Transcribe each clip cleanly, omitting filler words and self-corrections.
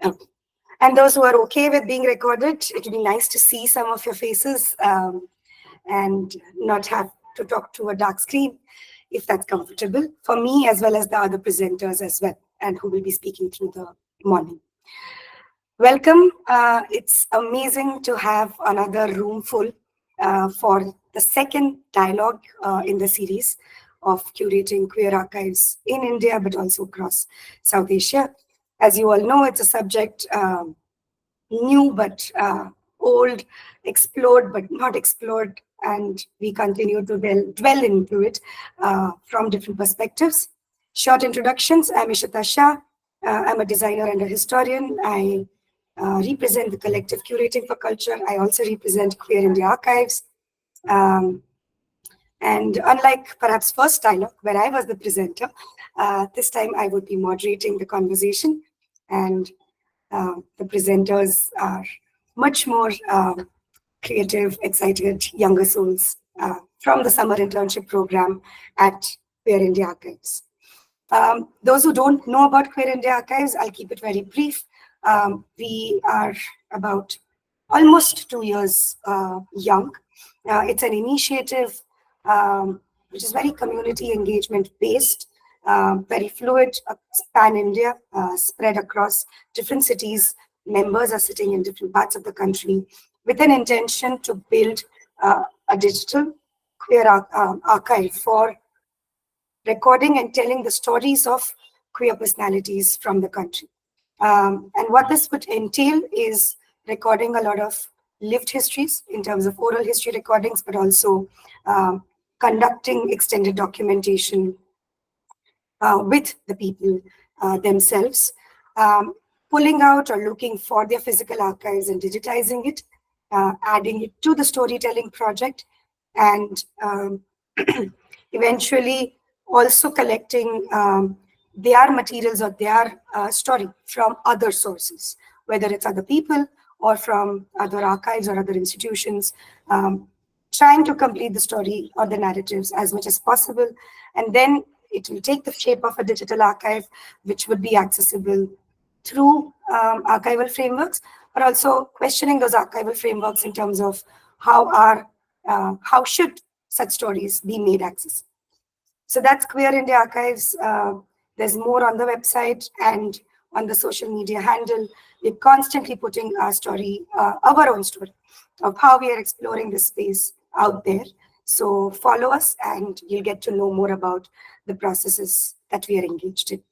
Okay. And those who are okay with being recorded, it would be nice to see some of your faces and not have to talk to a dark screen, if that's comfortable for me as well as the other presenters as well, and who will be speaking through the morning. Welcome. It's amazing to have another room full for the second dialogue in the series of curating queer archives in India, but also across South Asia. As you all know, it's a subject new but old, explored but not explored, and we continue to dwell into it from different perspectives. Short introductions. I'm Ishita Shah. I'm a designer and a historian. I represent the collective Curating for Culture. I also represent Queer India Archives. Um, and unlike perhaps first dialogue, where I was the presenter, this time I would be moderating the conversation. And the presenters are much more creative, excited younger souls from the summer internship program at Queer India Archives. Those who don't know about Queer India Archives, I'll keep it very brief. We are about almost 2 years young. It's an initiative which is very community engagement based, very fluid, pan-India, spread across different cities. Members are sitting in different parts of the country with an intention to build a digital queer archive for recording and telling the stories of queer personalities from the country. And what this would entail is recording a lot of lived histories in terms of oral history recordings, but also conducting extended documentation with the people themselves, pulling out or looking for their physical archives and digitizing it, adding it to the storytelling project, and eventually also collecting their materials or their story from other sources, whether it's other people or from other archives or other institutions, trying to complete the story or the narratives as much as possible. And then it will take the shape of a digital archive, which would be accessible through archival frameworks, but also questioning those archival frameworks in terms of how should such stories be made accessible. So that's Queer India Archives. There's more on the website and on the social media handle. We're constantly putting our story, our own story, of how we are exploring this space out there. So follow us and you'll get to know more about the processes that we are engaged in.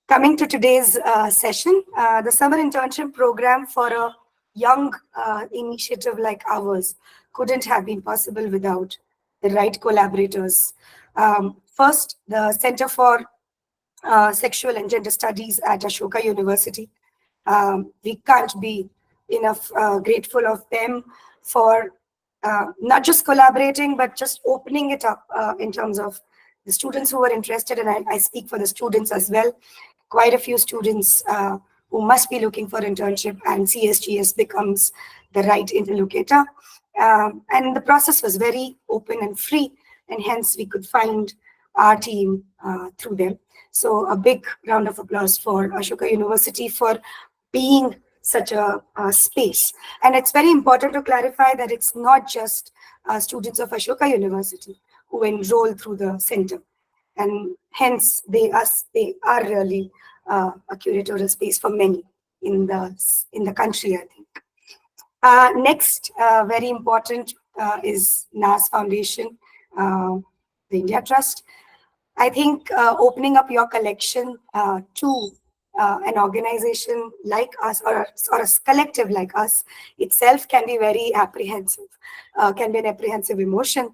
Coming to today's session, the summer internship program for a young initiative like ours couldn't have been possible without the right collaborators. First, the Center for Sexual and Gender Studies at Ashoka University. We can't be enough grateful of them for not just collaborating, but just opening it up in terms of the students who are interested, and I speak for the students as well. Quite a few students who must be looking for internship, and CSGS becomes the right interlocutor. And the process was very open and free, and hence we could find our team through them. So a big round of applause for Ashoka University for being such a space. And it's very important to clarify that it's not just students of Ashoka University who enroll through the center. And hence they are really a curatorial space for many in the country, I think. Next, very important is NAS Foundation, the India Trust. I think opening up your collection to an organization like us or a collective like us itself can be very apprehensive, can be an apprehensive emotion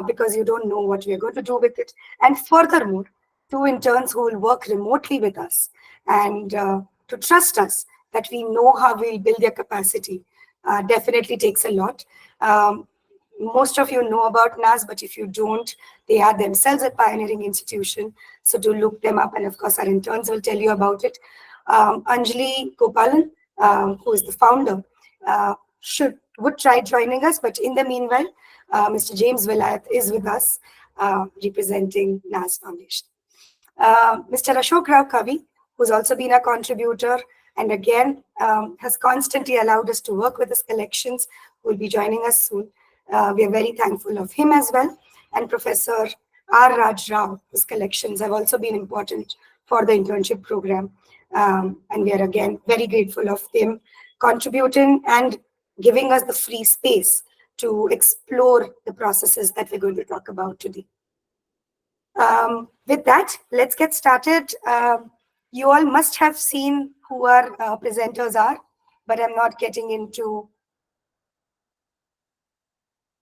because you don't know what we're going to do with it. And furthermore, two interns who will work remotely with us and to trust us that we know how we'll build their capacity definitely takes a lot. Most of you know about NAS, but if you don't, they are themselves a pioneering institution. So do look them up. And of course, our interns will tell you about it. Anjali Gopalan, who is the founder, would try joining us. But in the meanwhile, Mr. James Vilayat is with us representing NAS Foundation. Mr. Ashok Rao Kavi, who's also been a contributor, and again has constantly allowed us to work with his collections, who will be joining us soon. We are very thankful of him as well. And Professor R. Raj Rao, whose collections have also been important for the internship program. And we are again very grateful of them contributing and giving us the free space to explore the processes that we're going to talk about today. With that, let's get started. You all must have seen who our presenters are, but I'm not getting into.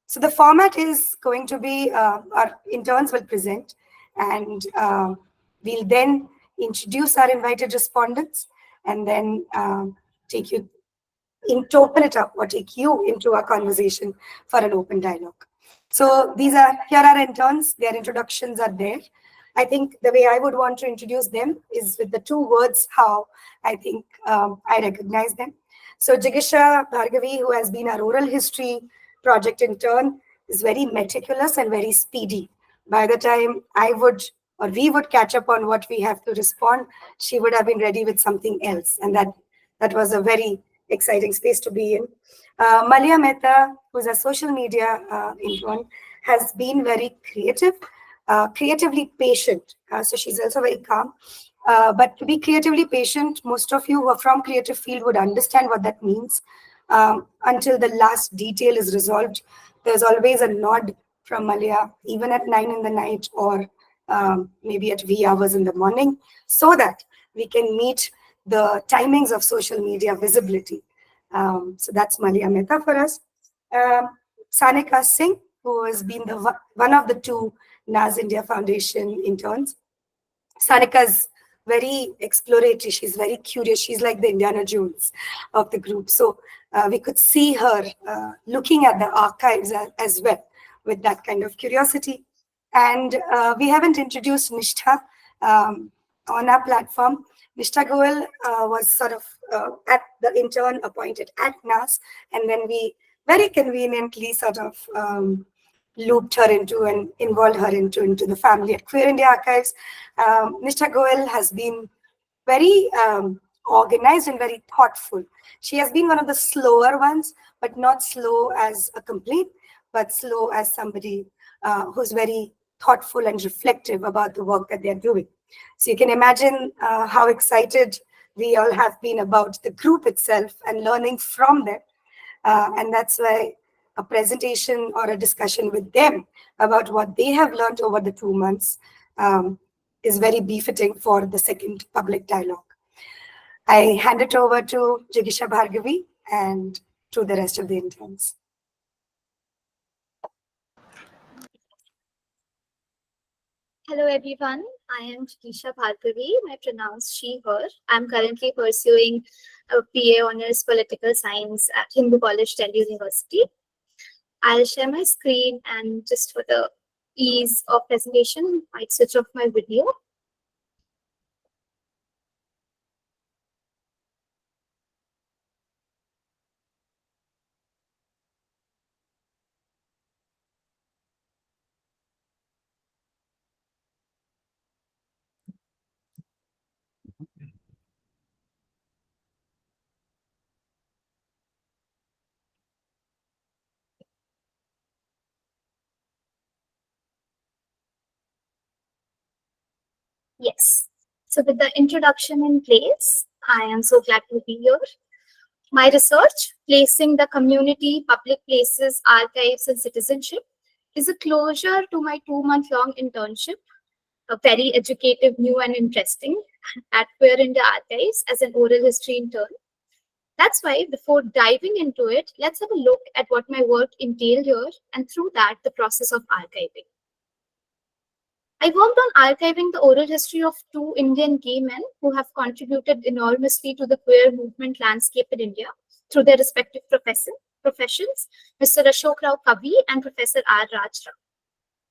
So the format is going to be our interns will present, and we'll then introduce our invited respondents, and then take you open it up or take you into a conversation for an open dialogue. So here are interns, their introductions are there. I think the way I would want to introduce them is with the two words how I think I recognize them. So Jigeesha Bhargavi, who has been our oral history project intern, is very meticulous and very speedy. By the time we would catch up on what we have to respond, she would have been ready with something else. And that was a very exciting space to be in. Maleah Mehta, who's a social media intern, has been very creative, creatively patient. So she's also very calm. But to be creatively patient, most of you who are from creative field would understand what that means. Until the last detail is resolved, there's always a nod from Maleah, even at 9 in the night or maybe at wee hours in the morning, so that we can meet the timings of social media visibility. So that's Maleah Mehta for us. Sanika Singh, who has been one of the two NAS India Foundation interns. Sanika's very exploratory. She's very curious. She's like the Indiana Jones of the group. So we could see her looking at the archives as well with that kind of curiosity. And we haven't introduced Nishtha on our platform. Nishtha Goel was sort of at the intern appointed at NAS, and then we very conveniently sort of looped her into and involved her into the family at Queer India Archives. Nishtha Goel has been very organized and very thoughtful. She has been one of the slower ones, but not slow as a complaint, but slow as somebody who's very thoughtful and reflective about the work that they're doing. So you can imagine how excited we all have been about the group itself and learning from them. And that's why a presentation or a discussion with them about what they have learned over the 2 months is very befitting for the second public dialogue. I hand it over to Jigeesha Bhargavi and to the rest of the interns. Hello everyone, I am Jigeesha Bhargavi. I pronounce she, her. I'm currently pursuing a PA Honours Political Science at Hindu College, Delhi University. I'll share my screen, and just for the ease of presentation, I might switch off my video. Yes. So with the introduction in place, I am so glad to be here. My research, placing the community, public places, archives, and citizenship, is a closure to my 2-month-long internship, a very educative, new, and interesting at Queer India Archives as an oral history intern. That's why before diving into it, let's have a look at what my work entailed here, and through that, the process of archiving. I worked on archiving the oral history of 2 Indian gay men who have contributed enormously to the queer movement landscape in India through their respective professions, Mr. Ashok Rao Kavi and Professor R. Raj Rao.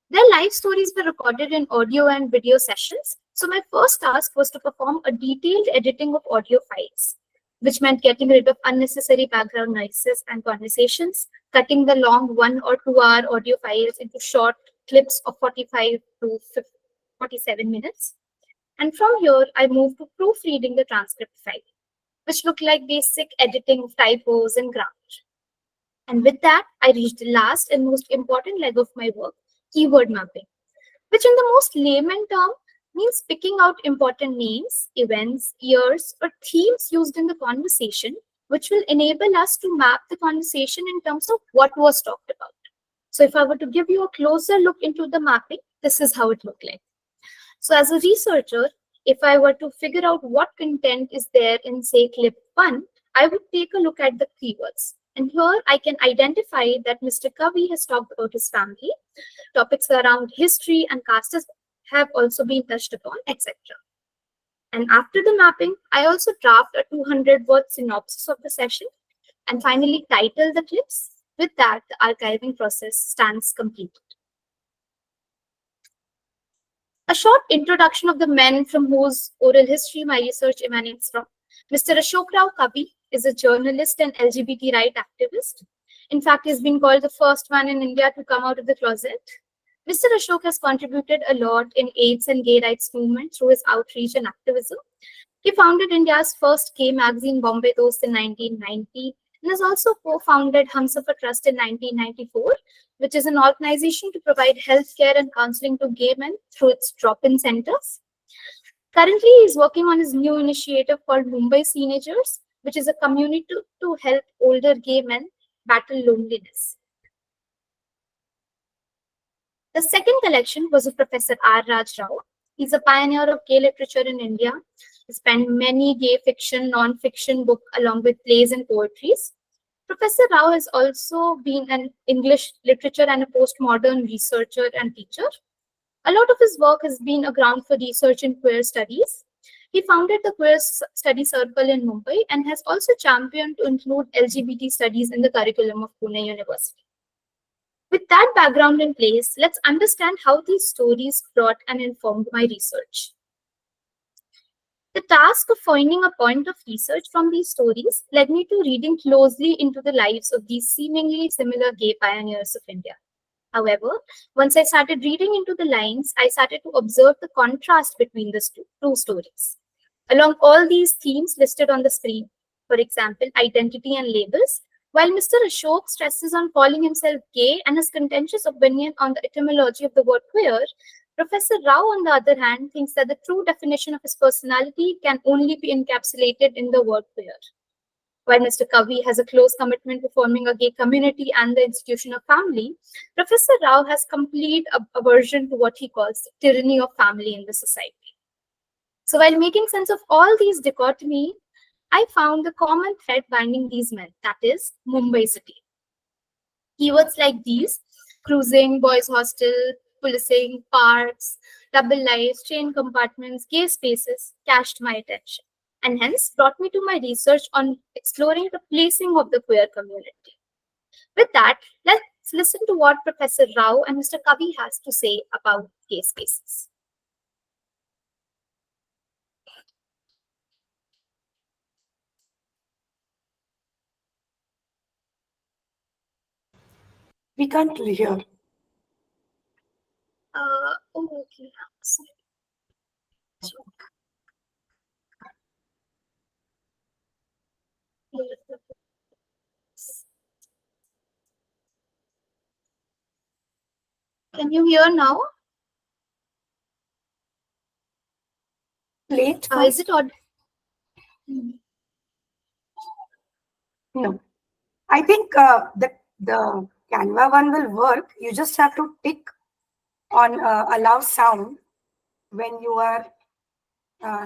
Their life stories were recorded in audio and video sessions, so my first task was to perform a detailed editing of audio files, which meant getting rid of unnecessary background noises and conversations, cutting the long 1 or 2 hour audio files into short clips of 45 to 47 minutes. And from here, I moved to proofreading the transcript file. which look like basic editing of typos and grammar. And with that, I reached the last and most important leg of my work, keyword mapping, which in the most layman term means picking out important names, events, years, or themes used in the conversation, which will enable us to map the conversation in terms of what was talked about. So if I were to give you a closer look into the mapping, this is how it looked like. So as a researcher, if I were to figure out what content is there in, say, clip 1, I would take a look at the keywords. And here I can identify that Mr. Kavi has talked about his family. Topics around history and caste have also been touched upon, etc. And after the mapping, I also draft a 200-word synopsis of the session and finally title the clips. With that, the archiving process stands completed. A short introduction of the men from whose oral history my research emanates from. Mr. Ashok Rao Kavi is a journalist and LGBT right activist. In fact, he's been called the first one in India to come out of the closet. Mr. Ashok has contributed a lot in AIDS and gay rights movement through his outreach and activism. He founded India's first gay magazine, Bombay Dost, in 1990, and has also co-founded Humsafar Trust in 1994, which is an organization to provide healthcare and counseling to gay men through its drop-in centers. Currently, he is working on his new initiative called Mumbai Teenagers, which is a community to help older gay men battle loneliness. The second collection was of Professor R. Raj Rao. He's a pioneer of gay literature in India. He spent many gay fiction, non-fiction books along with plays and poetries. Professor Rao has also been an English literature and a postmodern researcher and teacher. A lot of his work has been a ground for research in queer studies. He founded the Queer Study Circle in Mumbai and has also championed to include LGBT studies in the curriculum of Pune University. With that background in place, let's understand how these stories brought and informed my research. The task of finding a point of research from these stories led me to reading closely into the lives of these seemingly similar gay pioneers of India. However, once I started reading into the lines, I started to observe the contrast between the two stories. Along all these themes listed on the screen, for example, identity and labels, while Mr. Ashok stresses on calling himself gay and his contentious opinion on the etymology of the word queer, Professor Rao, on the other hand, thinks that the true definition of his personality can only be encapsulated in the word queer. While Mr. Kavi has a close commitment to forming a gay community and the institution of family, Professor Rao has complete aversion to what he calls the tyranny of family in the society. So while making sense of all these dichotomy, I found the common thread binding these men, that is, Mumbai city. Keywords like these, cruising, boys' hostel, policing, parks, double lives, train compartments, gay spaces, catched my attention, and hence brought me to my research on exploring the placing of the queer community. With that, let's listen to what Professor Rao and Mr. Kavi has to say about gay spaces. We can't hear. Okay. Sorry. Can you hear now? Late? Is it odd? No. I think the Canva one will work. You just have to tick on allow sound when you are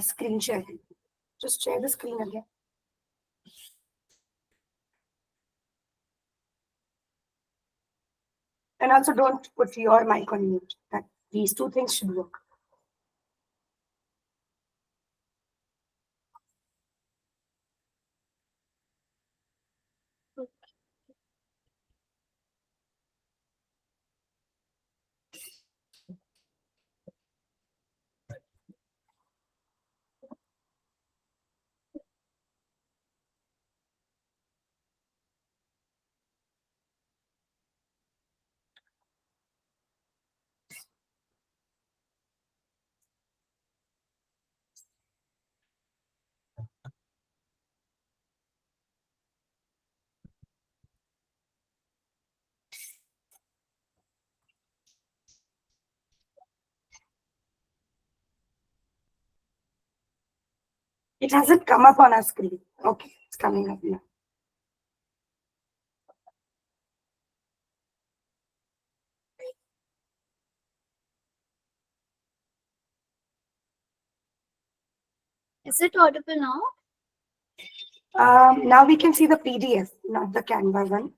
screen sharing. Just share the screen again. And also don't put your mic on mute. That these two things should work. It hasn't come up on our screen. Okay, it's coming up now. Is it audible now? Now we can see the PDF, not the Canva one.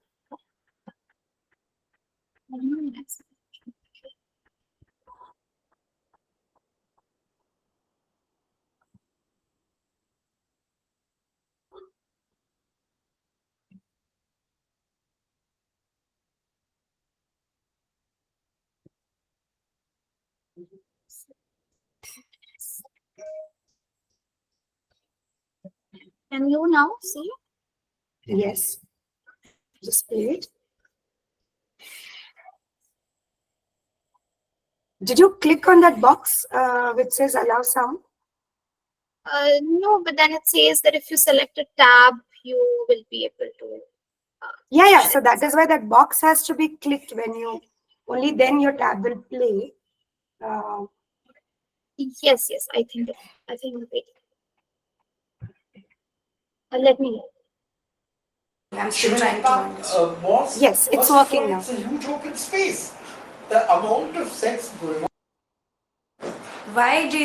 Can you now see? Yes. Just play it. Did you click on that box which says allow sound? No, but then it says that if you select a tab, you will be able to. Yeah. So that is why that box has to be clicked when you, only then your tab will play. Yes, I think wait. Let me know. I'm still trying to understand. Yes, it's working now. It's a huge open space. The amount of sex going on. Why do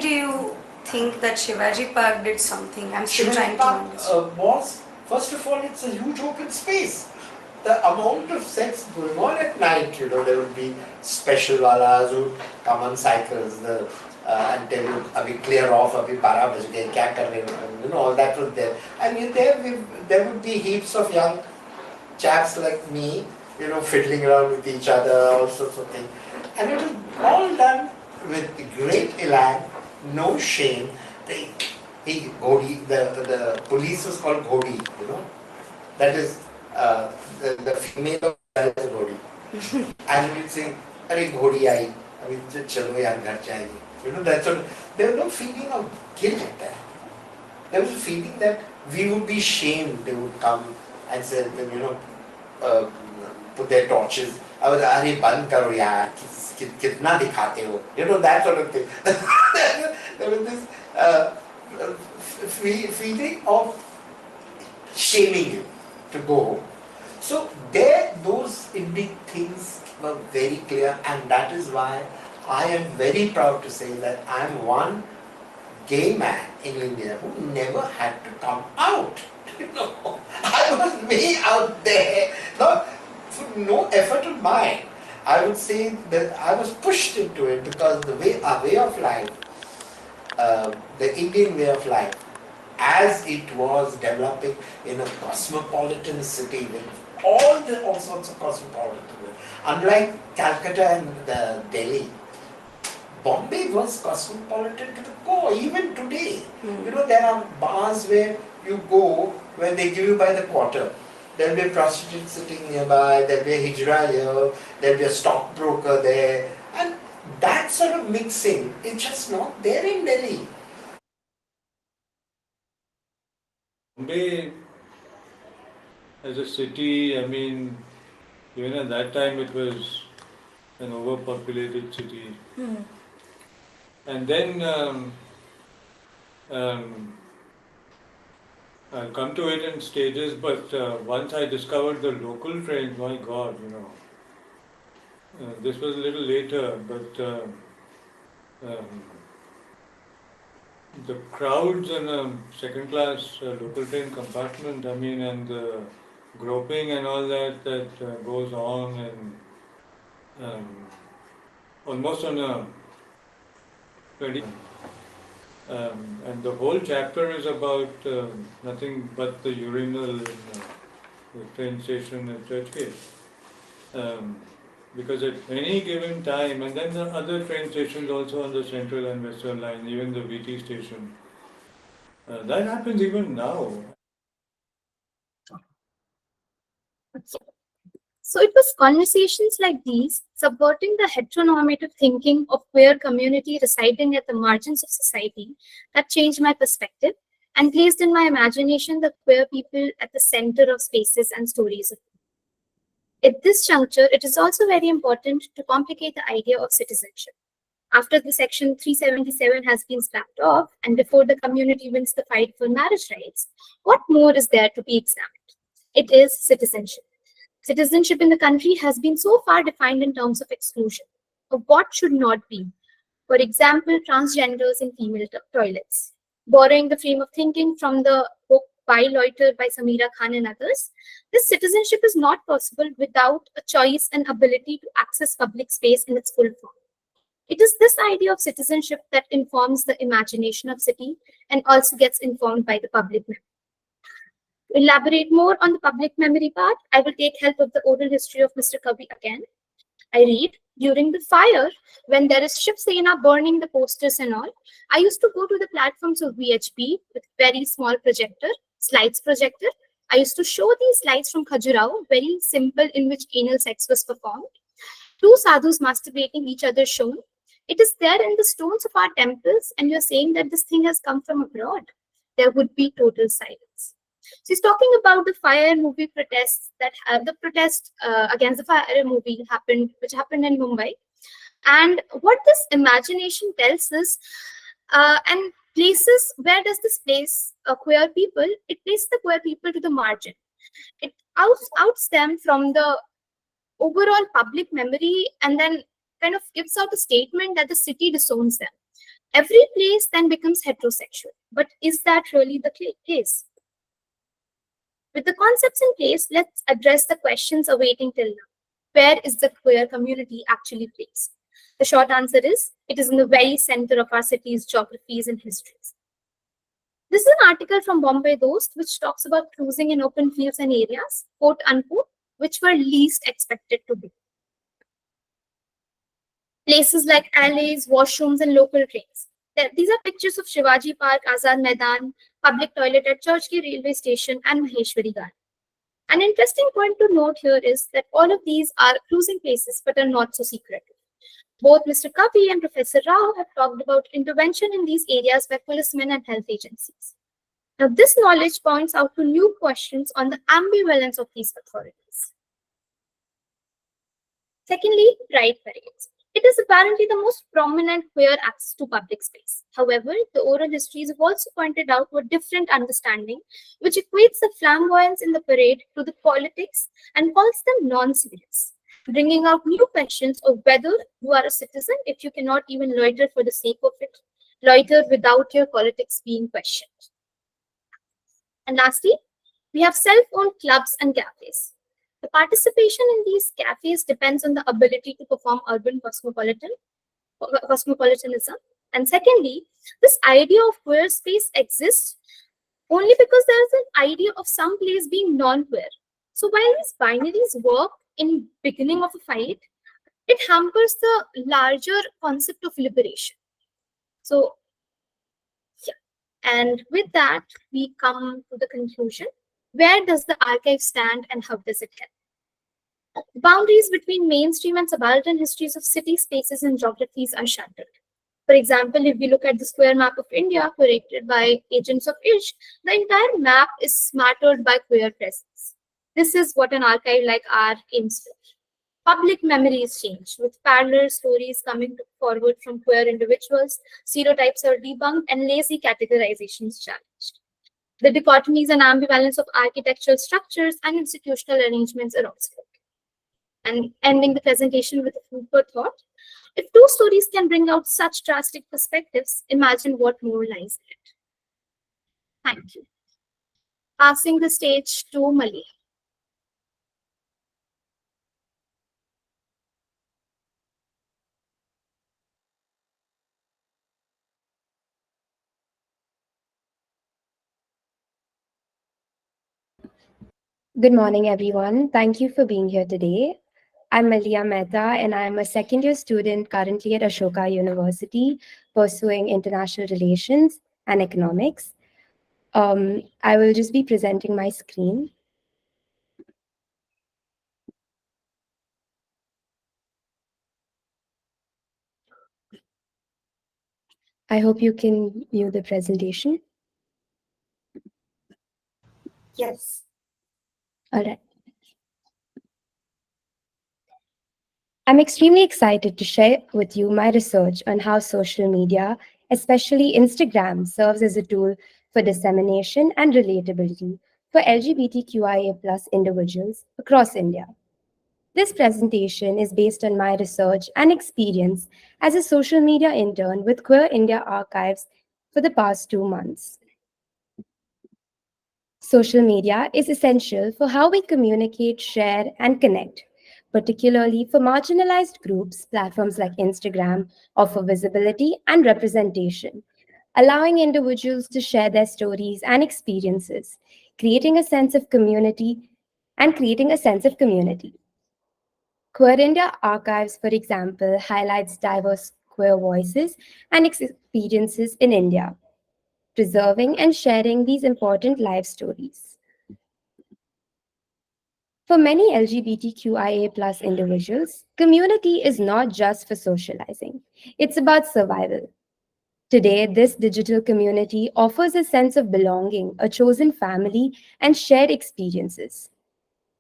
you think that Shivaji Park did something? I'm still trying to understand. Was, first of all, it's a huge open space. The amount of sex going on at night, there would be special walas who come on cycles and tell you, abhi clear off, abhi 12 baj gaye, kya kar rahe ho, all that was there. I mean, there would be heaps of young chaps like me, fiddling around with each other, all sorts of things. And it was all done with great elan, no shame. The police was called Godi, That is the female of that is Godi. And we'd say, Arey Godi aayi, chalo yaar ghar jayenge. That sort of, there was no feeling of guilt there. There was a feeling that we would be shamed. They would come and say, put their torches. I was, Arey band karo yaar, kitna dikhate ho. That sort of thing. There was this feeling of shaming you to go home. So those Indic things were very clear, and that is why I am very proud to say that I am one gay man in India who never had to come out. I was way out there, for no effort of mine. I would say that I was pushed into it because our way of life, the Indian way of life, as it was developing in a cosmopolitan city with all sorts of cosmopolitan. Unlike Calcutta and Delhi, Bombay was cosmopolitan to the core, even today. There are bars where you go where they give you by the quarter. There'll be a prostitute sitting nearby, there'll be a hijra here, there'll be a stockbroker there. And that sort of mixing is just not there in Delhi. Bombay as a city, I mean, even at that time it was an overpopulated city. And then I'll come to it in stages, but once I discovered the local trains, my God, this was a little later, but the crowds in a second class local train compartment, I mean, and the groping and all that goes on, and almost on a 20. And the whole chapter is about nothing but the urinal in the train station at Churchgate. Because at any given time, and then the other train stations also on the Central and Western line, even the VT station, that happens even now. So it was conversations like these, subverting the heteronormative thinking of queer community residing at the margins of society, that changed my perspective and placed in my imagination the queer people at the center of spaces and stories of. At this juncture, it is also very important to complicate the idea of citizenship. After the Section 377 has been scrapped off, and before the community wins the fight for marriage rights, what more is there to be examined? It is citizenship. Citizenship in the country has been so far defined in terms of exclusion, of what should not be. For example, transgenders in female toilets. Borrowing the frame of thinking from the book By Loiter by Samira Khan and others, this citizenship is not possible without a choice and ability to access public space in its full form. It is this idea of citizenship that informs the imagination of city and also gets informed by the public memory. To elaborate more on the public memory part, I will take help of the oral history of Mr. Kavi again. I read, during the fire, when there is Shiv Sena burning the posters and all, I used to go to the platforms of VHP with very small projector, slides projector. I used to show these slides from Khajuraho, very simple, in which anal sex was performed. Two sadhus masturbating, each other shown. It is there in the stones of our temples, and you're saying that this thing has come from abroad. There would be total silence. So he's talking about the fire movie protests that the protest against the fire movie which happened in Mumbai, and what this imagination tells us, and places where does this place queer people? It places the queer people to the margin. It outs them from the overall public memory, and then kind of gives out a statement that the city disowns them. Every place then becomes heterosexual. But is that really the case? With the concepts in place, let's address the questions awaiting till now. Where is the queer community actually placed? The short answer is, it is in the very center of our city's geographies and histories. This is an article from Bombay Dost, which talks about cruising in open fields and areas, quote unquote, which were least expected to be. Places like alleys, washrooms, and local trains. These are pictures of Shivaji Park, Azad Maidan, public toilet at Churchgate railway station, and Maheshwari Garden. An interesting point to note here is that all of these are cruising places but are not so secretive. Both Mr. Kavi and Professor Rao have talked about intervention in these areas by policemen and health agencies. Now, this knowledge points out to new questions on the ambivalence of these authorities. Secondly, pride parades. It is apparently the most prominent queer access to public space. However, the oral histories have also pointed out a different understanding, which equates the flamboyance in the parade to the politics and calls them non-civilians, bringing out new questions of whether you are a citizen if you cannot even loiter for the sake of it, loiter without your politics being questioned. And lastly, we have self-owned clubs and cafes. The participation in these cafes depends on the ability to perform urban cosmopolitanism. And secondly, this idea of queer space exists only because there is an idea of some place being non-queer. So while these binaries work in beginning of a fight, it hampers the larger concept of liberation. So, yeah. And with that, we come to the conclusion. Where does the archive stand and how does it help? Boundaries between mainstream and subaltern histories of city spaces and geographies are shattered. For example, if we look at the square map of India curated by Agents of Ishq, the entire map is smattered by queer presence. This is what an archive like ours aims for. Public memory is changed, with parallel stories coming forward from queer individuals, stereotypes are debunked, and lazy categorizations challenged. The dichotomies and ambivalence of architectural structures and institutional arrangements are also. And ending the presentation with a food for thought. If two stories can bring out such drastic perspectives, imagine what more lies in it. Thank you. Passing the stage to Maleah. Good morning, everyone. Thank you for being here today. I'm Maleah Mehta, and I'm a second year student currently at Ashoka University pursuing international relations and economics. I will just be presenting my screen. I hope you can view the presentation. Yes. All right. I'm extremely excited to share with you my research on how social media, especially Instagram, serves as a tool for dissemination and relatability for LGBTQIA+ individuals across India. This presentation is based on my research and experience as a social media intern with Queer India Archives for the past 2 months. Social media is essential for how we communicate, share, and connect. Particularly for marginalized groups, platforms like Instagram offer visibility and representation, allowing individuals to share their stories and experiences, creating a sense of community and creating a sense of community. Queer India Archives, for example, highlights diverse queer voices and experiences in India, preserving and sharing these important life stories. For many LGBTQIA+ individuals, community is not just for socializing, it's about survival. Today, this digital community offers a sense of belonging, a chosen family, and shared experiences.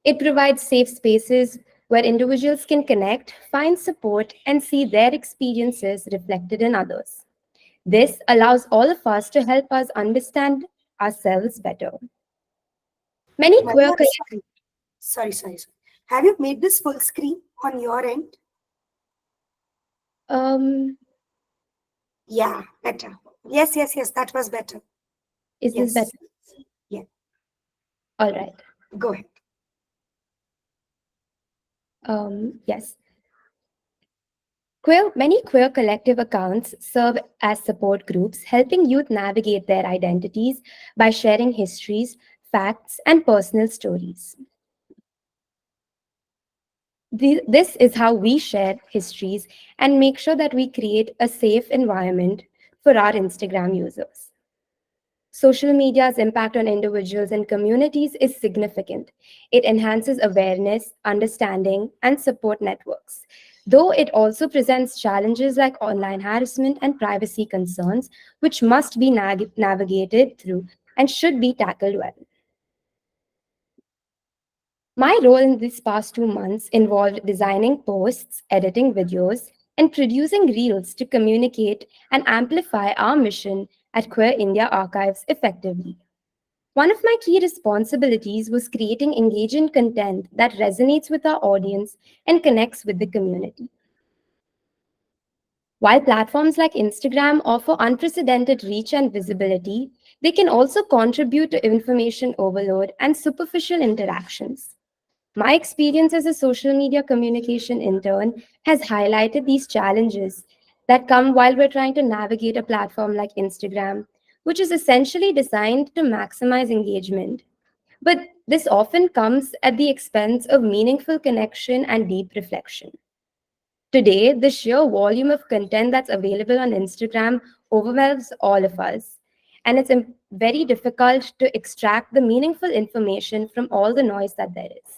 It provides safe spaces where individuals can connect, find support, and see their experiences reflected in others. This allows all of us to help us understand ourselves better. Many queer Maria, sorry. Have you made this full screen on your end? um Yeah, better. Yes. That was better. is this Yes. better? Yeah, All right. go ahead. Yes. Many queer collective accounts serve as support groups, helping youth navigate their identities by sharing histories, facts, and personal stories. This is how we share histories and make sure that we create a safe environment for our Instagram users. Social media's impact on individuals and communities is significant. It enhances awareness, understanding, and support networks. Though it also presents challenges like online harassment and privacy concerns, which must be navigated through and should be tackled well. My role in these past 2 months involved designing posts, editing videos, and producing reels to communicate and amplify our mission at Queer India Archives effectively. One of my key responsibilities was creating engaging content that resonates with our audience and connects with the community. While platforms like Instagram offer unprecedented reach and visibility, they can also contribute to information overload and superficial interactions. My experience as a social media communication intern has highlighted these challenges that come while we're trying to navigate a platform like Instagram, which is essentially designed to maximize engagement. But this often comes at the expense of meaningful connection and deep reflection. Today, the sheer volume of content that's available on Instagram overwhelms all of us, and it's very difficult to extract the meaningful information from all the noise that there is.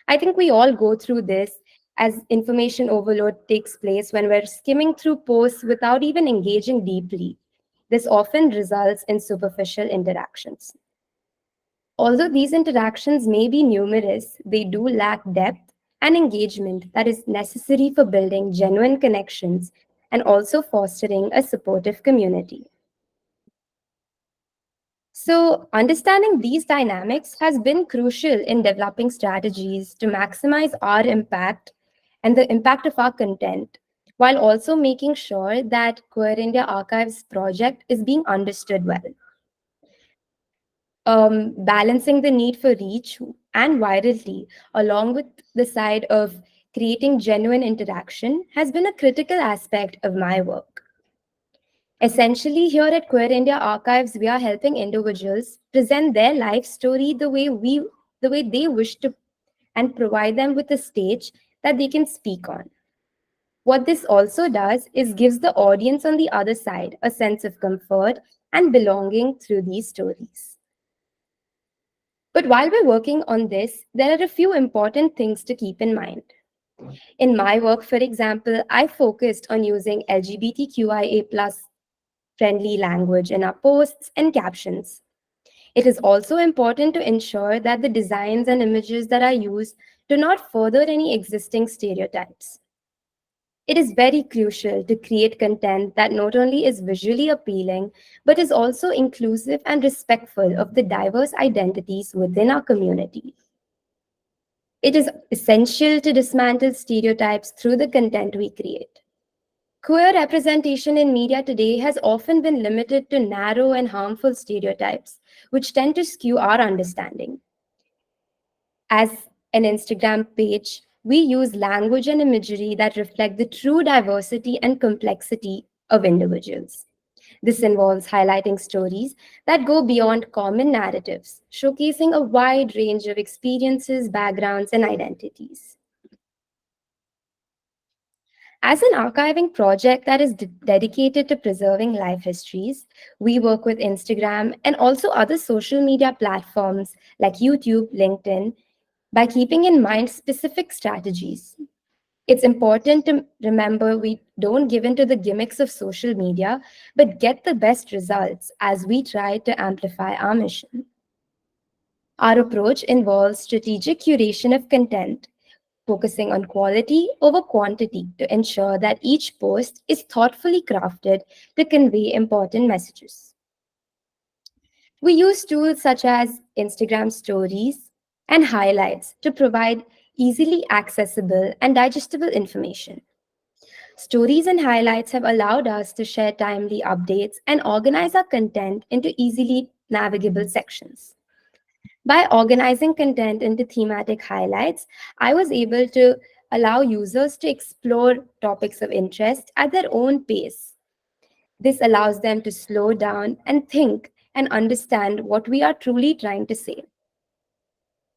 I think we all go through this as information overload takes place when we're skimming through posts without even engaging deeply. This often results in superficial interactions. Although these interactions may be numerous, they do lack depth and engagement that is necessary for building genuine connections and also fostering a supportive community. So, understanding these dynamics has been crucial in developing strategies to maximize our impact and the impact of our content, while also making sure that Queer India Archives project is being understood well. Balancing the need for reach and virality, along with the side of creating genuine interaction, has been a critical aspect of my work. Essentially, here at Queer India Archives, we are helping individuals present their life story the way they wish to, and provide them with a stage that they can speak on. What this also does is gives the audience on the other side a sense of comfort and belonging through these stories. But while we're working on this, there are a few important things to keep in mind. In my work, for example, I focused on using LGBTQIA+ friendly language in our posts and captions. It is also important to ensure that the designs and images that are used do not further any existing stereotypes. It is very crucial to create content that not only is visually appealing, but is also inclusive and respectful of the diverse identities within our community. It is essential to dismantle stereotypes through the content we create. Queer representation in media today has often been limited to narrow and harmful stereotypes, which tend to skew our understanding. As an Instagram page, we use language and imagery that reflect the true diversity and complexity of individuals. This involves highlighting stories that go beyond common narratives, showcasing a wide range of experiences, backgrounds, and identities. As an archiving project that is dedicated to preserving life histories, we work with Instagram and also other social media platforms like YouTube, LinkedIn, by keeping in mind specific strategies. It's important to remember we don't give in to the gimmicks of social media, but get the best results as we try to amplify our mission. Our approach involves strategic curation of content, focusing on quality over quantity to ensure that each post is thoughtfully crafted to convey important messages. We use tools such as Instagram stories and highlights to provide easily accessible and digestible information. Stories and highlights have allowed us to share timely updates and organize our content into easily navigable sections. By organizing content into thematic highlights, I was able to allow users to explore topics of interest at their own pace. This allows them to slow down and think and understand what we are truly trying to say.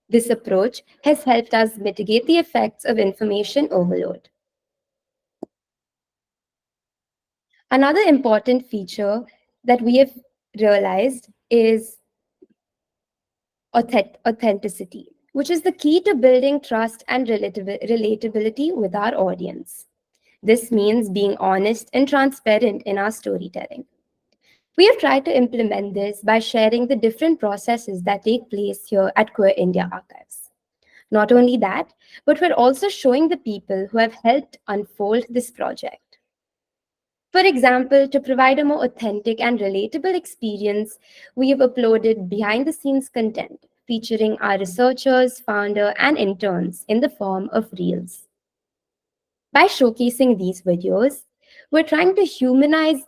This approach has helped us mitigate the effects of information overload. Another important feature that we have realized is authenticity, which is the key to building trust and relatability with our audience. This means being honest and transparent in our storytelling. We have tried to implement this by sharing the different processes that take place here at Queer India Archives. Not only that, but we're also showing the people who have helped unfold this project. For example, to provide a more authentic and relatable experience, we have uploaded behind the scenes content featuring our researchers, founder, and interns in the form of reels. By showcasing these videos, we're trying to humanize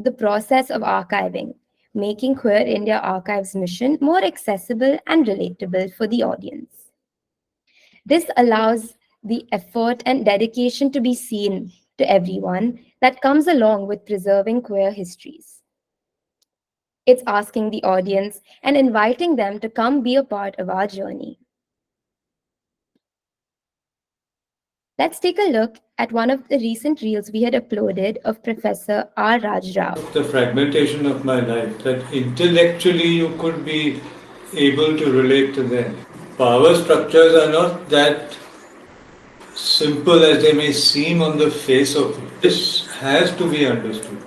the process of archiving, making Queer India Archives' mission more accessible and relatable for the audience. This allows the effort and dedication to be seen to everyone that comes along with preserving queer histories. It's asking the audience and inviting them to come be a part of our journey. Let's take a look at one of the recent reels we had uploaded of Professor R. Raj Rao. The fragmentation of my life, that intellectually you could be able to relate to them. Power structures are not that simple as they may seem on the face of it. This has to be understood.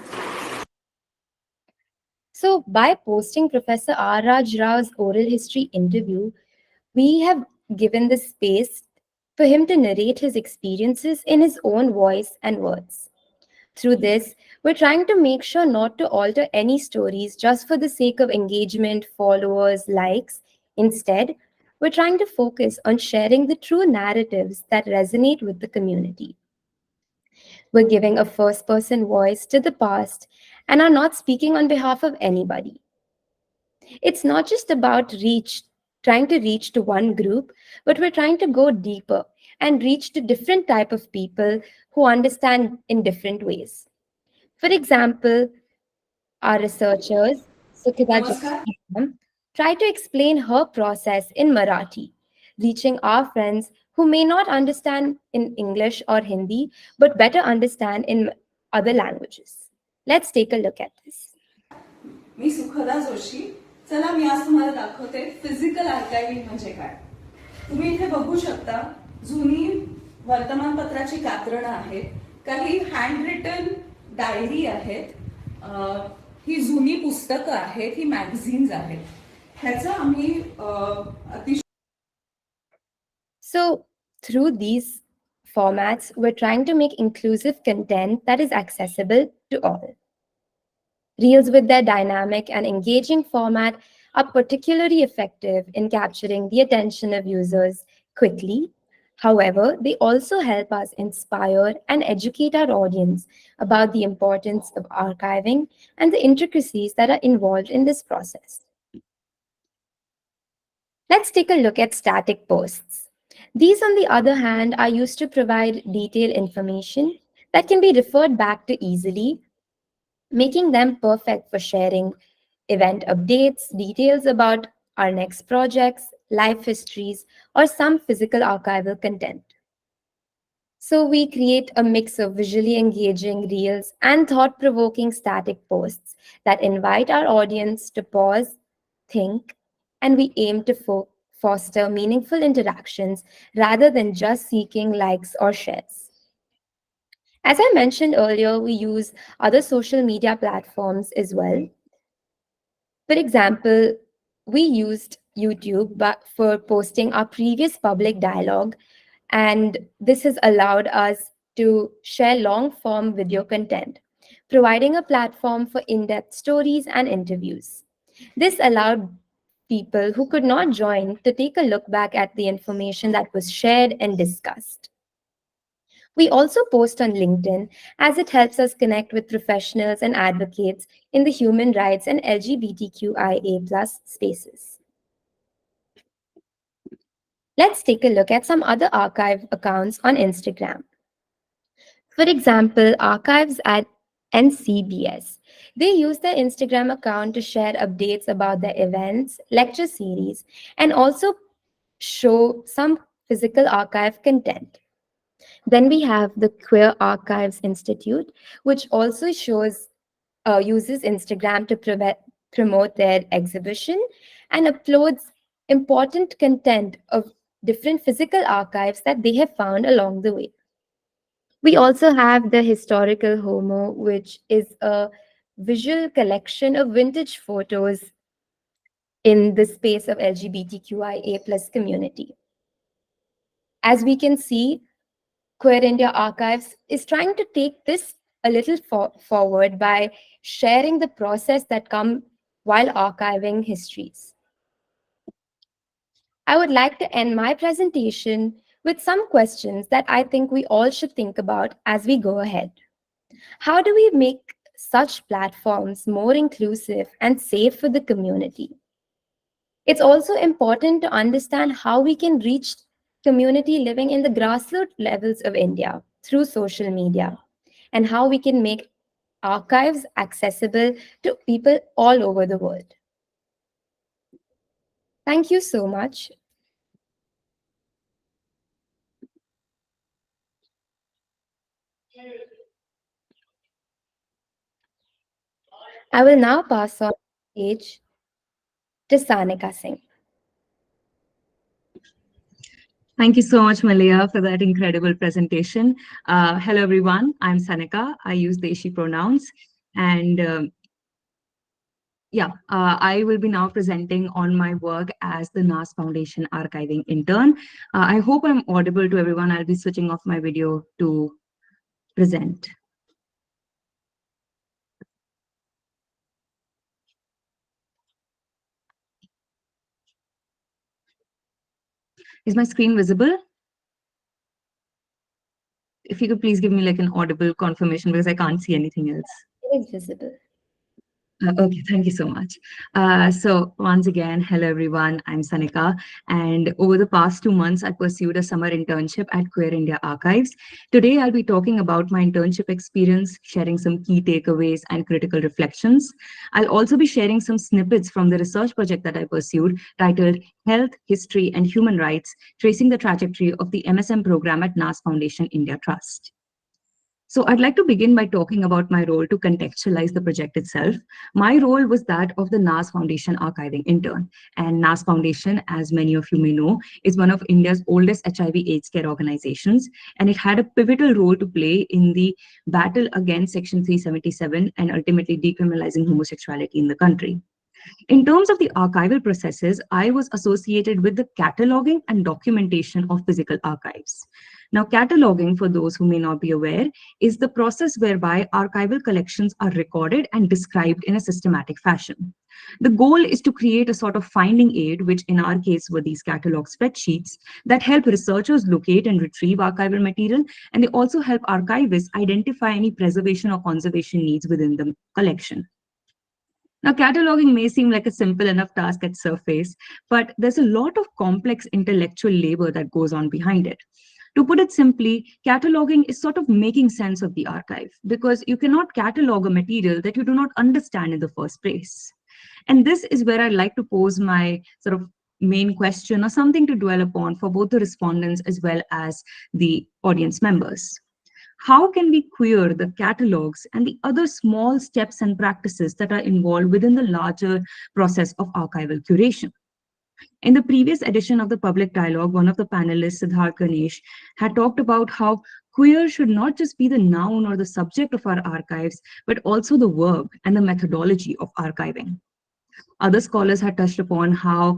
So, by posting Professor R. Raj Rao's oral history interview, we have given the space for him to narrate his experiences in his own voice and words. Through this, we're trying to make sure not to alter any stories just for the sake of engagement, followers, likes. Instead, we're trying to focus on sharing the true narratives that resonate with the community. We're giving a first person voice to the past and are not speaking on behalf of anybody. It's not just about trying to reach to one group, but we're trying to go deeper and reach to different type of people who understand in different ways. For example, our researchers, Sukhita Namaskar. Jigeesha, try to explain her process in Marathi, reaching our friends who may not understand in English or Hindi, but better understand in other languages. Let's take a look at this. मी सुखदा जोशी. चला मी आज तुम्हाला दाखवते physical आर्कायव्हिंग म्हणजे काय. तुम्ही इथे बघू शकता जुनी वर्तमानपत्राची कात्रणं आहेत, काही हँड रिटन डायरी आहेत, ही जुनी पुस्तकं आहेत, ही मॅगझिन्स आहेत. ह्याचं आम्ही So, through these formats, we're trying to make inclusive content that is accessible to all. Reels, with their dynamic and engaging format, are particularly effective in capturing the attention of users quickly. However, they also help us inspire and educate our audience about the importance of archiving and the intricacies that are involved in this process. Let's take a look at static posts. These, on the other hand, are used to provide detailed information that can be referred back to easily, making them perfect for sharing event updates, details about our next projects, life histories, or some physical archival content. So we create a mix of visually engaging reels and thought-provoking static posts that invite our audience to pause, think, and we aim to foster meaningful interactions rather than just seeking likes or shares. As I mentioned earlier, we use other social media platforms as well. For example, we used YouTube for posting our previous public dialogue, and this has allowed us to share long-form video content, providing a platform for in-depth stories and interviews. This allowed people who could not join to take a look back at the information that was shared and discussed. We also post on LinkedIn as it helps us connect with professionals and advocates in the human rights and LGBTQIA+ spaces. Let's take a look at some other archive accounts on Instagram. For example, archives at NCBS. They use their Instagram account to share updates about their events, lecture series, and also show some physical archive content. Then we have the Queer Archives Institute, which also uses Instagram to promote their exhibition and uploads important content of different physical archives that they have found along the way. We also have the Historical Homo, which is a visual collection of vintage photos in the space of LGBTQIA+ community. As we can see, Queer India Archives is trying to take this a little forward by sharing the process that comes while archiving histories. I would like to end my presentation with some questions that I think we all should think about as we go ahead. How do we make such platforms more inclusive and safe for the community? It's also important to understand how we can reach community living in the grassroots levels of India through social media, and how we can make archives accessible to people all over the world. Thank you so much. I will now pass on the stage to Sanika Singh. Thank you so much, Maleah, for that incredible presentation. Hello, everyone. I'm Sanika. I use they, she pronouns. And I will be now presenting on my work as the NAS Foundation archiving intern. I hope I'm audible to everyone. I'll be switching off my video to present. Is my screen visible? If you could please give me like an audible confirmation, because I can't see anything else. It is visible. Okay, thank you so much. So once again, hello everyone, I'm Sanika, and over the past 2 months, I pursued a summer internship at Queer India Archives. Today, I'll be talking about my internship experience, sharing some key takeaways and critical reflections. I'll also be sharing some snippets from the research project that I pursued titled Health, History, and Human Rights, Tracing the Trajectory of the MSM Program at NAS Foundation India Trust. So I'd like to begin by talking about my role to contextualize the project itself. My role was that of the NAS Foundation archiving intern. And NAS Foundation, as many of you may know, is one of India's oldest HIV/AIDS care organizations, and it had a pivotal role to play in the battle against Section 377 and ultimately decriminalizing homosexuality in the country. In terms of the archival processes, I was associated with the cataloging and documentation of physical archives. Now, cataloging, for those who may not be aware, is the process whereby archival collections are recorded and described in a systematic fashion. The goal is to create a sort of finding aid, which in our case were these catalog spreadsheets that help researchers locate and retrieve archival material, and they also help archivists identify any preservation or conservation needs within the collection. Now, cataloging may seem like a simple enough task at surface, but there's a lot of complex intellectual labor that goes on behind it. To put it simply, cataloging is sort of making sense of the archive, because you cannot catalog a material that you do not understand in the first place. And this is where I'd like to pose my sort of main question, or something to dwell upon for both the respondents as well as the audience members. How can we queer the catalogs and the other small steps and practices that are involved within the larger process of archival curation? In the previous edition of the public dialogue, one of the panelists, Siddharth Ganesh, had talked about how queer should not just be the noun or the subject of our archives, but also the verb and the methodology of archiving. Other scholars had touched upon how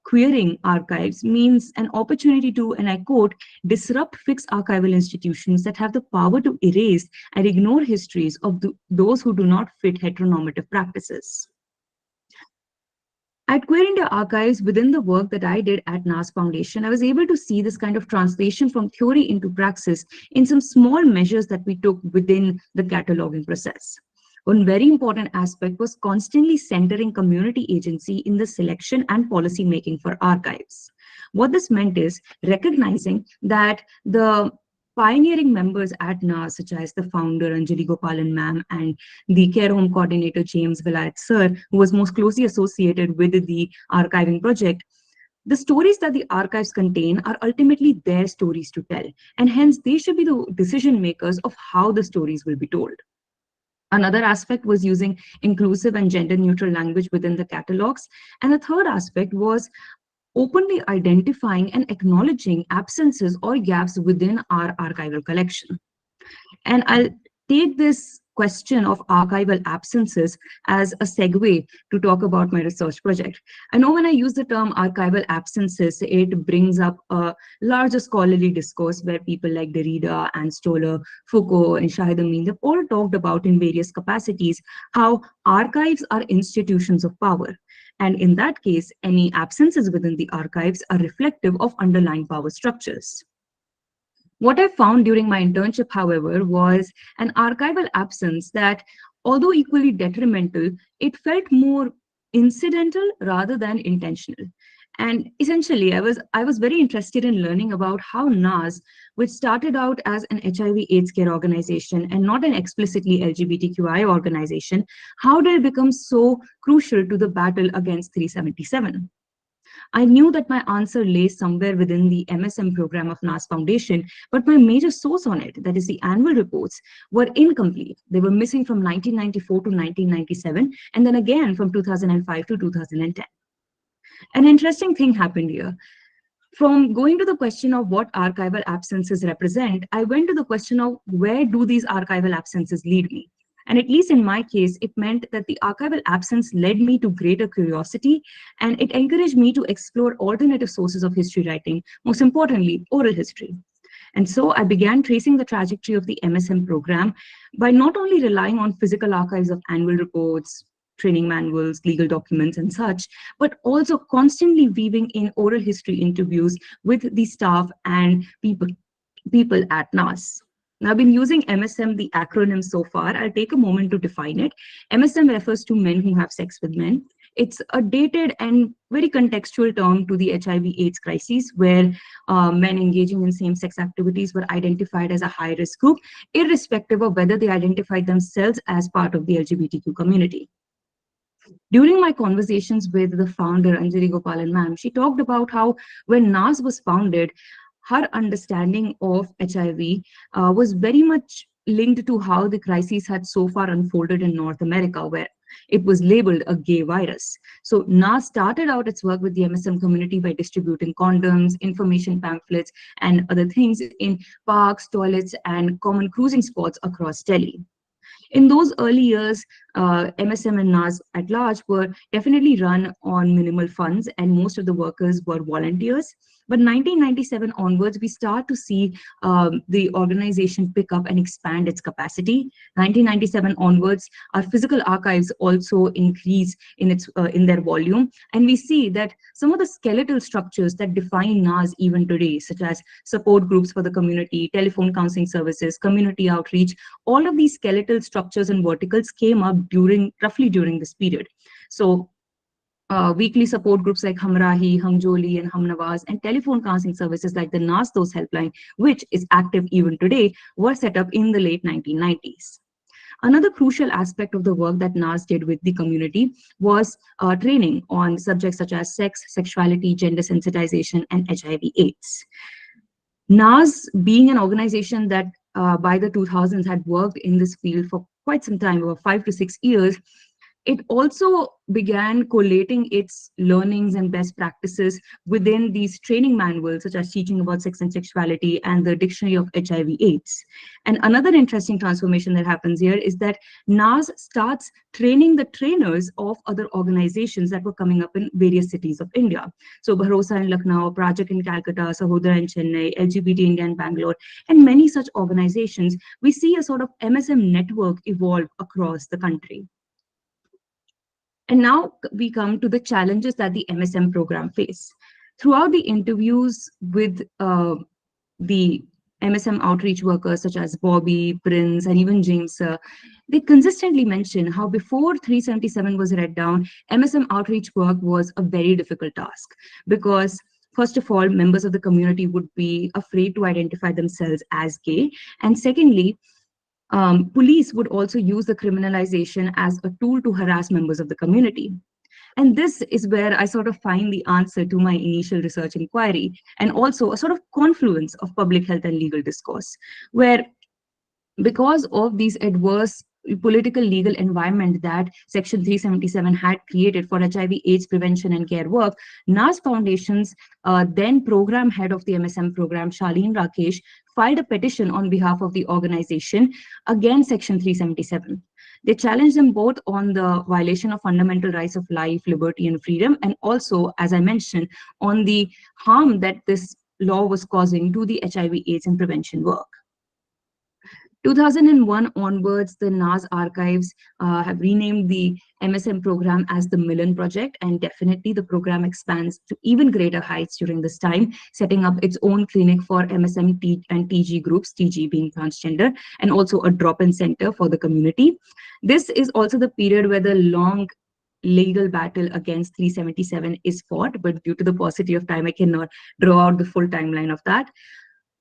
queering archives means an opportunity to, and I quote, disrupt fixed archival institutions that have the power to erase and ignore histories of those who do not fit heteronormative practices. At Queer India Archives, within the work that I did at NAS Foundation, I was able to see this kind of translation from theory into praxis in some small measures that we took within the cataloging process. One very important aspect was constantly centering community agency in the selection and policy making for archives. What this meant is recognizing that the pioneering members at NAS, such as the founder Anjali Gopalan ma'am and the care home coordinator James Vilayat sir, who was most closely associated with the archiving project, the stories that the archives contain are ultimately their stories to tell, and hence they should be the decision makers of how the stories will be told. Another aspect was using inclusive and gender neutral language within the catalogs. And the third aspect was openly identifying and acknowledging absences or gaps within our archival collection. And I'll take this question of archival absences as a segue to talk about my research project. I know when I use the term archival absences, it brings up a larger scholarly discourse where people like Derrida and Stoller, Foucault, and Shahid Amin, they've all talked about in various capacities how archives are institutions of power. And in that case, any absences within the archives are reflective of underlying power structures. What I found during my internship, however, was an archival absence that, although equally detrimental, it felt more incidental rather than intentional. And essentially, I was very interested in learning about how NAS, which started out as an HIV/AIDS care organization and not an explicitly LGBTQI organization, how did it become so crucial to the battle against 377? I knew that my answer lay somewhere within the MSM program of NAS Foundation, but my major source on it, that is the annual reports, were incomplete. They were missing from 1994 to 1997, and then again from 2005 to 2010. An interesting thing happened here. From going to the question of what archival absences represent, I went to the question of where do these archival absences lead me? And at least in my case, it meant that the archival absence led me to greater curiosity, and it encouraged me to explore alternative sources of history writing, most importantly, oral history. And so I began tracing the trajectory of the MSM program by not only relying on physical archives of annual reports, training manuals, legal documents, and such, but also constantly weaving in oral history interviews with the staff and people at NAS. Now, I've been using MSM, the acronym so far. I'll take a moment to define it. MSM refers to men who have sex with men. It's a dated and very contextual term to the HIV/AIDS crisis, where men engaging in same-sex activities were identified as a high-risk group, irrespective of whether they identified themselves as part of the LGBTQ community. During my conversations with the founder, Anjali Gopalan ma'am, she talked about how when NAS was founded, her understanding of HIV was very much linked to how the crisis had so far unfolded in North America, where it was labeled a gay virus. So NAS started out its work with the MSM community by distributing condoms, information pamphlets, and other things in parks, toilets, and common cruising spots across Delhi. In those early years, MSM and NAS at large were definitely run on minimal funds, and most of the workers were volunteers. But 1997 onwards, we start to see the organization pick up and expand its capacity. 1997 onwards, our physical archives also increase in their volume, and we see that some of the skeletal structures that define NAS even today, such as support groups for the community, telephone counseling services, community outreach, all of these skeletal structures and verticals came up roughly during this period. So weekly support groups like Hamrahi, Hamjoli, and Hamnawaz, and telephone counseling services like the NAS Dos helpline, which is active even today, were set up in the late 1990s. Another crucial aspect of the work that NAS did with the community was training on subjects such as sex, sexuality, gender sensitization, and HIV/AIDS. NAS, being an organization that by the 2000s had worked in this field for quite some time, over 5 to 6 years, it also began collating its learnings and best practices within these training manuals, such as teaching about sex and sexuality and the dictionary of HIV/AIDS. And another interesting transformation that happens here is that NAS starts training the trainers of other organizations that were coming up in various cities of India. So Bharosa in Lucknow, Project in Calcutta, Sahodra in Chennai, LGBT India in Bangalore, and many such organizations. We see a sort of MSM network evolve across the country. And now we come to the challenges that the MSM program face. Throughout the interviews with the MSM outreach workers such as Bobby, Prince, and even James, they consistently mention how before 377 was read down, MSM outreach work was a very difficult task because first of all, members of the community would be afraid to identify themselves as gay. And secondly, police would also use the criminalization as a tool to harass members of the community. And this is where I sort of find the answer to my initial research inquiry, and also a sort of confluence of public health and legal discourse, where because of these adverse political legal environment that Section 377 had created for HIV/AIDS prevention and care work, NAS Foundation's then program head of the MSM program, Charlene Rakesh, filed a petition on behalf of the organization against Section 377. They challenged them both on the violation of fundamental rights of life, liberty, and freedom, and also, as I mentioned, on the harm that this law was causing to the HIV/AIDS and prevention work. 2001 onwards, the NAS archives have renamed the MSM program as the Millen Project, and definitely the program expands to even greater heights during this time, setting up its own clinic for MSM and TG groups, TG being transgender, and also a drop-in center for the community. This is also the period where the long legal battle against 377 is fought, but due to the paucity of time, I cannot draw out the full timeline of that.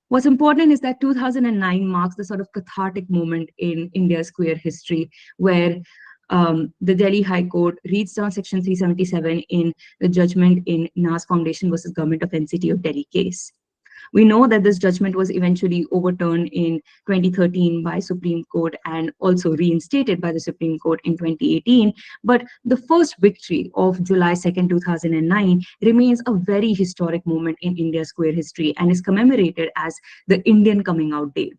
What's important is that 2009 marks the sort of cathartic moment in India's queer history, where the Delhi High Court reads down Section 377 in the judgment in NAS Foundation versus Government of NCT of Delhi case. We know that this judgment was eventually overturned in 2013 by Supreme Court and also reinstated by the Supreme Court in 2018. But the first victory of July 2nd, 2009 remains a very historic moment in India's queer history and is commemorated as the Indian Coming Out Day.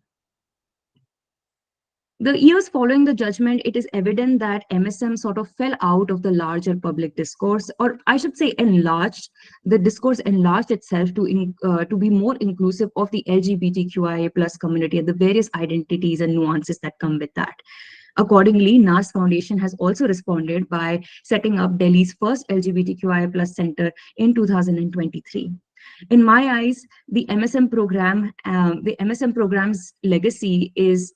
The years following the judgment, it is evident that MSM sort of fell out of the larger public discourse, or I should say enlarged. The discourse enlarged itself to be more inclusive of the LGBTQIA+ community and the various identities and nuances that come with that. Accordingly, NAS Foundation has also responded by setting up Delhi's first LGBTQIA+ center in 2023. In my eyes, the MSM program's legacy is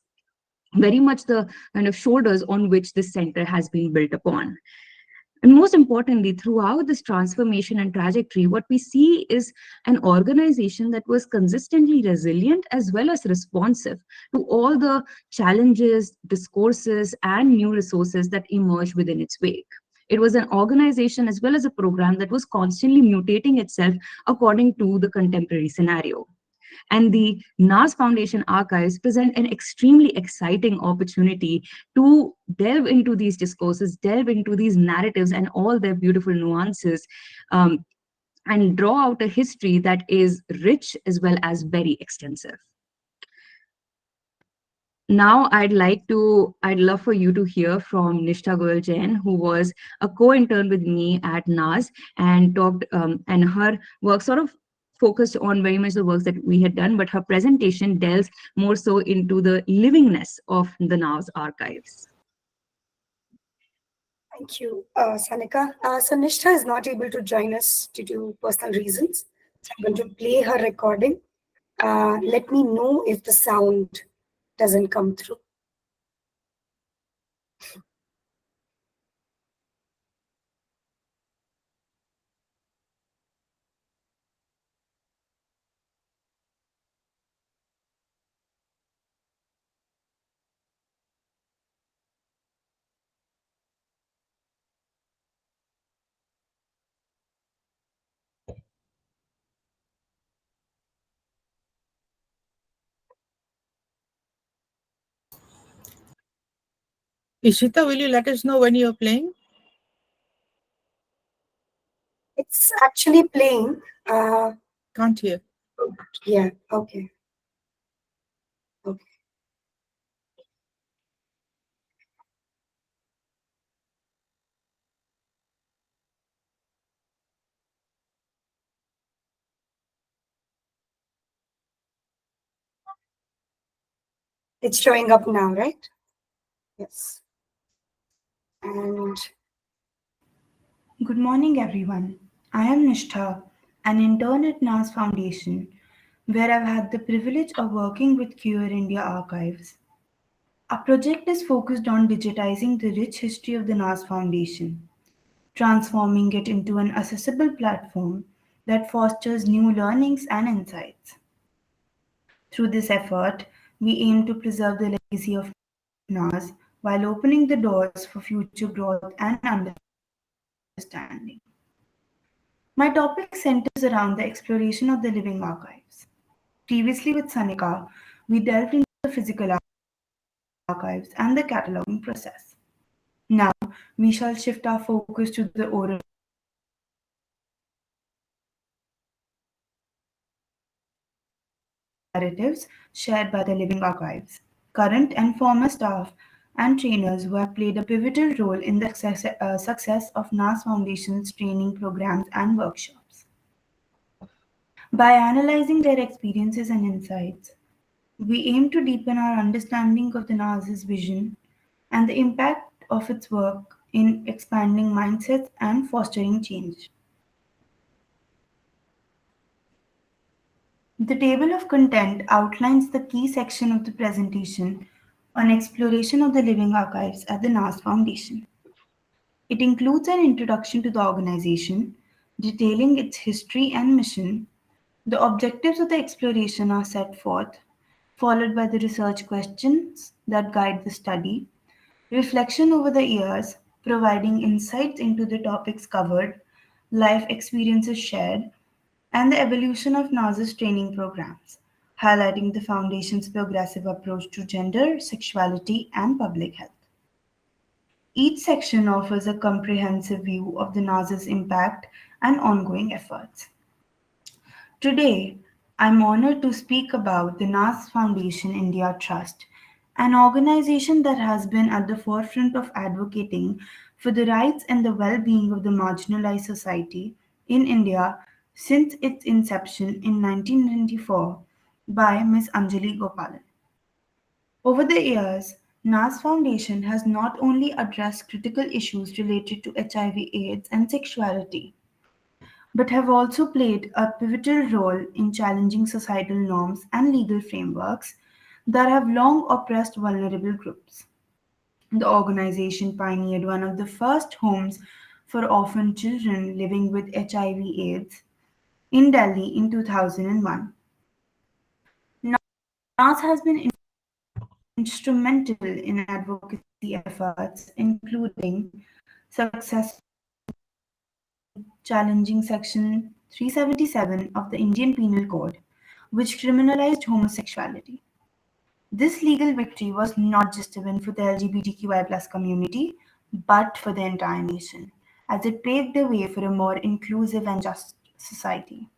very much the kind of shoulders on which this center has been built upon. And most importantly, throughout this transformation and trajectory, what we see is an organization that was consistently resilient as well as responsive to all the challenges, discourses, and new resources that emerged within its wake. It was an organization as well as a program that was constantly mutating itself according to the contemporary scenario. And the NAS Foundation archives present an extremely exciting opportunity to delve into these discourses, delve into these narratives and all their beautiful nuances, and draw out a history that is rich as well as very extensive. Now I'd love for you to hear from Nishtha Goel Jain, who was a co-intern with me at NAS and talked, and her work sort of focused on very much the works that we had done, but her presentation delves more so into the livingness of the NAS archives. Thank you, Sanika. So Nishtha is not able to join us due to personal reasons. So I'm going to play her recording. Let me know if the sound doesn't come through. Ishita, will you let us know when you're playing? It's actually playing. Can't hear. Yeah, okay. Okay. It's showing up now, right? Yes. And good morning, everyone. I am Nishtha, an intern at NAS Foundation, where I've had the privilege of working with Queer India Archives. Our project is focused on digitizing the rich history of the NAS Foundation, transforming it into an accessible platform that fosters new learnings and insights. Through this effort, we aim to preserve the legacy of NAS while opening the doors for future growth and understanding. My topic centers around the exploration of the living archives. Previously, with Sanika, we delved into the physical archives and the cataloging process. Now, we shall shift our focus to the oral narratives shared by the living archives, current and former staff, and trainees who have played a pivotal role in the success of NAS Foundation's training programs and workshops. By analyzing their experiences and insights, we aim to deepen our understanding of the NAS's vision and the impact of its work in expanding mindsets and fostering change. The table of content outlines the key section of the presentation on exploration of the living archives at the NAS Foundation. It includes an introduction to the organization, detailing its history and mission. The objectives of the exploration are set forth, followed by the research questions that guide the study, reflection over the years, providing insights into the topics covered, life experiences shared, and the evolution of NASA's training programs, highlighting the Foundation's progressive approach to gender, sexuality, and public health. Each section offers a comprehensive view of the NASA's impact and ongoing efforts. Today, I'm honored to speak about the NAS Foundation India Trust, an organization that has been at the forefront of advocating for the rights and the well being of the marginalized society in India since its inception in 1994 by Ms. Anjali Gopalan. Over the years, NAS Foundation has not only addressed critical issues related to HIV/AIDS and sexuality, but have also played a pivotal role in challenging societal norms and legal frameworks that have long oppressed vulnerable groups. The organization pioneered one of the first homes for orphan children living with HIV/AIDS in Delhi in 2001. NAS has been instrumental in advocacy efforts, including successfully challenging Section 377 of the Indian Penal Code, which criminalized homosexuality. This legal victory was not just a win for the LGBTQI community, but for the entire nation, as it paved the way for a more inclusive and just society.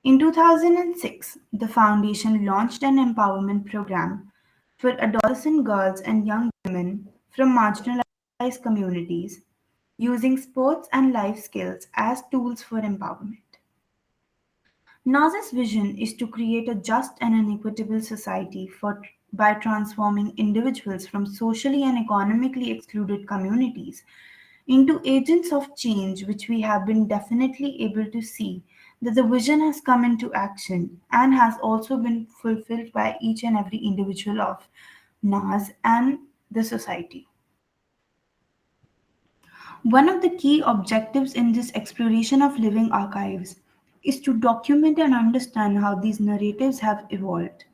In 2006, the foundation launched an empowerment program for adolescent girls and young women from marginalized communities, using sports and life skills as tools for empowerment. Naz's vision is to create a just and an equitable society by transforming individuals from socially and economically excluded communities into agents of change, which we have been definitely able to see that the vision has come into action and has also been fulfilled by each and every individual of Naz and the society. One of the key objectives in this exploration of living archives is to document and understand how these narratives have evolved.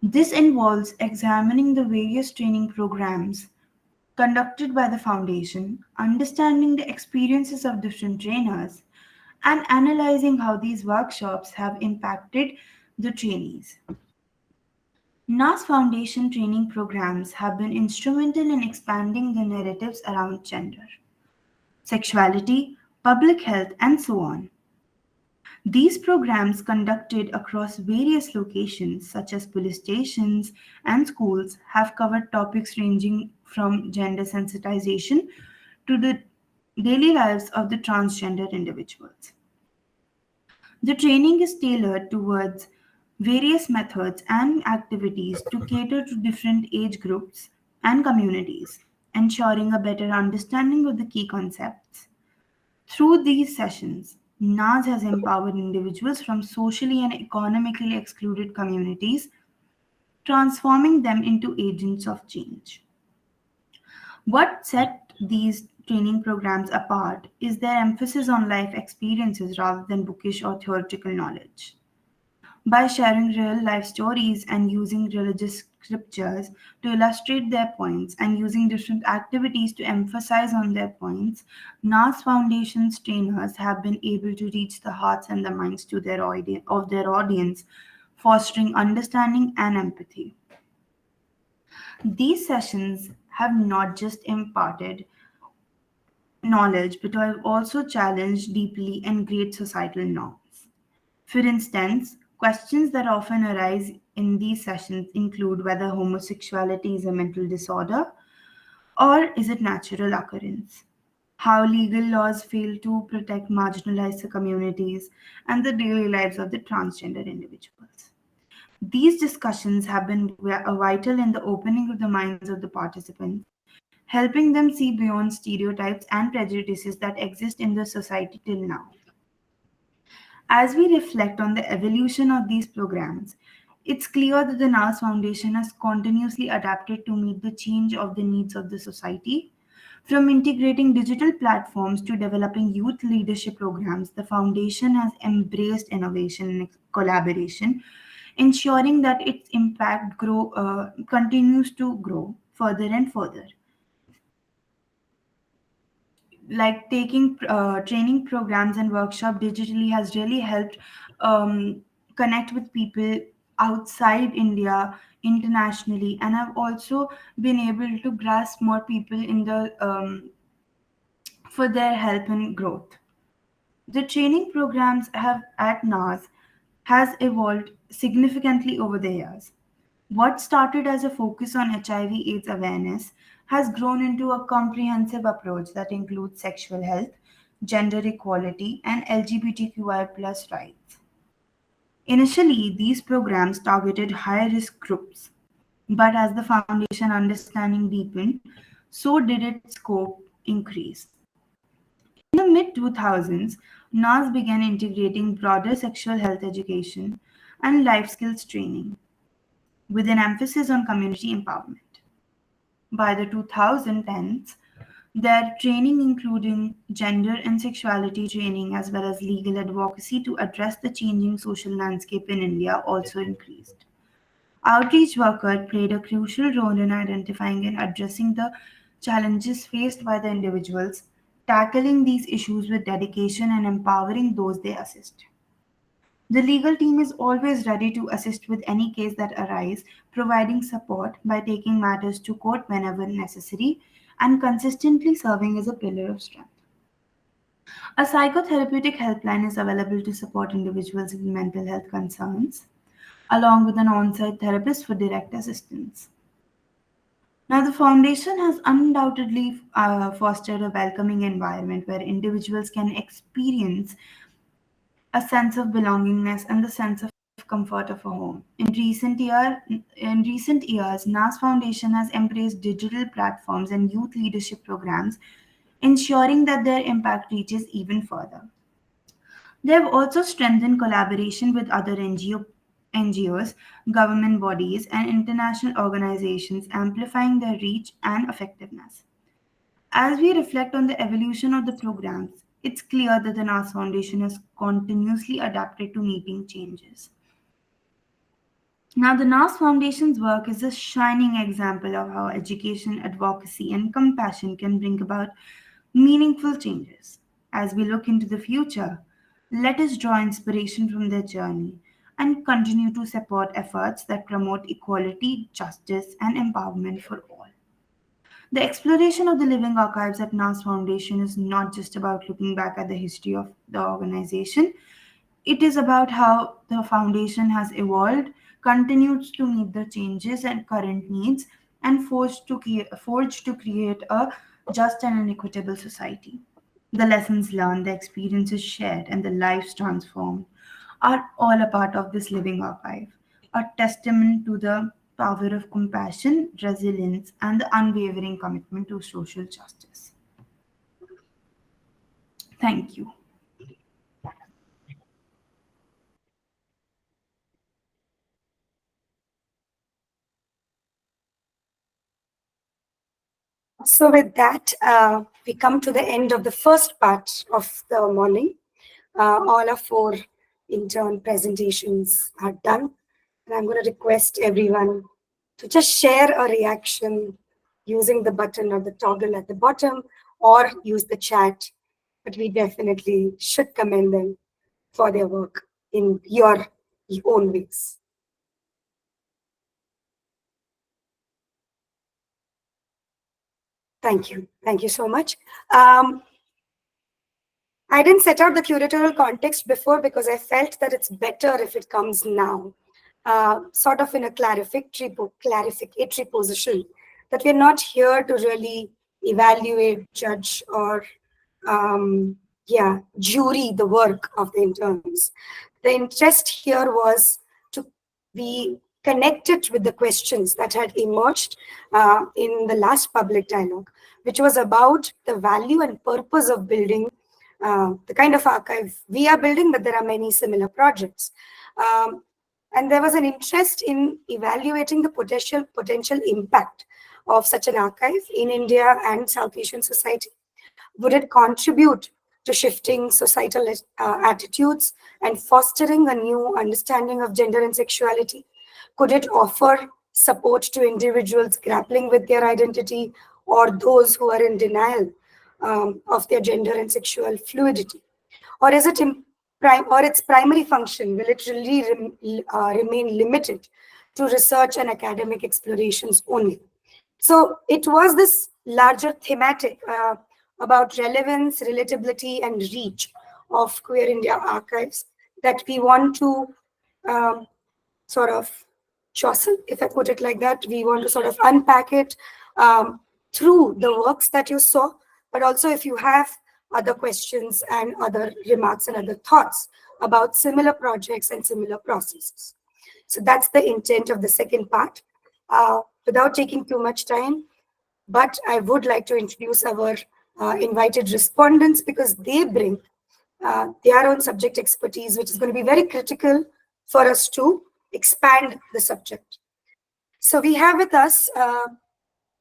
This involves examining the various training programs conducted by the foundation, understanding the experiences of different trainers, and analyzing how these workshops have impacted the trainees. NAS Foundation training programs have been instrumental in expanding the narratives around gender, sexuality, public health, and so on. These programs, conducted across various locations such as police stations and schools, have covered topics ranging from gender sensitization to the daily lives of the transgender individuals. The training is tailored towards various methods and activities to cater to different age groups and communities, ensuring a better understanding of the key concepts. Through these sessions, NAS has empowered individuals from socially and economically excluded communities, transforming them into agents of change. What set these training programs apart is their emphasis on life experiences rather than bookish or theoretical knowledge. By sharing real life stories and using religious scriptures to illustrate their points and using different activities to emphasize on their points, NAS Foundation's trainers have been able to reach the hearts and the minds of their audience, fostering understanding and empathy. These sessions have not just imparted knowledge but have also challenged deeply and great societal norms. For instance, questions that often arise in these sessions include whether homosexuality is a mental disorder or is it natural occurrence, how legal laws fail to protect marginalized communities, and the daily lives of the transgender individuals. These discussions have been vital in the opening of the minds of the participants, helping them see beyond stereotypes and prejudices that exist in the society till now. As we reflect on the evolution of these programs, it's clear that the NAS Foundation has continuously adapted to meet the change of the needs of the society. From integrating digital platforms to developing youth leadership programs, the foundation has embraced innovation and collaboration, ensuring that its impact continues to grow further and further. Like taking training programs and workshop digitally has really helped connect with people outside India internationally, and I've also been able to grasp more people in the for their help and growth. The training programs have at NAS has evolved significantly over the years. What started as a focus on HIV/AIDS awareness has grown into a comprehensive approach that includes sexual health, gender equality, and LGBTQI+ rights. Initially, these programs targeted high risk groups, but as the foundation understanding deepened, so did its scope increase. In the mid 2000s, NAS began integrating broader sexual health education and life skills training with an emphasis on community empowerment. By the 2010s, their training, including gender and sexuality training as well as legal advocacy to address the changing social landscape in India, also increased. Outreach worker played a crucial role in identifying and addressing the challenges faced by the individuals, tackling these issues with dedication and empowering those they assist. The legal team is always ready to assist with any case that arises, providing support by taking matters to court whenever necessary and consistently serving as a pillar of strength. A psychotherapeutic helpline is available to support individuals with mental health concerns. along with an on-site therapist for direct assistance. Now, the foundation has undoubtedly fostered a welcoming environment where individuals can experience a sense of belongingness and the sense of comfort of a home. In recent years, NAS Foundation has embraced digital platforms and youth leadership programs, ensuring that their impact reaches even further. They have also strengthened collaboration with other NGOs, government bodies, and international organizations, amplifying their reach and effectiveness. As we reflect on the evolution of the programs, it's clear that the NAS Foundation has continuously adapted to meeting changes. Now, the NAS Foundation's work is a shining example of how education, advocacy, and compassion can bring about meaningful changes. As we look into the future, let us draw inspiration from their journey and continue to support efforts that promote equality, justice, and empowerment for all. The exploration of the living archives at NAS Foundation is not just about looking back at the history of the organization, it is about how the foundation has evolved, continues to meet the changes and current needs, and forged to create a just and an equitable society. The lessons learned, the experiences shared, and the lives transformed are all a part of this living archive, a testament to the power of compassion, resilience, and the unwavering commitment to social justice. Thank you. So with that, we come to the end of the first part of the morning. All our four intern presentations are done. And I'm going to request everyone to just share a reaction using the button or the toggle at the bottom or use the chat. But we definitely should commend them for their work in your own ways. Thank you. Thank you so much. I didn't set out the curatorial context before because I felt that it's better if it comes now, sort of in a clarificatory position, that we're not here to really evaluate, judge, or jury the work of the interns. The interest here was to be connected with the questions that had emerged in the last public dialogue, which was about the value and purpose of building the kind of archive we are building, but there are many similar projects. And there was an interest in evaluating the potential impact of such an archive in India and South Asian society. Would it contribute to shifting societal attitudes and fostering a new understanding of gender and sexuality? Could it offer support to individuals grappling with their identity or those who are in denial of their gender and sexual fluidity? Or is it or its primary function, will it really remain limited to research and academic explorations only? So it was this larger thematic about relevance, relatability, and reach of Queer India archives that we want to sort of jostle, if I put it like that. We want to sort of unpack it through the works that you saw, but also if you have other questions and other remarks and other thoughts about similar projects and similar processes. So that's the intent of the second part. Without taking too much time, but I would like to introduce our invited respondents because they bring their own subject expertise, which is going to be very critical for us to expand the subject. So we have with us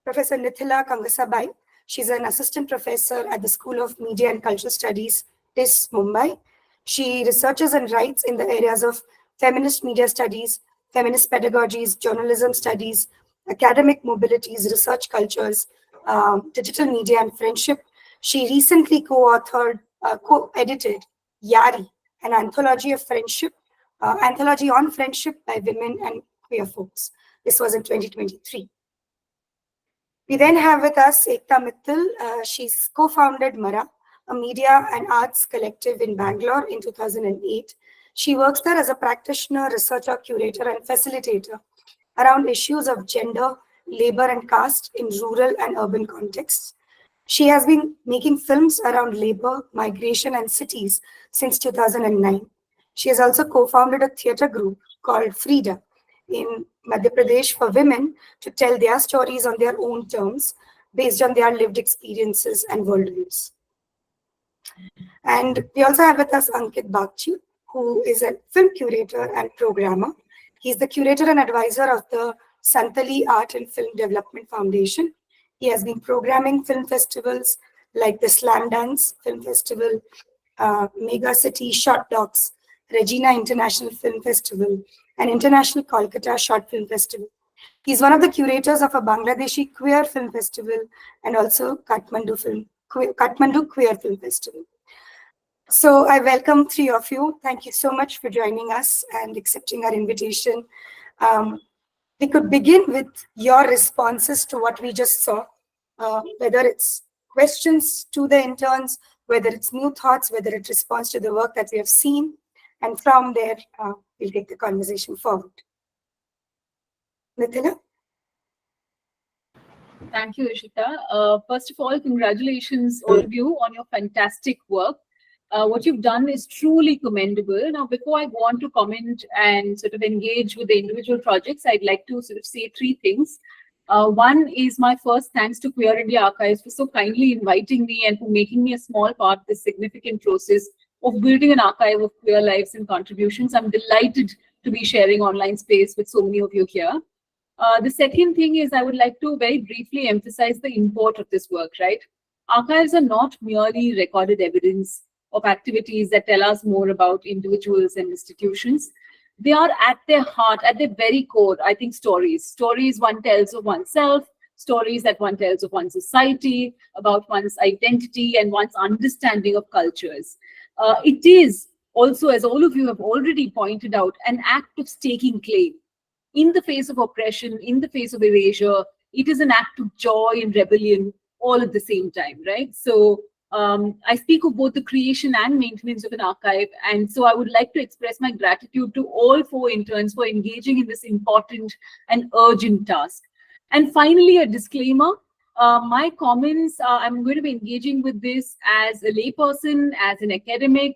Professor Nithila Kangasabai. She's an assistant professor at the School of Media and Cultural Studies, TIS, Mumbai. She researches and writes in the areas of feminist media studies, feminist pedagogies, journalism studies, academic mobilities, research cultures, digital media, and friendship. She recently co-edited Yari, an anthology of friendship, anthology on friendship by women and queer folks. This was in 2023. We then have with us Ekta Mittal. She's co-founded Mara, a media and arts collective in Bangalore in 2008. She works there as a practitioner, researcher, curator, and facilitator around issues of gender, labor, and caste in rural and urban contexts. She has been making films around labor, migration, and cities since 2009. She has also co-founded a theatre group called Frida in Madhya Pradesh for women to tell their stories on their own terms based on their lived experiences and worldviews. And we also have with us Ankit Bagchi, who is a film curator and programmer. He's the curator and advisor of the Santali Art and Film Development Foundation. He has been programming film festivals like the Slam Dance Film Festival, Mega City Short Docs, Regina International Film Festival, and International Kolkata Short Film Festival. He's one of the curators of a Bangladeshi queer film festival and also Kathmandu Queer Film Festival. So I welcome three of you. Thank you so much for joining us and accepting our invitation. We could begin with your responses to what we just saw, whether it's questions to the interns, whether it's new thoughts, whether it responds to the work that we have seen. And from there, we'll take the conversation forward. Nithila? Thank you, Ishita. First of all, congratulations all of you on your fantastic work. What you've done is truly commendable. Now, before I go on to comment and sort of engage with the individual projects, I'd like to sort of say three things. One is my first thanks to Queer India Archives for so kindly inviting me and for making me a small part of this significant process of building an archive of queer lives and contributions. I'm delighted to be sharing online space with so many of you here. The second thing is I would like to very briefly emphasize the import of this work, right? Archives are not merely recorded evidence of activities that tell us more about individuals and institutions. They are at their heart, at their very core, I think, stories. Stories one tells of oneself, stories that one tells of one's society, about one's identity and one's understanding of cultures. It is also, as all of you have already pointed out, an act of staking claim. In the face of oppression, in the face of erasure, it is an act of joy and rebellion all at the same time, right? So I speak of both the creation and maintenance of an archive. And so I would like to express my gratitude to all 4 interns for engaging in this important and urgent task. And finally, a disclaimer. My comments, I'm going to be engaging with this as a layperson, as an academic,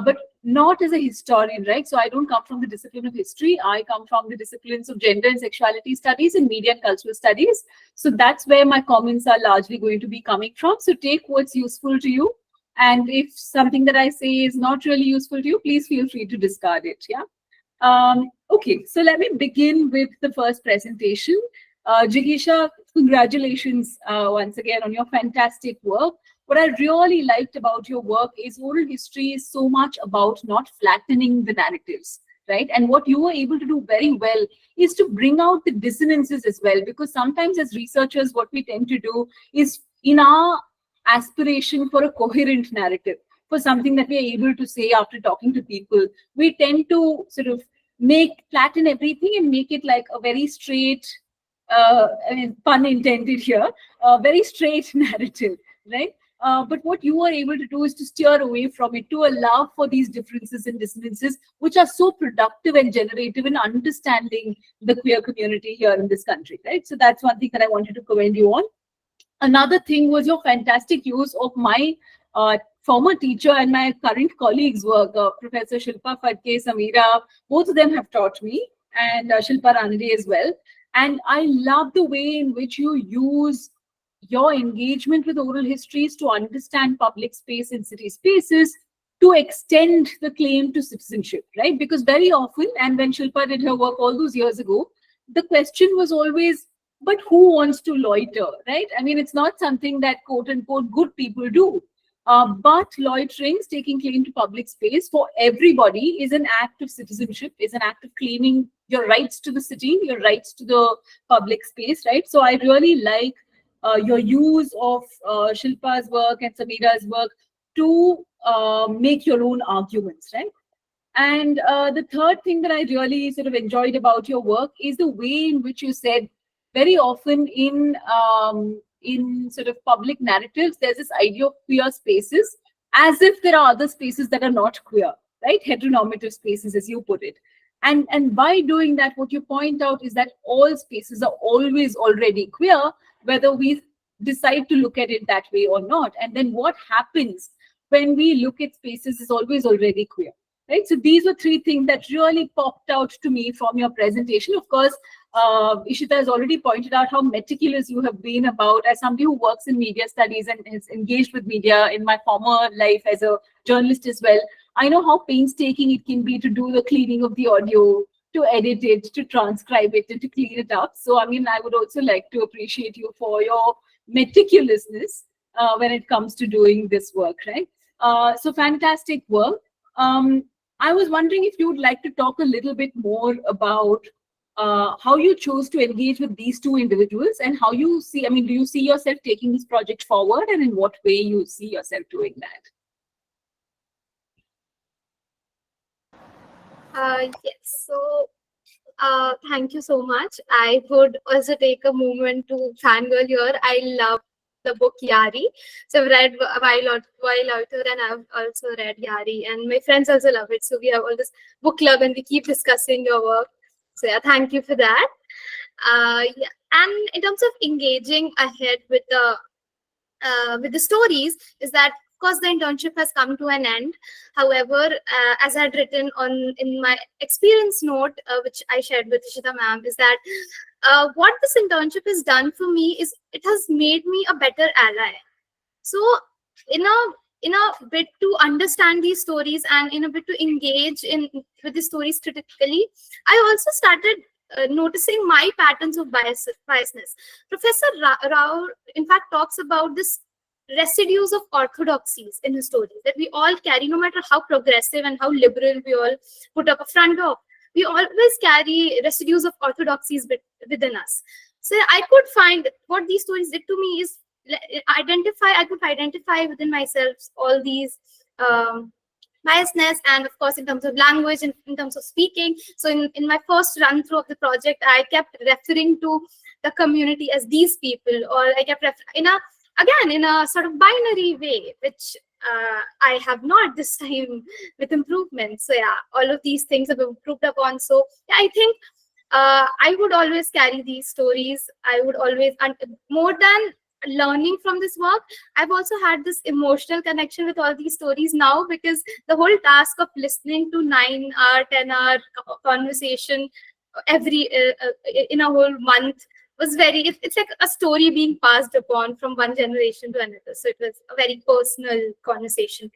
but not as a historian, right? So I don't come from the discipline of history. I come from the disciplines of gender and sexuality studies and media and cultural studies. So that's where my comments are largely going to be coming from. So take what's useful to you. And if something that I say is not really useful to you, please feel free to discard it, yeah? Okay, so let me begin with the first presentation. Jigeesha, congratulations once again on your fantastic work. What I really liked about your work is oral history is so much about not flattening the narratives, right? And what you were able to do very well is to bring out the dissonances as well, because sometimes as researchers, what we tend to do is in our aspiration for a coherent narrative, for something that we are able to say after talking to people, we tend to sort of flatten everything and make it like a very straight, I mean, pun intended here, a very straight narrative, right? But what you are able to do is to steer away from it, to allow for these differences and dissonances, which are so productive and generative in understanding the queer community here in this country, right? So that's one thing that I wanted to commend you on. Another thing was your fantastic use of my former teacher and my current colleagues' work. Professor Shilpa Phadke, Samira, both of them have taught me, and Shilpa Ranade as well. And I love the way in which you use your engagement with oral histories to understand public space and city spaces to extend the claim to citizenship, right? Because very often, and when Shilpa did her work all those years ago, the question was always, but who wants to loiter, right? I mean, it's not something that quote unquote good people do. But loitering, taking claim to public space for everybody is an act of citizenship, is an act of claiming your rights to the city, your rights to the public space, right? So I really like your use of Shilpa's work and Samira's work to make your own arguments, right? And the third thing that I really sort of enjoyed about your work is the way in which you said very often in sort of public narratives, there's this idea of queer spaces as if there are other spaces that are not queer, right? Heteronormative spaces, as you put it. And by doing that, what you point out is that all spaces are always already queer, whether we decide to look at it that way or not. And then what happens when we look at spaces is always already queer, right? So these were three things that really popped out to me from your presentation. Of course, Ishita has already pointed out how meticulous you have been about, as somebody who works in media studies and has engaged with media in my former life as a journalist as well. I know how painstaking it can be to do the cleaning of the audio, to edit it, to transcribe it, and to clean it up. So, I mean, I would also like to appreciate you for your meticulousness when it comes to doing this work, right? So fantastic work. I was wondering if you would like to talk a little bit more about how you chose to engage with these two individuals and how you see, I mean, do you see yourself taking this project forward, and in what way you see yourself doing that? Yes, so thank you so much. I would also take a moment to fangirl here. I love the book Yari. So I've read While Author, and I've also read Yari, and my friends also love it. So we have all this book club and we keep discussing your work. So yeah, thank you for that. Yeah. And in terms of engaging ahead with the stories, is that of course the internship has come to an end. However, as I had written in my experience note, which I shared with Ishita ma'am, is that what this internship has done for me is it has made me a better ally. So in a bit to understand these stories and in a bit to engage with the stories critically, I also started noticing my patterns of biasness. Professor Rao, in fact, talks about this residues of orthodoxies in his stories that we all carry, no matter how progressive and how liberal we all put up a front of. We always carry residues of orthodoxies within us. So I could find what these stories did to me is I could identify within myself all these biasness, and of course in terms of language and in terms of speaking. So in my first run through of the project, I kept referring to the community as these people, or I kept in a sort of binary way, which I have not this time with improvement. So yeah, all of these things have improved upon. So yeah, I think I would always carry these stories. I would always, and more than learning from this work, I've also had this emotional connection with all these stories now, because the whole task of listening to 9-hour, 10-hour conversation every in a whole month was it's like a story being passed upon from one generation to another. So it was a very personal conversation.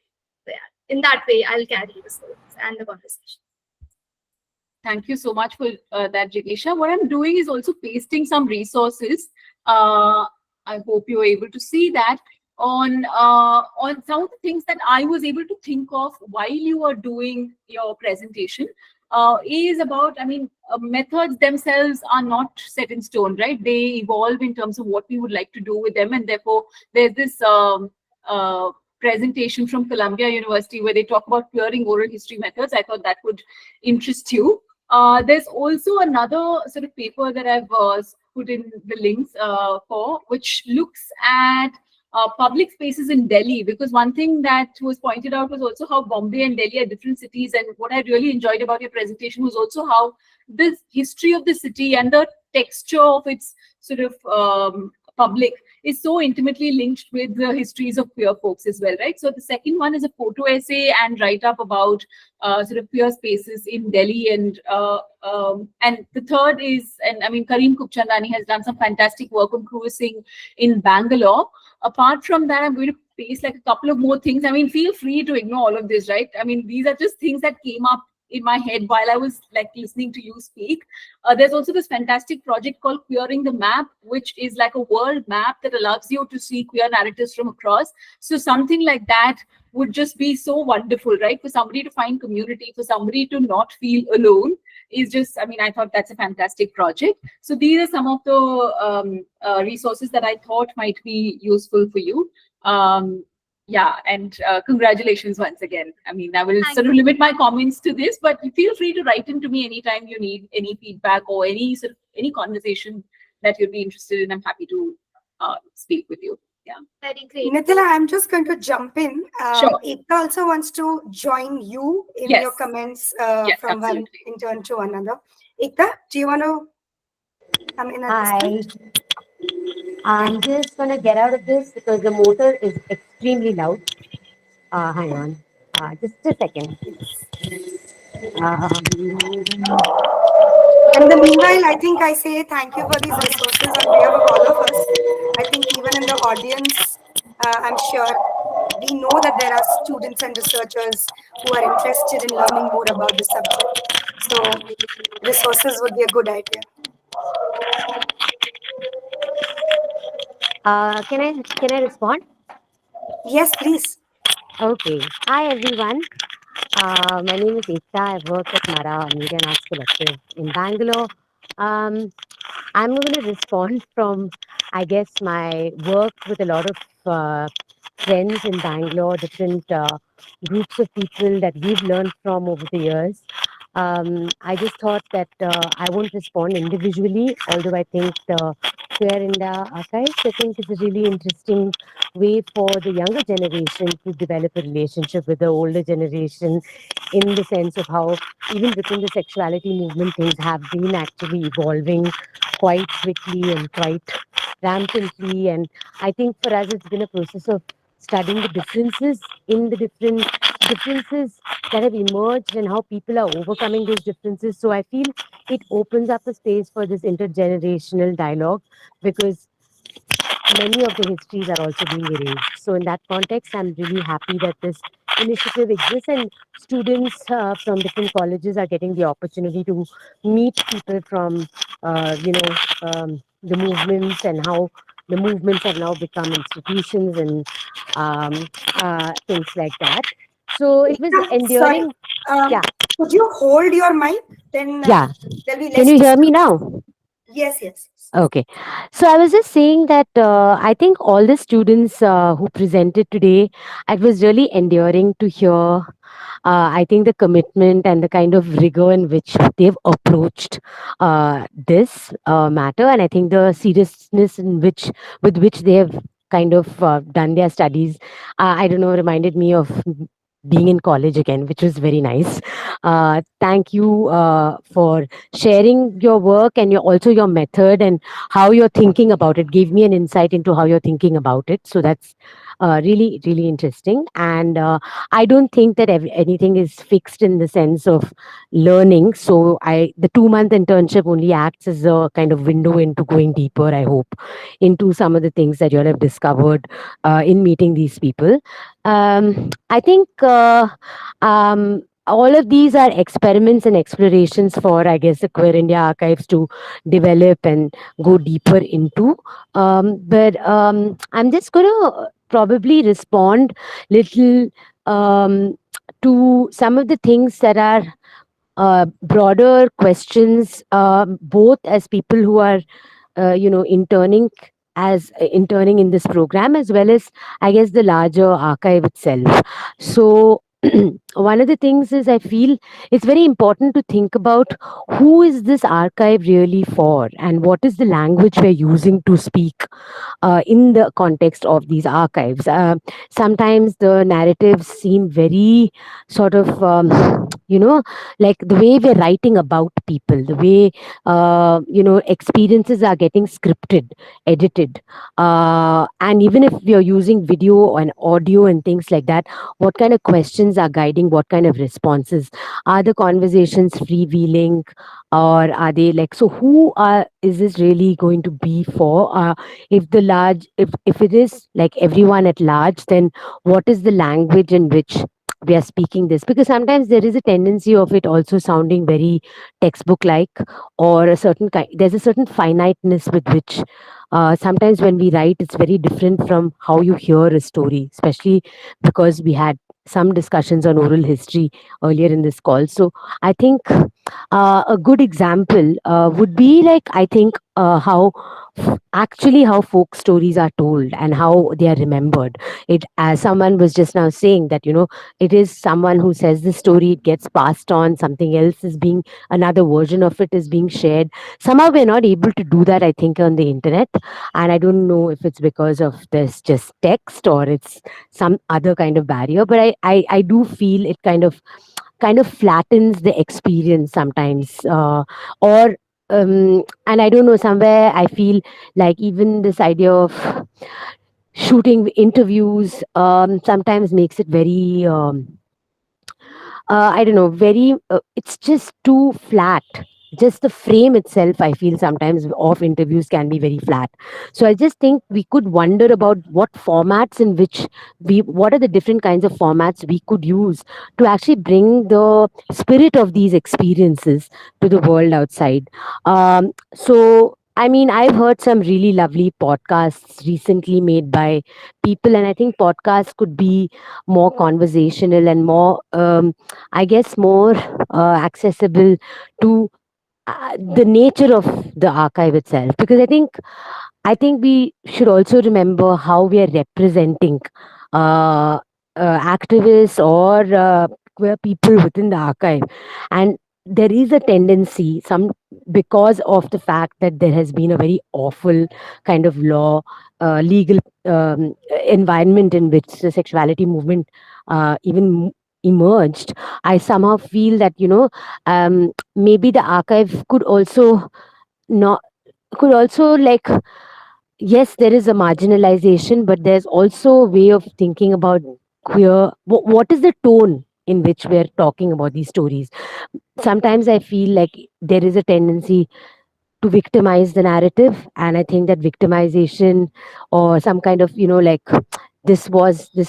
So yeah, in that way, I'll carry the stories and the conversation. Thank you so much for that, Jigeesha. What I'm doing is also pasting some resources. I hope you're able to see that on some of the things that I was able to think of while you were doing your presentation. Is about, I mean, methods themselves are not set in stone, right? They evolve in terms of what we would like to do with them. And therefore, there's this presentation from Columbia University where they talk about queering oral history methods. I thought that would interest you. There's also another sort of paper that I've put in the links for, which looks at public spaces in Delhi, because one thing that was pointed out was also how Bombay and Delhi are different cities. And what I really enjoyed about your presentation was also how the history of the city and the texture of its sort of public is so intimately linked with the histories of queer folks as well, right? So the second one is a photo essay and write-up about sort of queer spaces in Delhi, and the third is, and I mean, Kareem Kupchandani has done some fantastic work on cruising in Bangalore. Apart from that, I'm going to paste like a couple of more things. I mean, feel free to ignore all of this, right? I mean, these are just things that came up in my head while I was like listening to you speak. There's also this fantastic project called Queering the Map, which is like a world map that allows you to see queer narratives from across. So something like that would just be so wonderful, right? For somebody to find community, for somebody to not feel alone is just, I mean, I thought that's a fantastic project. So these are some of the resources that I thought might be useful for you. Yeah, and congratulations once again. I mean, I will sort of limit my comments to this, but feel free to write into me anytime you need any feedback or any sort of any conversation that you'd be interested in. I'm happy to speak with you. Very great. Nitila, I'm just going to jump in. Sure. Ekta also wants to join you in Yes. your comments Yes, from one absolutely. intern to another. Ekta, do you want to come in at this Hi, point? I'm just gonna get out of this because the motor is extremely loud. Hang on, just a second. And in the meanwhile, I think I say thank you for these resources on behalf of all of us. I think even in the audience, I'm sure we know that there are students and researchers who are interested in learning more about the subject. So resources would be a good idea. Can I respond? Yes, please. Okay. Hi everyone. My name is Ekta. I work at Mara Media and Arts Collective in Bangalore. Um, I'm going to respond from, I guess, my work with a lot of friends in Bangalore, different groups of people that we've learned from over the years. I just thought that I won't respond individually, although I think the Queer India Archives, I think, is a really interesting way for the younger generation to develop a relationship with the older generation, in the sense of how even within the sexuality movement things have been actually evolving quite quickly and quite rampantly. And I think for us it's been a process of studying the differences in the differences that have emerged and how people are overcoming those differences. So I feel it opens up a space for this intergenerational dialogue, because many of the histories are also being erased. So in that context, I'm really happy that this initiative exists, and students from different colleges are getting the opportunity to meet people from, the movements, and how the movements have now become institutions, and things like that. So it was Sorry, enduring. Yeah, could you hold your mic? Then yeah. there'll be Can less you hear me disturbance. now? Yes, yes. Okay. So I was just saying that I think all the students who presented today, it was really endearing to hear. I think the commitment and the kind of rigor in which they've approached this matter, and I think the seriousness in which with which they have kind of done their studies. I don't know, reminded me of being in college again, which was very nice. Thank you for sharing your work and also your method and how you're thinking about it. Gave me an insight into how you're thinking about it. So that's really, really interesting. And I don't think that anything is fixed in the sense of learning. So the 2 month internship only acts as a kind of window into going deeper, I hope, into some of the things that you all have discovered in meeting these people. I think all of these are experiments and explorations for, I guess, the Queer India Archives to develop and go deeper into. But I'm just going to probably respond little to some of the things that are broader questions, both as people who are interning in this program, as well as, I guess, the larger archive itself. So one of the things is, I feel it's very important to think about who is this archive really for, and what is the language we're using to speak in the context of these archives. Sometimes the narratives seem very sort of, like the way we're writing about people, the way, experiences are getting scripted, edited. And even if we are using video and audio and things like that, what kind of questions are guiding what kind of responses? Are the conversations freewheeling, or are they like, so who is this really going to be for? If it is like everyone at large, then what is the language in which we are speaking this? Because sometimes there is a tendency of it also sounding very textbook like, or a certain kind, there's a certain finiteness with which sometimes when we write, it's very different from how you hear a story, especially because we had some discussions on oral history earlier in this call. So I think a good example would be like, I think, how actually how folk stories are told and how they are remembered. It, as someone was just now saying, that it is someone who says the story, it gets passed on, something else is being, another version of it is being shared. Somehow we're not able to do that, I think, on the internet. And I don't know if it's because of this just text or it's some other kind of barrier, but I do feel it kind of flattens the experience sometimes, or and I don't know, somewhere I feel like even this idea of shooting interviews sometimes makes it very I don't know, very, it's just too flat. Just the frame itself, I feel sometimes of interviews can be very flat. So I just think we could wonder about what formats in which what are the different kinds of formats we could use to actually bring the spirit of these experiences to the world outside. So, I mean, I've heard some really lovely podcasts recently made by people, and I think podcasts could be more conversational and more, I guess, more accessible to the nature of the archive itself. Because I think we should also remember how we are representing uh, activists or queer people within the archive, and there is a tendency, some, because of the fact that there has been a very awful kind of law, legal environment in which the sexuality movement even emerged. I somehow feel that maybe the archive could also not, could also, like, yes, there is a marginalization, but there's also a way of thinking about queer. What is the tone in which we're talking about these stories? Sometimes I feel like there is a tendency to victimize the narrative, and I think that victimization, or some kind of, like, this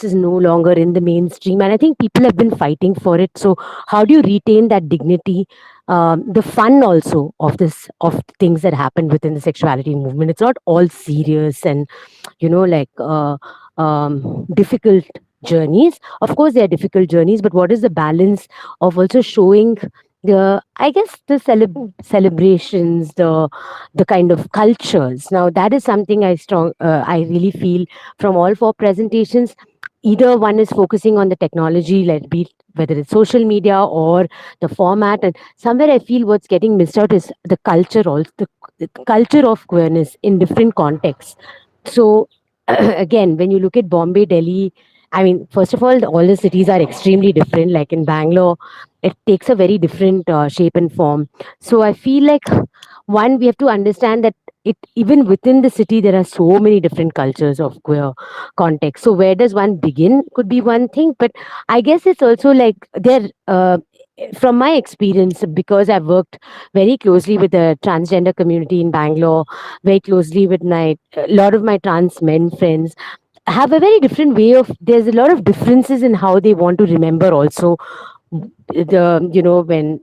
is no longer in the mainstream, and I think people have been fighting for it. So how do you retain that dignity, the fun also of this, of things that happen within the sexuality movement? It's not all serious and, like, difficult journeys. Of course they are difficult journeys, but what is the balance of also showing the, I guess, the celebrations, the kind of cultures? Now that is something I really feel from all four presentations. Either one is focusing on the technology, let be whether it's social media or the format, and somewhere I feel what's getting missed out is the culture, also the culture of queerness in different contexts. So again, when you look at Bombay, Delhi, I mean, first of all the cities are extremely different. Like in Bangalore, it takes a very different shape and form. So I feel like, one, we have to understand that it, even within the city, there are so many different cultures of queer context. So where does one begin could be one thing, but I guess it's also like there. From my experience, because I've worked very closely with the transgender community in Bangalore, very closely with my, a lot of my trans men friends have a very different way of, there's a lot of differences in how they want to remember also the, when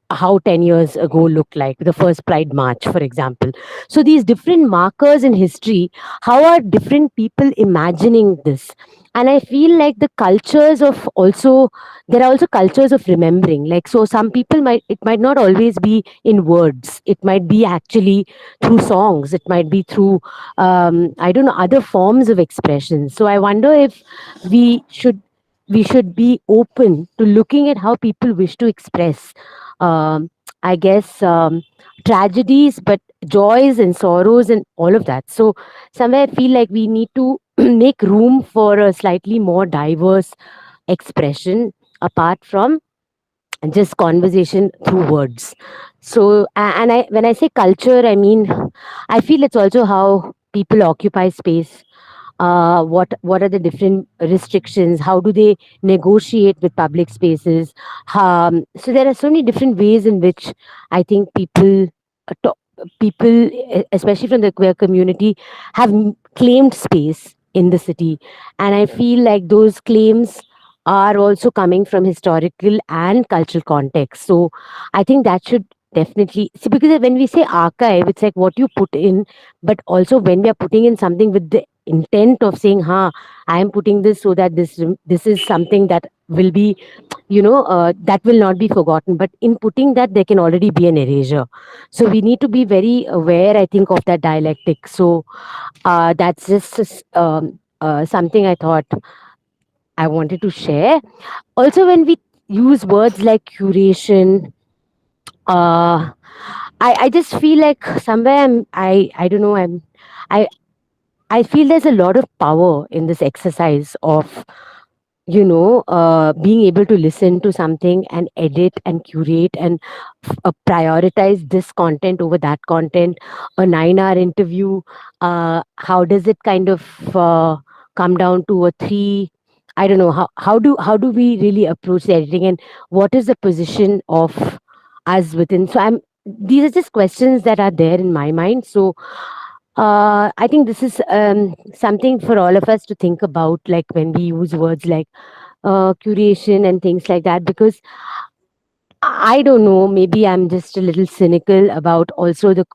how 10 years ago looked like the first Pride March, for example. So these different markers in history, how are different people imagining this? And I feel like the cultures of also, there are also cultures of remembering. Like, so some people might, it might not always be in words, it might be actually through songs, it might be through I don't know, other forms of expression. So I wonder if we should we should be open to looking at how people wish to express, um, I guess, tragedies, but joys and sorrows and all of that. So somewhere I feel like we need to make room for a slightly more diverse expression, apart from just conversation through words. So and I, when I say culture, I mean, I feel it's also how people occupy space. What are the different restrictions, how do they negotiate with public spaces? So there are so many different ways in which I think people, especially from the queer community, have claimed space in the city, and I feel like those claims are also coming from historical and cultural context. So I think that should definitely see, because when we say archive, it's like what you put in, but also when we are putting in something with the intent of saying, I am putting this so that this is something that will be, that will not be forgotten. But in putting that, there can already be an erasure. So we need to be very aware, I think, of that dialectic. So that's just something I thought I wanted to share. Also, when we use words like curation, uh, I just feel like somewhere I don't know, I I feel there's a lot of power in this exercise of, being able to listen to something and edit and curate and prioritize this content over that content. A 9 hour interview, how does it kind of come down to a three? I don't know, how do we really approach the editing, and what is the position of us within? So these are just questions that are there in my mind. So I think this is something for all of us to think about, like when we use words like curation and things like that, because I don't know, maybe I'm just a little cynical about also the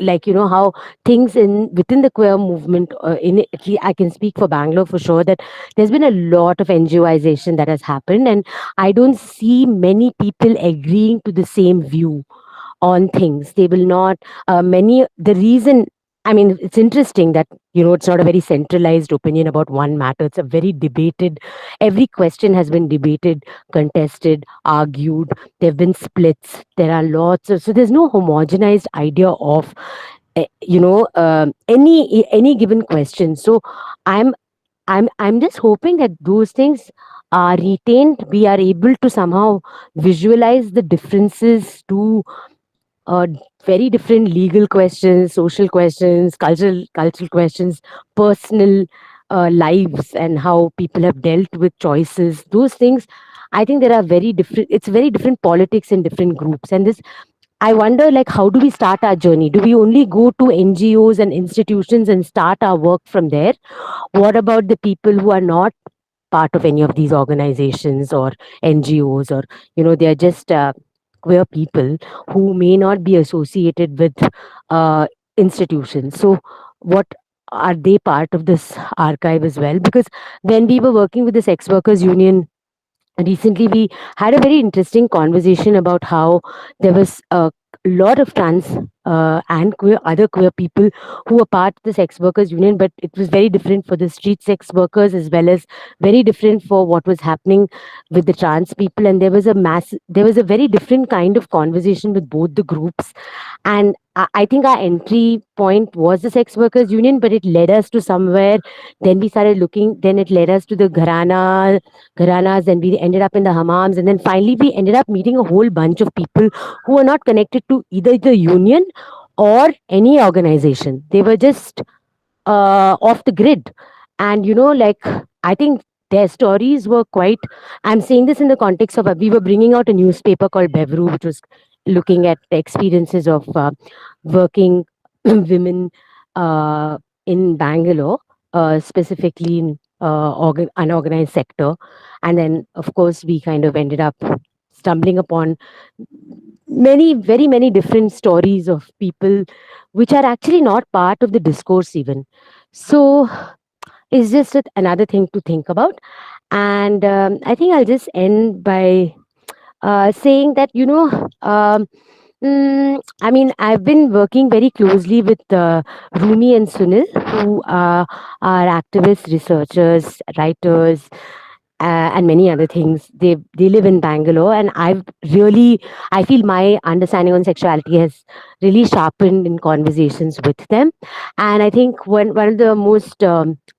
like, how things in within the queer movement, in at least I can speak for Bangalore for sure, that there's been a lot of NGOization that has happened, and I don't see many people agreeing to the same view on things. They will not, many, the reason, I mean, it's interesting that, it's not a very centralized opinion about one matter. It's a very debated, every question has been debated, contested, argued. There have been splits. There are lots of, so there's no homogenized idea of, any given question. So I'm, I'm just hoping that those things are retained. We are able to somehow visualize the differences to uh, very different legal questions, social questions, cultural questions, personal lives, and how people have dealt with choices. Those things, I think there are very different. It's very different politics in different groups, and this. I wonder, like, how do we start our journey? Do we only go to NGOs and institutions and start our work from there? What about the people who are not part of any of these organizations or NGOs, or they are just queer people who may not be associated with uh, institutions. So, what are they part of this archive as well? Because when we were working with the sex workers union recently, we had a very interesting conversation about how there was a lot of trans and queer, other queer people who were part of the sex workers union, but it was very different for the street sex workers, as well as very different for what was happening with the trans people. And there was a very different kind of conversation with both the groups. And I think our entry point was the sex workers union, but it led us to somewhere. Then we started looking, then it led us to the gharanas, and we ended up in the hammams, and then finally we ended up meeting a whole bunch of people who are not connected to either the union or any organization. They were just off the grid. And like, I think their stories were quite, I'm saying this in the context of, we were bringing out a newspaper called Bevru, which was looking at the experiences of working women in Bangalore, specifically in unorganized sector. And then of course we kind of ended up stumbling upon very many different stories of people which are actually not part of the discourse even. So it's just another thing to think about. And I think I'll just end by saying that, I mean, I've been working very closely with Rumi and Sunil, who are activists, researchers, writers, and many other things. They live in Bangalore, and I feel my understanding on sexuality has really sharpened in conversations with them. And I think one of the most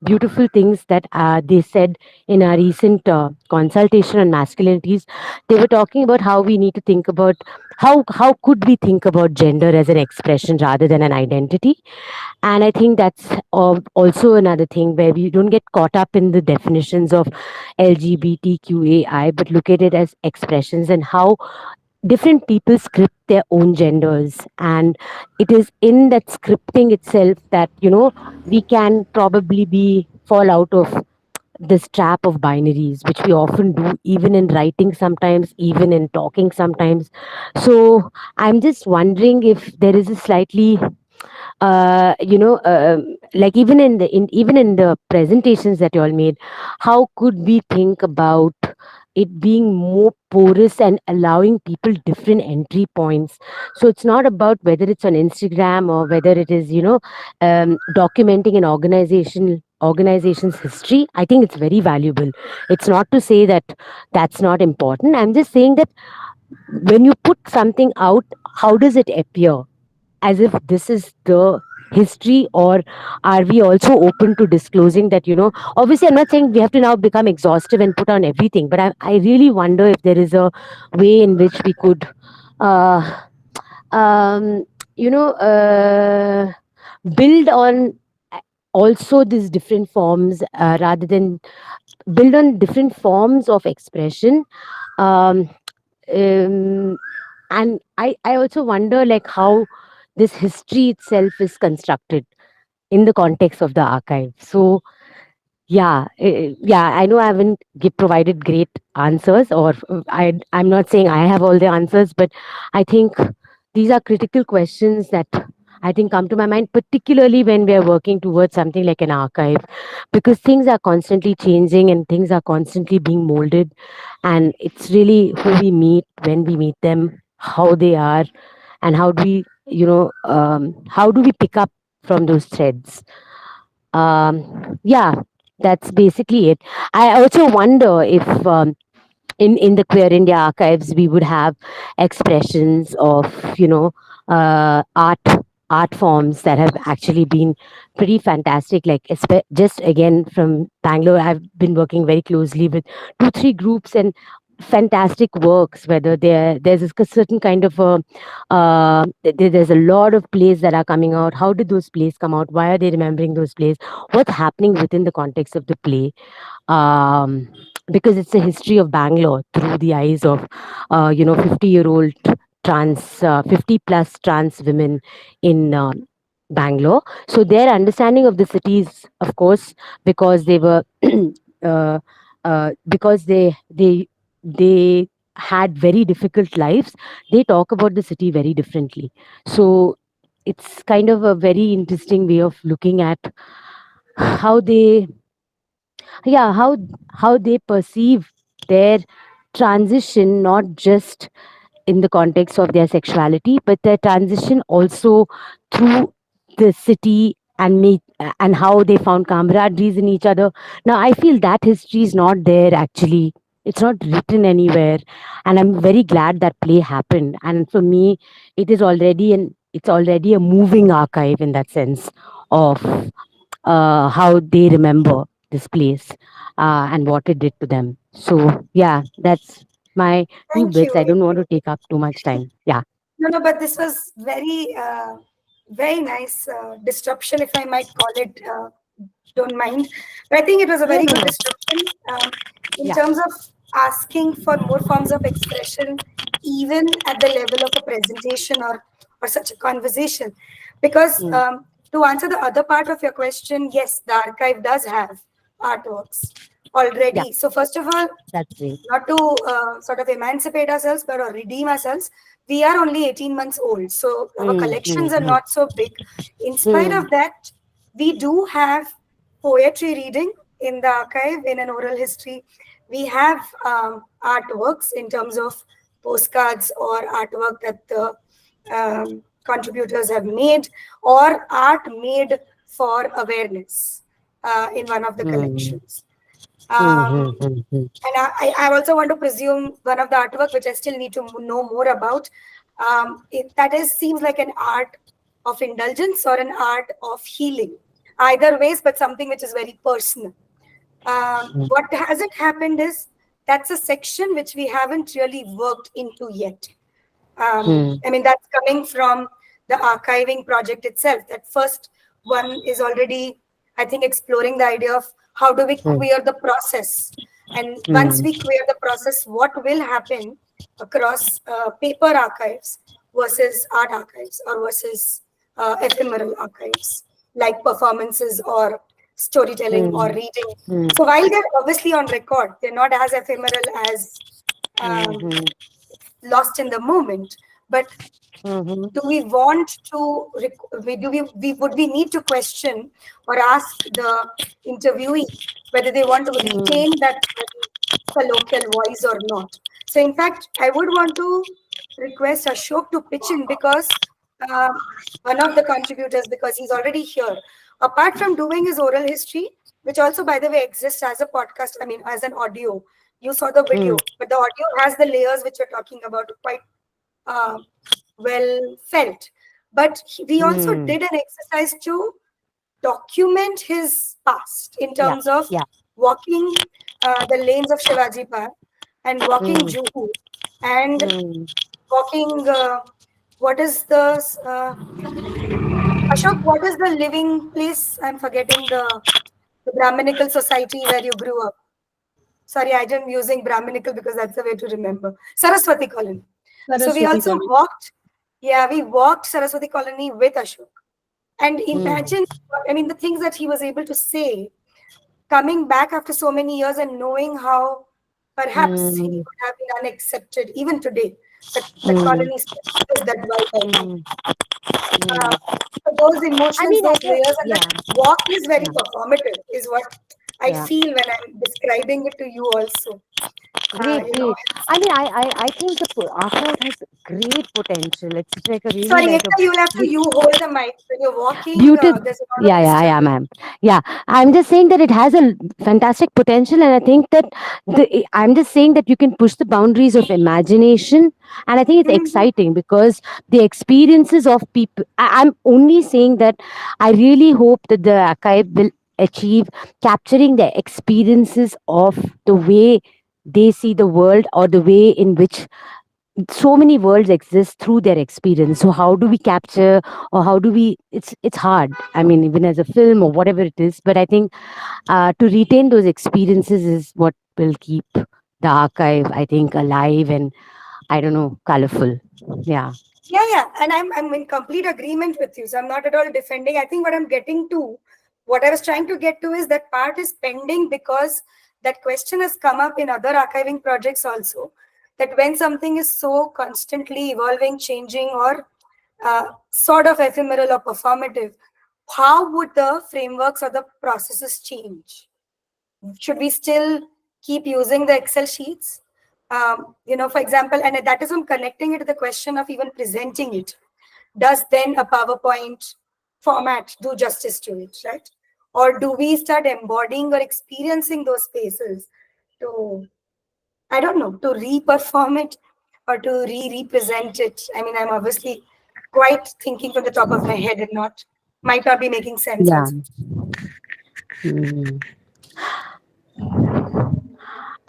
beautiful things that they said in our recent consultation on masculinities, they were talking about how we need to think about how could we think about gender as an expression rather than an identity. And I think that's also another thing where we don't get caught up in the definitions of LGBTQAI, but look at it as expressions, and how different people script their own genders. And it is in that scripting itself that, we can probably fall out of this trap of binaries, which we often do, even in writing sometimes, even in talking sometimes. So I'm just wondering if there is a slightly like even in the presentations that you all made, how could we think about it being more porous and allowing people different entry points? So it's not about whether it's on Instagram or whether it is, documenting an organization's history. I think it's very valuable. It's not to say that that's not important. I'm just saying that when you put something out, how does it appear? As if this is the history, or are we also open to disclosing that, obviously I'm not saying we have to now become exhaustive and put on everything, but I really wonder if there is a way in which we could uh, um, you know build on also these different forms, rather than build on different forms of expression. um, um, and I also wonder, like, how this history itself is constructed in the context of the archive. So yeah, yeah, I know I haven't provided great answers, or I'm not saying I have all the answers, but I think these are critical questions that I think come to my mind, particularly when we are working towards something like an archive, because things are constantly changing and things are constantly being molded, and it's really who we meet when we meet them, how they are, and how do we, how do we pick up from those threads. Yeah, that's basically it. I also wonder if, in the Queer India archives, we would have expressions of, art forms that have actually been pretty fantastic. Like, just again from Bangalore, I've been working very closely with 2 3 groups, and fantastic works, whether there's a certain kind of a, there's a lot of plays that are coming out. How did those plays come out? Why are they remembering those plays? What's happening within the context of the play? Because it's a history of Bangalore through the eyes of, 50-year-old trans, 50 plus trans women in, Bangalore. So their understanding of the cities, of course, because they were, uh, because they had very difficult lives, they talk about the city very differently. So it's kind of a very interesting way of looking at how they, yeah, how they perceive their transition, not just in the context of their sexuality, but their transition also through the city, and and how they found camaraderies in each other. Now I feel that history is not there actually. It's not written anywhere, and I'm very glad that play happened. And for me, it's already a moving archive in that sense of, how they remember this place, and what it did to them. So yeah, that's my two Thank bits. you. I don't want to take up too much time. Yeah. No, no, but this was very nice disruption, if I might call it. Don't mind. But I think it was a No, very no, good no. disruption in Yeah. terms of asking for more forms of expression, even at the level of a presentation or such a conversation. Because Mm, to answer the other part of your question, yes, the archive does have artworks yeah, already. So first of all, that's great. not to sort of emancipate ourselves, but or redeem ourselves. We are only 18 months old, so our Mm, collections mm, are mm, not so big. In spite mm, of that, we do have poetry reading in the archive in an oral history. We have artworks in terms of postcards or artwork that the contributors have made, or art made for awareness in one of the mm, collections. mm, Um, mm, mm, mm, and I also want to presume one of the artwork, which I still need to know more about. That is seems like an art of indulgence or an art of healing. Either ways, but something which is very personal. What hasn't happened is that's a section which we haven't really worked into yet. mm, I mean, that's coming from the archiving project itself. That first one is already, I think, exploring the idea of how do we mm, queer the process. And once mm, we queer the process, what will happen across paper archives versus art archives or versus ephemeral archives, like performances or storytelling or mm, reading. mm, So while they're obviously on record, they're not as ephemeral as mm, um, mm, lost in the moment, But Mm-hmm. do we want to, would we need to question or ask the interviewee whether they want to retain that colloquial voice or not? So in fact, I would want to request Ashok to pitch in, because uh, one of the contributors, because he's already here, apart from doing his oral history, which also, by the way, exists as a podcast, I mean, as an audio. You saw the video, but the audio has the layers which you're talking about quite well felt. But we also did an exercise to document his past in Yeah. terms of Yeah. walking the lanes of Shivaji Park and walking Juhu and walking, what is the, Ashok, what is the living place? I'm forgetting the Brahminical society where you grew up. Sorry, I'm using Brahminical because that's the way to remember. Saraswati Colony. So we also walked, we walked Saraswati Colony with Ashok. And imagine, I mean, the things that he was able to say, coming back after so many years and knowing how perhaps he could have been unaccepted even today. The colony still is that vibe, I think. So those emotions, I mean, I those guess, layers, and that walk is very performative, is what I Yeah. feel when I'm describing it to you also. Great, You know, great. I mean, I think the archive has great potential. It's like a really sorry, like Ekta, you'll have to you hold the mic when you're walking. Beautiful. There's a lot Yeah, of yeah, I disturbance. am, ma'am. Yeah, I'm just saying that it has a fantastic potential, and I think that I'm just saying that you can push the boundaries of imagination, and I think it's exciting because the experiences of people. I'm only saying that I really hope that the archive will achieve capturing the experiences of the way they see the world, or the way in which so many worlds exist through their experience. So how do we capture, or how do we, it's hard, I mean, even as a film or whatever it is, but I think to retain those experiences is what will keep the archive, I think, alive and, I don't know, colorful. Yeah. Yeah, and I'm in complete agreement with you. So I'm not at all defending. I think what I'm getting to, what I was trying to get to, is that part is pending because that question has come up in other archiving projects also. That when something is so constantly evolving, changing, or sort of ephemeral or performative, how would the frameworks or the processes change? Should we still keep using the Excel sheets? For example, and that is I'm connecting it to the question of even presenting it. Does then a PowerPoint format do justice to it, right? Or do we start embodying or experiencing those spaces to, I don't know, to re-perform it or to re-represent it? I mean, I'm obviously quite thinking from the top of my head and might not be making sense Yeah. also.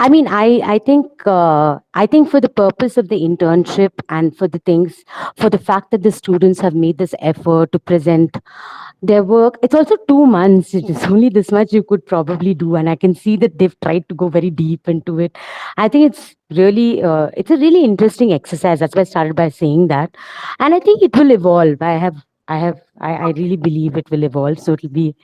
I mean, I think for the purpose of the internship and for the things, for the fact that the students have made this effort to present their work, it's also 2 months. It is only this much you could probably do, and I can see that they've tried to go very deep into it. I think it's a really interesting exercise. That's why I started by saying that, and I think it will evolve. I really believe it will evolve. So it'll be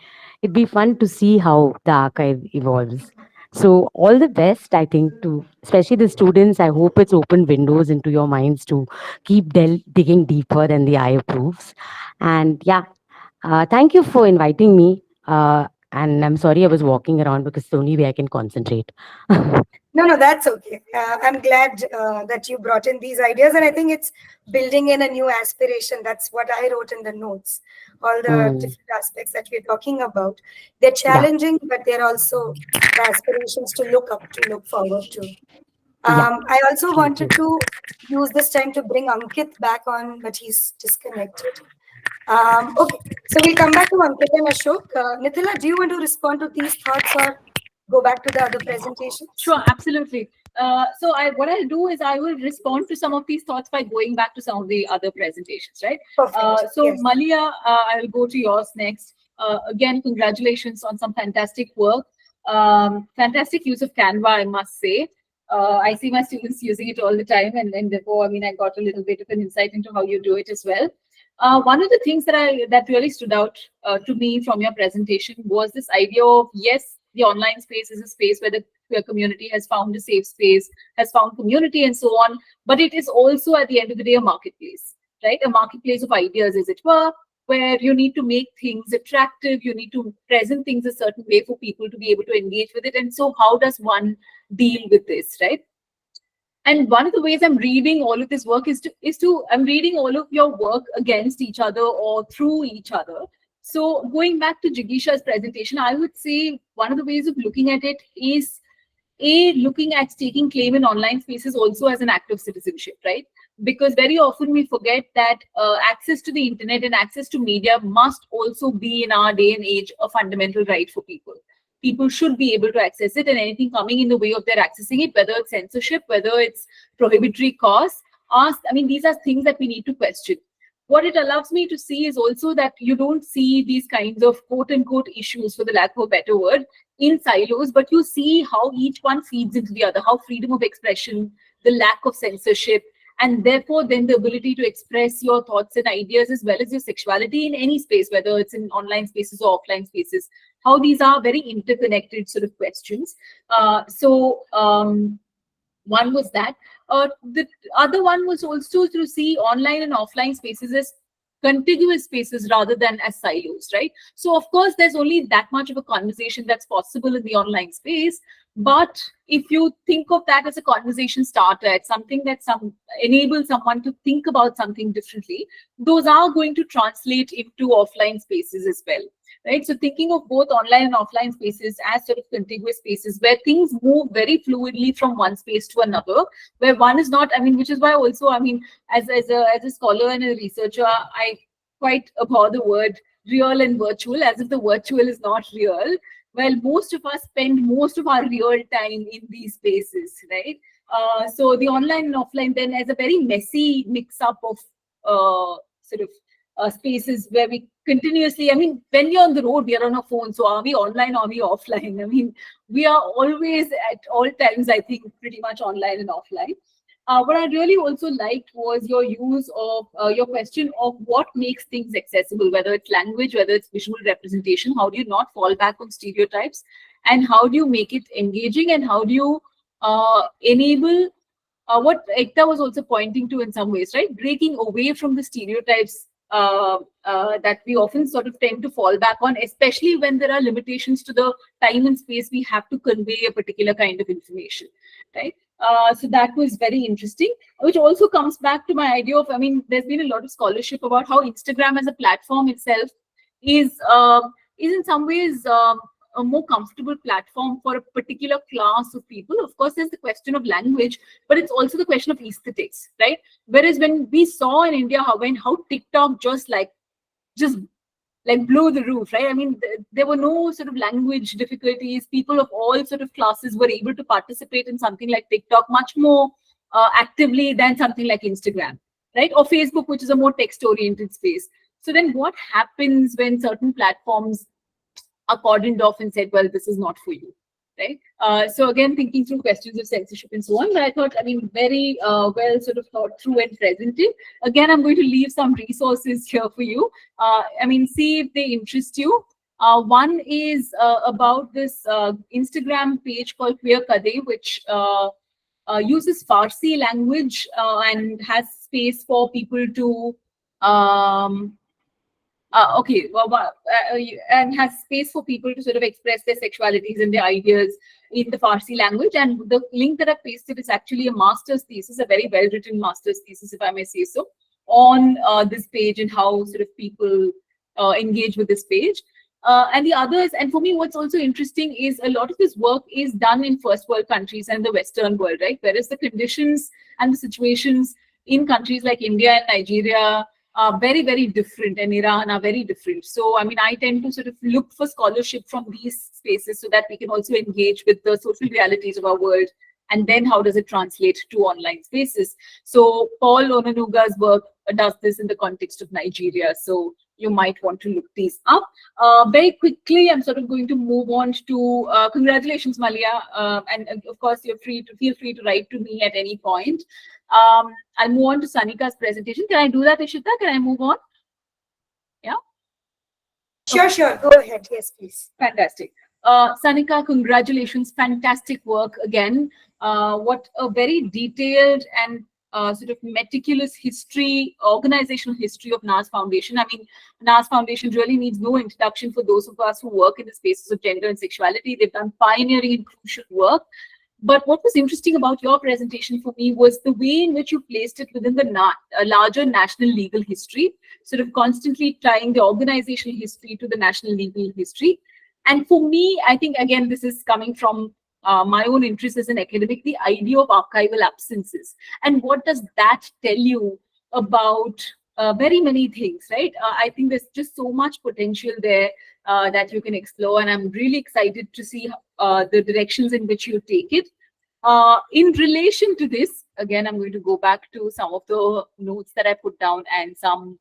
fun to see how the archive evolves. So all the best, I think, to especially the students. I hope it's opened windows into your minds to keep digging deeper than the eye approves. And yeah, thank you for inviting me. And I'm sorry I was walking around because it's the only way I can concentrate. No, that's okay. I'm glad that you brought in these ideas, and I think it's building in a new aspiration. That's what I wrote in the notes. All the different aspects that we're talking about. They're challenging, but they're also the aspirations to look up, to look forward to. I also wanted to use this time to bring Ankit back on, but he's disconnected. Okay, so we'll come back to Ankit and Ashok. Nithila, do you want to respond to these thoughts or go back to the other presentations? Sure, absolutely. What I'll do is I will respond to some of these thoughts by going back to some of the other presentations, right? Perfect. Yes. Malia, I will go to yours next. Again, congratulations on some fantastic work. Fantastic use of Canva, I must say. I see my students using it all the time, and therefore, I mean, I got a little bit of an insight into how you do it as well. One of the things that really stood out to me from your presentation was this idea of, yes, the online space is a space where the queer community has found a safe space, has found community and so on. But it is also at the end of the day a marketplace, right? A marketplace of ideas, as it were, where you need to make things attractive, you need to present things a certain way for people to be able to engage with it. And so how does one deal with this, right? And one of the ways I'm reading all of this work is I'm reading all of your work against each other or through each other. So going back to Jigeesha's presentation, I would say one of the ways of looking at it is looking at staking claim in online spaces also as an act of citizenship, right? Because very often we forget that access to the internet and access to media must also be in our day and age a fundamental right for people. People should be able to access it, and anything coming in the way of their accessing it, whether it's censorship, whether it's prohibitory costs, these are things that we need to question. What it allows me to see is also that you don't see these kinds of quote unquote issues, for the lack of a better word, in silos, but you see how each one feeds into the other, how freedom of expression, the lack of censorship, and therefore then the ability to express your thoughts and ideas as well as your sexuality in any space, whether it's in online spaces or offline spaces, how these are very interconnected sort of questions. One was that. The other one was also to see online and offline spaces as contiguous spaces rather than as silos, right? So of course, there's only that much of a conversation that's possible in the online space. But if you think of that as a conversation starter, it's something that enables someone to think about something differently, those are going to translate into offline spaces as well, right? So thinking of both online and offline spaces as sort of contiguous spaces where things move very fluidly from one space to another, where one is not, which is why also, as a scholar and a researcher, I quite abhor the word real and virtual, as if the virtual is not real. Well, most of us spend most of our real time in these spaces, right? So the online and offline then as a very messy mix-up of spaces where we continuously, when you're on the road, we are on our phone. So are we online or are we offline? We are always at all times, I think, pretty much online and offline. What I really also liked was your use of your question of what makes things accessible, whether it's language, whether it's visual representation. How do you not fall back on stereotypes? And how do you make it engaging? And how do you enable what Ekta was also pointing to in some ways, right? Breaking away from the stereotypes that we often sort of tend to fall back on, especially when there are limitations to the time and space we have to convey a particular kind of information, right? So that was very interesting, which also comes back to my idea of, there's been a lot of scholarship about how Instagram as a platform itself is in some ways a more comfortable platform for a particular class of people. Of course, there's the question of language, but it's also the question of aesthetics, right? Whereas when we saw in India how TikTok just blew the roof, right? There were no sort of language difficulties. People of all sort of classes were able to participate in something like TikTok much more actively than something like Instagram, right? Or Facebook, which is a more text-oriented space. So then what happens when certain platforms are cordoned off and said, well, this is not for you, right? So again, thinking through questions of censorship and so on, but I thought, very well sort of thought through and presented. Again, I'm going to leave some resources here for you. See if they interest you. One is about this Instagram page called Queer Kade, which uses Farsi language and has space for people to and has space for people to sort of express their sexualities and their ideas in the Farsi language. And the link that I've pasted is actually a master's thesis, a very well-written master's thesis, if I may say so, on this page and how sort of people engage with this page. And the others, and for me, what's also interesting is a lot of this work is done in first world countries and the Western world, right? Whereas the conditions and the situations in countries like India and Nigeria are very, very different, and Iran are very different. So, I tend to sort of look for scholarship from these spaces so that we can also engage with the social realities of our world. And then how does it translate to online spaces? So Paul Onanuga's work does this in the context of Nigeria. So you might want to look these up. Very quickly, I'm sort of going to move on to congratulations, Maleah. And of course, feel free to write to me at any point. I'll move on to Sanika's presentation. Can I do that, Ishita? Can I move on? Yeah? Sure. Go ahead. Yes, please. Fantastic. Sanika, congratulations, fantastic work again. What a very detailed and sort of meticulous history, organizational history of NAS Foundation. I mean, NAS Foundation really needs no introduction for those of us who work in the spaces of gender and sexuality. They've done pioneering and crucial work. But what was interesting about your presentation for me was the way in which you placed it within the larger national legal history, sort of constantly tying the organizational history to the national legal history. And for me, I think, again, this is coming from my own interest as an academic, the idea of archival absences. And what does that tell you about very many things, right? I think there's just so much potential there that you can explore. And I'm really excited to see the directions in which you take it. In relation to this, again, I'm going to go back to some of the notes that I put down and some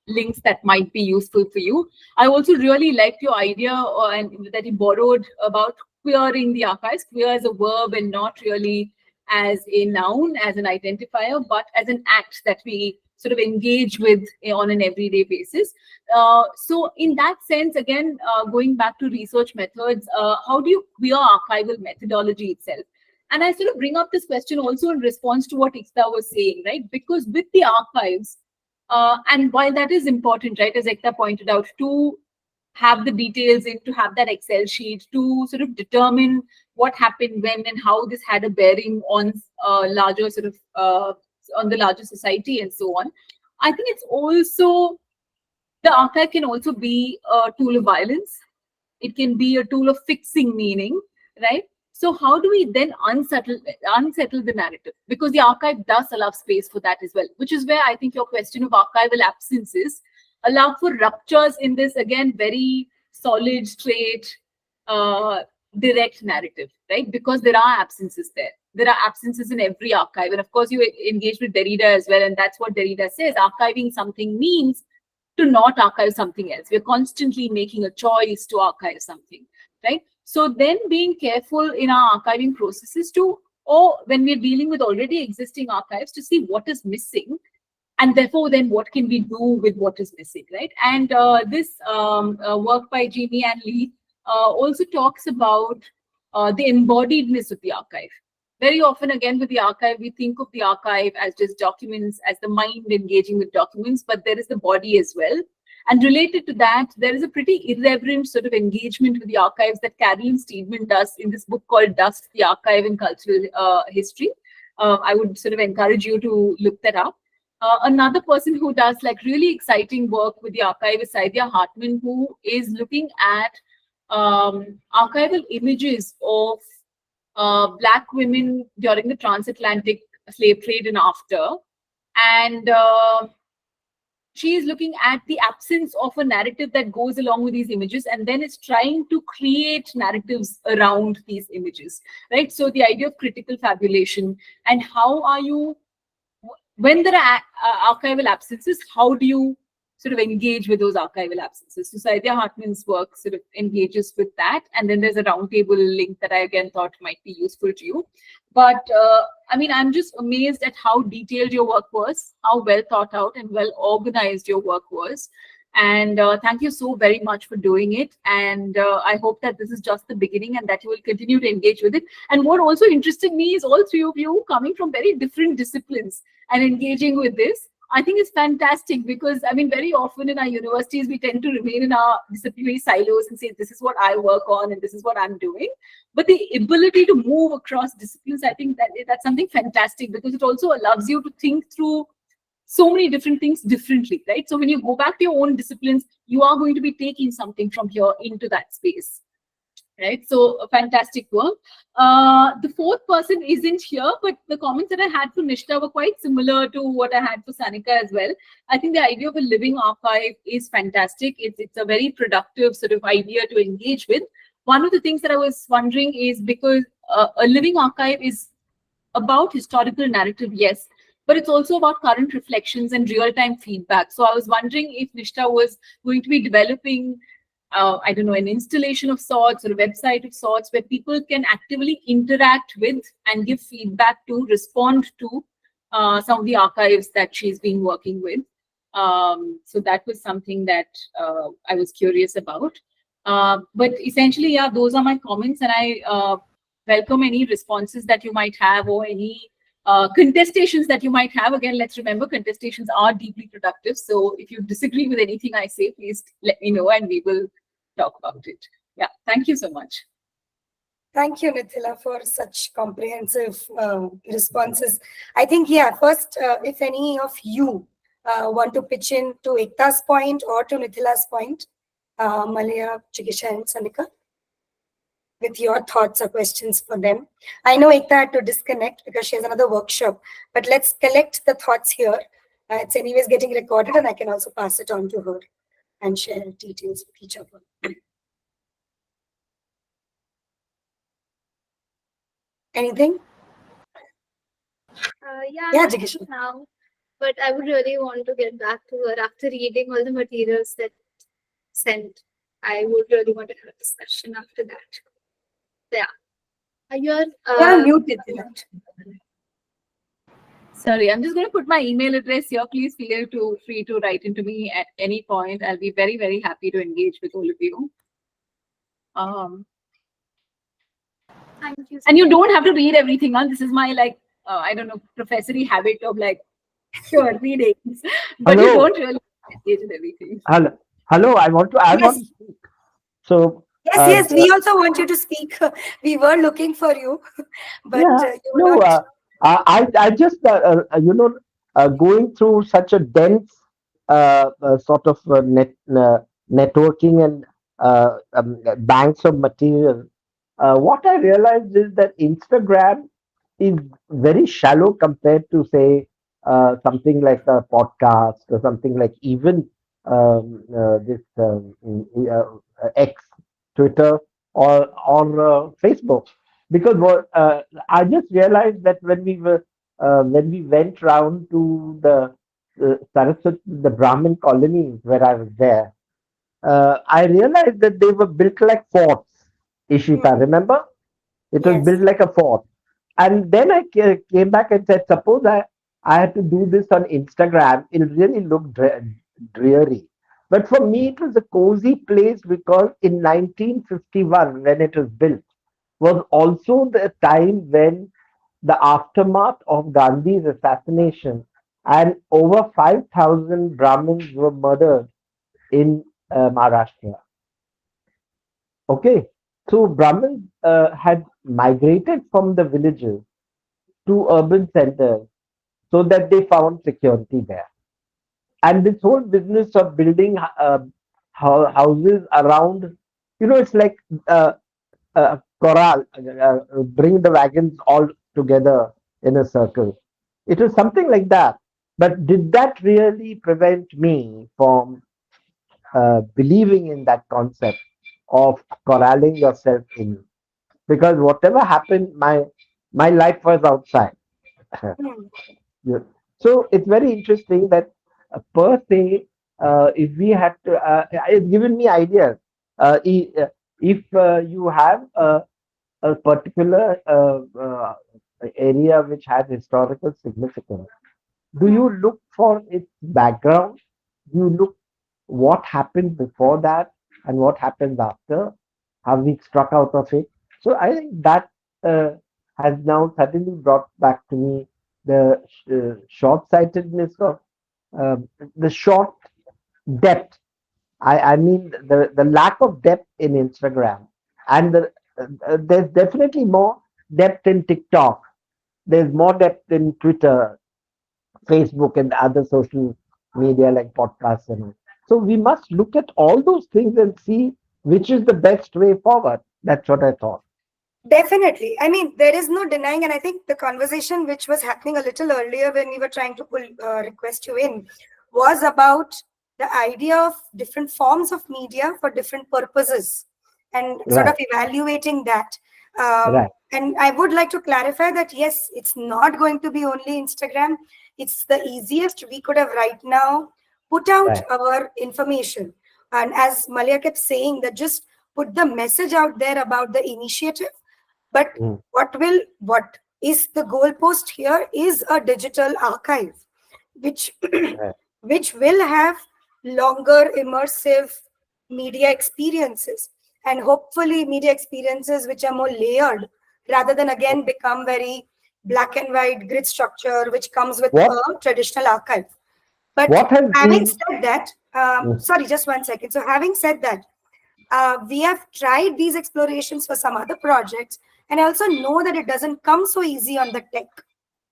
links that might be useful for you. I also really liked your idea and that you borrowed about queering the archives, queer as a verb and not really as a noun, as an identifier, but as an act that we sort of engage with on an everyday basis. So in that sense, again, going back to research methods, how do you queer archival methodology itself? And I sort of bring up this question also in response to what Ekta was saying, right? Because with the archives, and while that is important, right, as Ekta pointed out, to have the details in, to have that Excel sheet, to sort of determine what happened when and how this had a bearing on larger sort of on the larger society and so on. I think it's also, the archive can also be a tool of violence. It can be a tool of fixing meaning, right? So how do we then unsettle the narrative? Because the archive does allow space for that as well, which is where I think your question of archival absences allow for ruptures in this, again, very solid, straight, direct narrative, right? Because there are absences there. There are absences in every archive. And of course, you engage with Derrida as well. And that's what Derrida says. Archiving something means to not archive something else. We're constantly making a choice to archive something, right? So then being careful in our archiving processes to, or when we're dealing with already existing archives, to see what is missing. And therefore, then what can we do with what is missing, right? And this work by Jimmy and Lee also talks about the embodiedness of the archive. Very often, again, with the archive, we think of the archive as just documents, as the mind engaging with documents, but there is the body as well. And related to that, there is a pretty irreverent sort of engagement with the archives that Carolyn Steedman does in this book called Dust, the Archive in Cultural History. I would sort of encourage you to look that up. Another person who does like really exciting work with the archive is Saidia Hartman, who is looking at archival images of Black women during the transatlantic slave trade and after. And she is looking at the absence of a narrative that goes along with these images, and then is trying to create narratives around these images, right? So the idea of critical fabulation, and how are you, when there are archival absences, how do you sort of engage with those archival absences? So Saidia Hartman's work sort of engages with that. And then there's a roundtable link that I again thought might be useful to you. But I mean, I'm just amazed at how detailed your work was, how well thought out and well organized your work was. And thank you so very much for doing it. And I hope that this is just the beginning and that you will continue to engage with it. And what also interested me is all three of you coming from very different disciplines and engaging with this. I think it's fantastic because, I mean, very often in our universities, we tend to remain in our disciplinary silos and say, this is what I work on and this is what I'm doing. But the ability to move across disciplines, I think that's something fantastic because it also allows you to think through so many different things differently, right? So when you go back to your own disciplines, you are going to be taking something from here into that space, right? So fantastic work. The fourth person isn't here, but the comments that I had for Nishtha were quite similar to what I had for Sanika as well. I think the idea of a living archive is fantastic. It's a very productive sort of idea to engage with. One of the things that I was wondering is because a living archive is about historical narrative, yes, but it's also about current reflections and real-time feedback. So I was wondering if Nishtha was going to be developing, I don't know, an installation of sorts or a website of sorts where people can actively interact with and give feedback to, respond to some of the archives that she's been working with. So that was something that I was curious about. But essentially, yeah, those are my comments, and I welcome any responses that you might have or any contestations that you might have. Again, let's remember contestations are deeply productive. So if you disagree with anything I say, please let me know and we will talk about it. Yeah, thank you so much. Thank you, Nithila, for such comprehensive responses. I think, yeah, first, if any of you want to pitch in to Ekta's point or to Nithila's point, Maleah, Jigeesha, and Sanika, with your thoughts or questions for them. I know Ekta had to disconnect because she has another workshop, but let's collect the thoughts here. It's anyways getting recorded, and I can also pass it on to her and share details with each other. Anything? Yeah, Jigeesha. now, but I would really want to get back to her after reading all the materials that sent. I would really want to have a discussion after that. Yeah. You're muted. Sorry, I'm just going to put my email address here. Please feel free to write into me at any point. I'll be very, very happy to engage with all of you. Thank you. And you don't have to read everything. This is my I don't know, professory habit of sure readings, but you don't really engage with everything. Hello. I want to. I want to speak. So. Yes. We also want you to speak. We were looking for you, but you were not. I just going through such a dense sort of networking and banks of material. What I realized is that Instagram is very shallow compared to, say, something like a podcast or something like even this X, Twitter, or Facebook. Because I just realized that when we went round to the Saraswati, the Brahmin colonies where I was there, I realized that they were built like forts. Ishita, remember? It was built like a fort. And then I came back and said, suppose I had to do this on Instagram, it'll really look dreary. But for me, it was a cozy place because in 1951, when it was built, was also the time when the aftermath of Gandhi's assassination and over 5,000 Brahmins were murdered in Maharashtra. Okay, so Brahmins had migrated from the villages to urban centers so that they found security there. And this whole business of building houses around, it's like corral, bring the wagons all together in a circle. It was something like that. But did that really prevent me from believing in that concept of corralling yourself in? Because whatever happened, my life was outside. Yeah. So it's very interesting that per se, if we had to, it's given me ideas. If you have a particular area which has historical significance, do you look for its background? Do you look what happened before that and what happens after? Have we struck out of it? So I think that has now suddenly brought back to me the short-sightedness of the short depth. I mean the lack of depth in Instagram, and there's definitely more depth in TikTok. There's more depth in Twitter, Facebook, and other social media like podcasts and all. So we must look at all those things and see which is the best way forward. That's what I thought. Definitely. I mean, there is no denying, and I think the conversation which was happening a little earlier when we were trying to request you in was about the idea of different forms of media for different purposes and sort of evaluating that. And I would like to clarify that, yes, it's not going to be only Instagram. It's the easiest we could have right now put out our information. And as Maleah kept saying, that just put the message out there about the initiative. But what is the goalpost here is a digital archive, which which will have longer immersive media experiences, and hopefully media experiences which are more layered rather than again become very black and white grid structure which comes with What a traditional archive. But what has having been said that, Mm, sorry, just one second. So having said that, we have tried these explorations for some other projects, and I also know that it doesn't come so easy on the tech.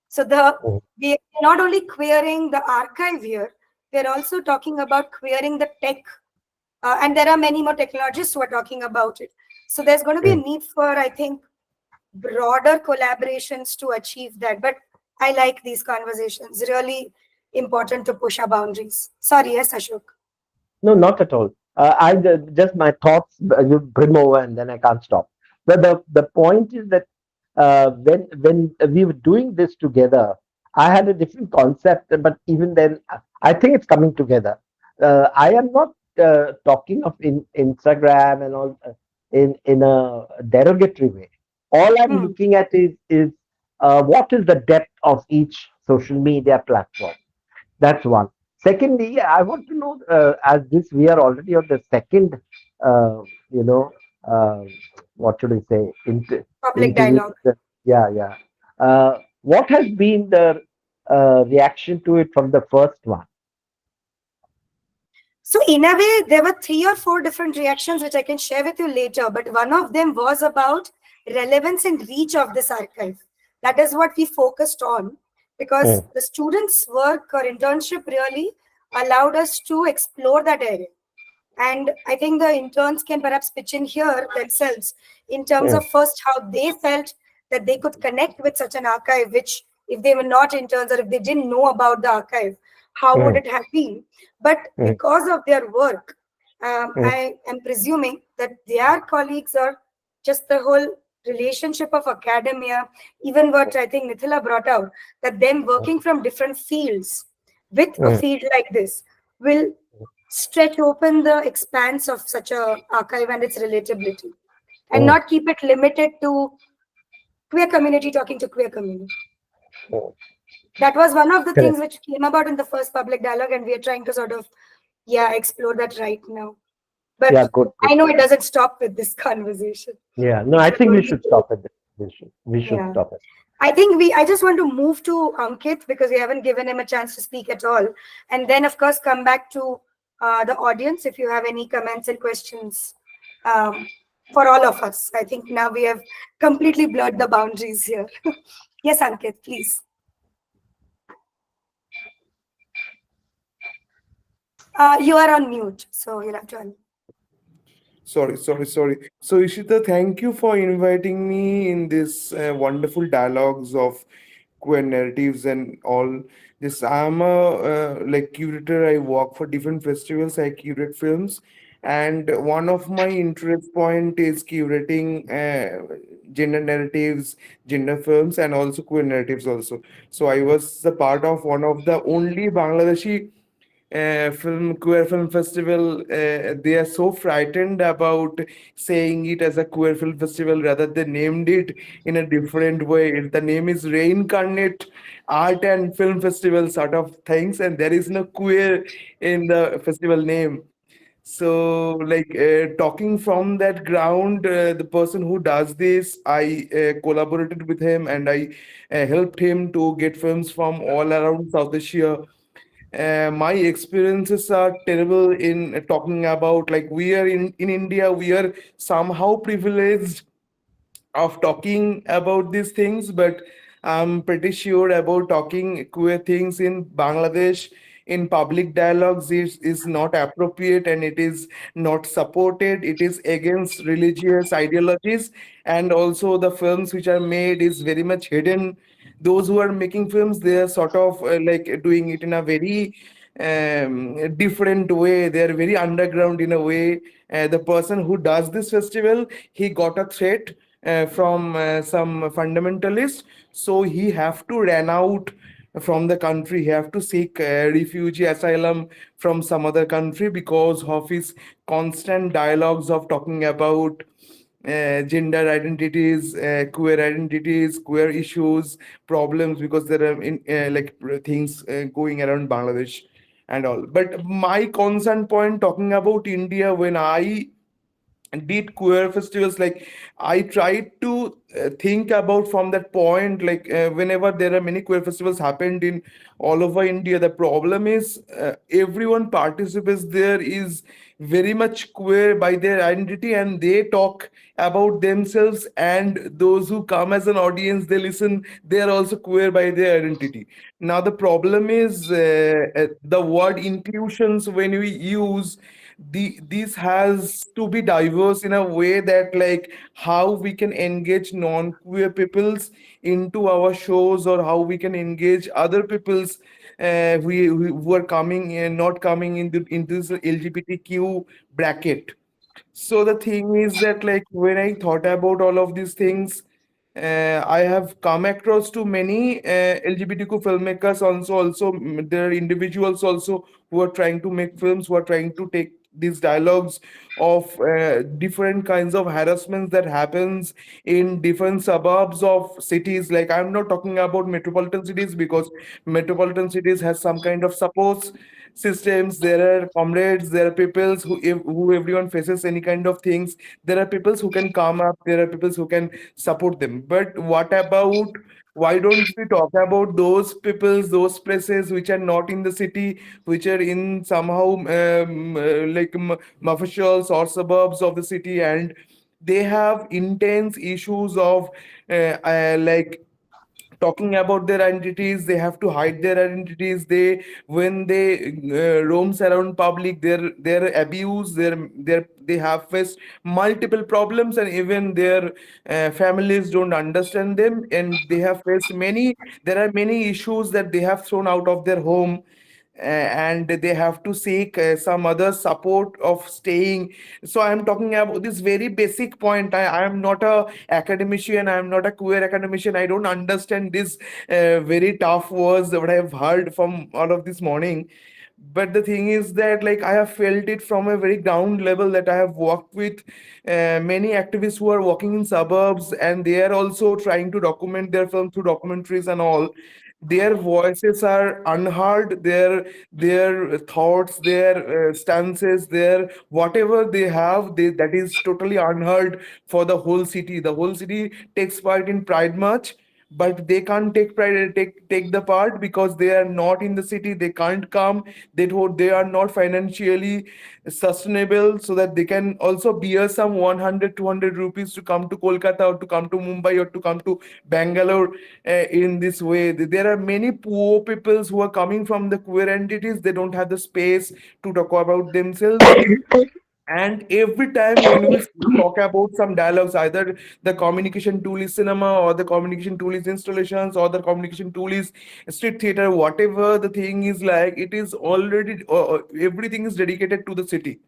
So mm, we are not only querying the archive here, we're also talking about querying the tech, and there are many more technologists who are talking about it. So there's going to be a mm. need for, I think, broader collaborations to achieve that. But I like these conversations. Really important to push our boundaries. Sorry, yes, Ashok. No, not at all. Just my thoughts you brim over and then I can't stop. But the point is that when we were doing this together, I had a different concept, but even then, I think it's coming together. I am not talking of Instagram and all in a derogatory way. All I'm Hmm. looking at is what is the depth of each social media platform. That's one. Secondly, I want to know, as this we are already on the second, you know, uh, what should I say, Public interview. dialogue. Yeah, yeah. What has been the reaction to it from the first one? So in a way, there were 3 or 4 different reactions which I can share with you later, but one of them was about relevance and reach of this archive. That is what we focused on because Mm, the students' work or internship really allowed us to explore that area. And I think the interns can perhaps pitch in here themselves in terms mm, of first how they felt that they could connect with such an archive, which if they were not interns or if they didn't know about the archive, how would mm, it have been? But mm, because of their work, mm, I am presuming that their colleagues are just the whole relationship of academia, even what I think Mithila brought out, that them working from different fields with a mm, field like this will stretch open the expanse of such a archive and its relatability and mm, not keep it limited to queer community talking to queer community. mm. That was one of the Correct. things which came about in the first public dialogue, and we are trying to sort of, yeah, explore that right now. Yeah, But good, good. I know it doesn't stop with this conversation. Yeah, no, It I will think we only should go. stop at this. We should Yeah. stop it. I just want to move to Ankit because we haven't given him a chance to speak at all. And then, of course, come back to the audience if you have any comments and questions um, for all of us. I think now we have completely blurred the boundaries here. Yes, Ankit, please. You are on mute, so you'll have to unmute. Sorry. So, Ishita, thank you for inviting me in this wonderful dialogues of queer narratives and all this. I'm a like curator. I work for different festivals. I curate films, and one of my interest point is curating gender narratives, gender films, and also queer narratives also. So I was the part of one of the only Bangladeshi film queer film festival. They are so frightened about saying it as a queer film festival, rather they named it in a different way. The name is Reincarnate Art and Film Festival sort of things, and there is no queer in the festival name. So like talking from that ground, the person who does this, I collaborated with him, and I helped him to get films from all around South Asia. My experiences are terrible in talking about, like, we are in India, we are somehow privileged of talking about these things, but I'm pretty sure about talking queer things in Bangladesh in public dialogues is not appropriate, and it is not supported. It is against religious ideologies, and also the films which are made is very much hidden. Those who are making films, they are sort of like doing it in a very different way. They are very underground in a way. The person who does this festival, he got a threat from some fundamentalist, so he have to run out from the country. He have to seek refugee asylum from some other country because of his constant dialogues of talking about gender identities, queer issues, problems, because there are things going around Bangladesh. and all. But my concern point talking about India, when I did queer festivals, like I tried to think about from that point, like whenever there are many queer festivals happened in all over India, the problem is everyone participates there is very much queer by their identity, and they talk about themselves, and those who come as an audience, they listen, they are also queer by their identity. Now the problem is the word inclusions, when we use this has to be diverse in a way that, like, how we can engage non-queer peoples into our shows, or how we can engage other peoples who are coming and not coming into this LGBTQ bracket. So the thing is that, like, when I thought about all of these things, I have come across to many LGBTQ filmmakers also there are individuals also who are trying to make films, who are trying to take these dialogues of different kinds of harassments that happens in different suburbs of cities. Like, I'm not talking about metropolitan cities, because metropolitan cities has some kind of supports systems. There are comrades, there are peoples who everyone faces any kind of things. There are peoples who can come up, there are peoples who can support them. But what about, why don't we talk about those peoples, those places which are not in the city, which are in somehow like mafiosos or suburbs of the city, and they have intense issues of like talking about their identities. They have to hide their identities. They, when they roams around public, they're abused, they have faced multiple problems, and even their families don't understand them, and they have faced many, there are many issues that they have thrown out of their home, and they have to seek some other support of staying. So I'm talking about this very basic point. I am not a academician, I am not a queer academician, I don't understand this very tough words that I have heard from all of this morning. But the thing is that, like, I have felt it from a very ground level, that I have worked with many activists who are working in suburbs, and they are also trying to document their film through documentaries and all. Their voices are unheard, their thoughts, their stances, their whatever they have, that is totally unheard for the whole city. The whole city takes part in Pride March, but they can't take the part because they are not in the city. They can't come. They are not financially sustainable, so that they can also bear some 100 200 rupees to come to Kolkata, or to come to Mumbai, or to come to Bangalore. In this way, there are many poor peoples who are coming from the queer entities. They don't have the space to talk about themselves. And every time when we talk about some dialogues, either the communication tool is cinema, or the communication tool is installations, or the communication tool is street theater, whatever the thing is, like, it is already everything is dedicated to the city.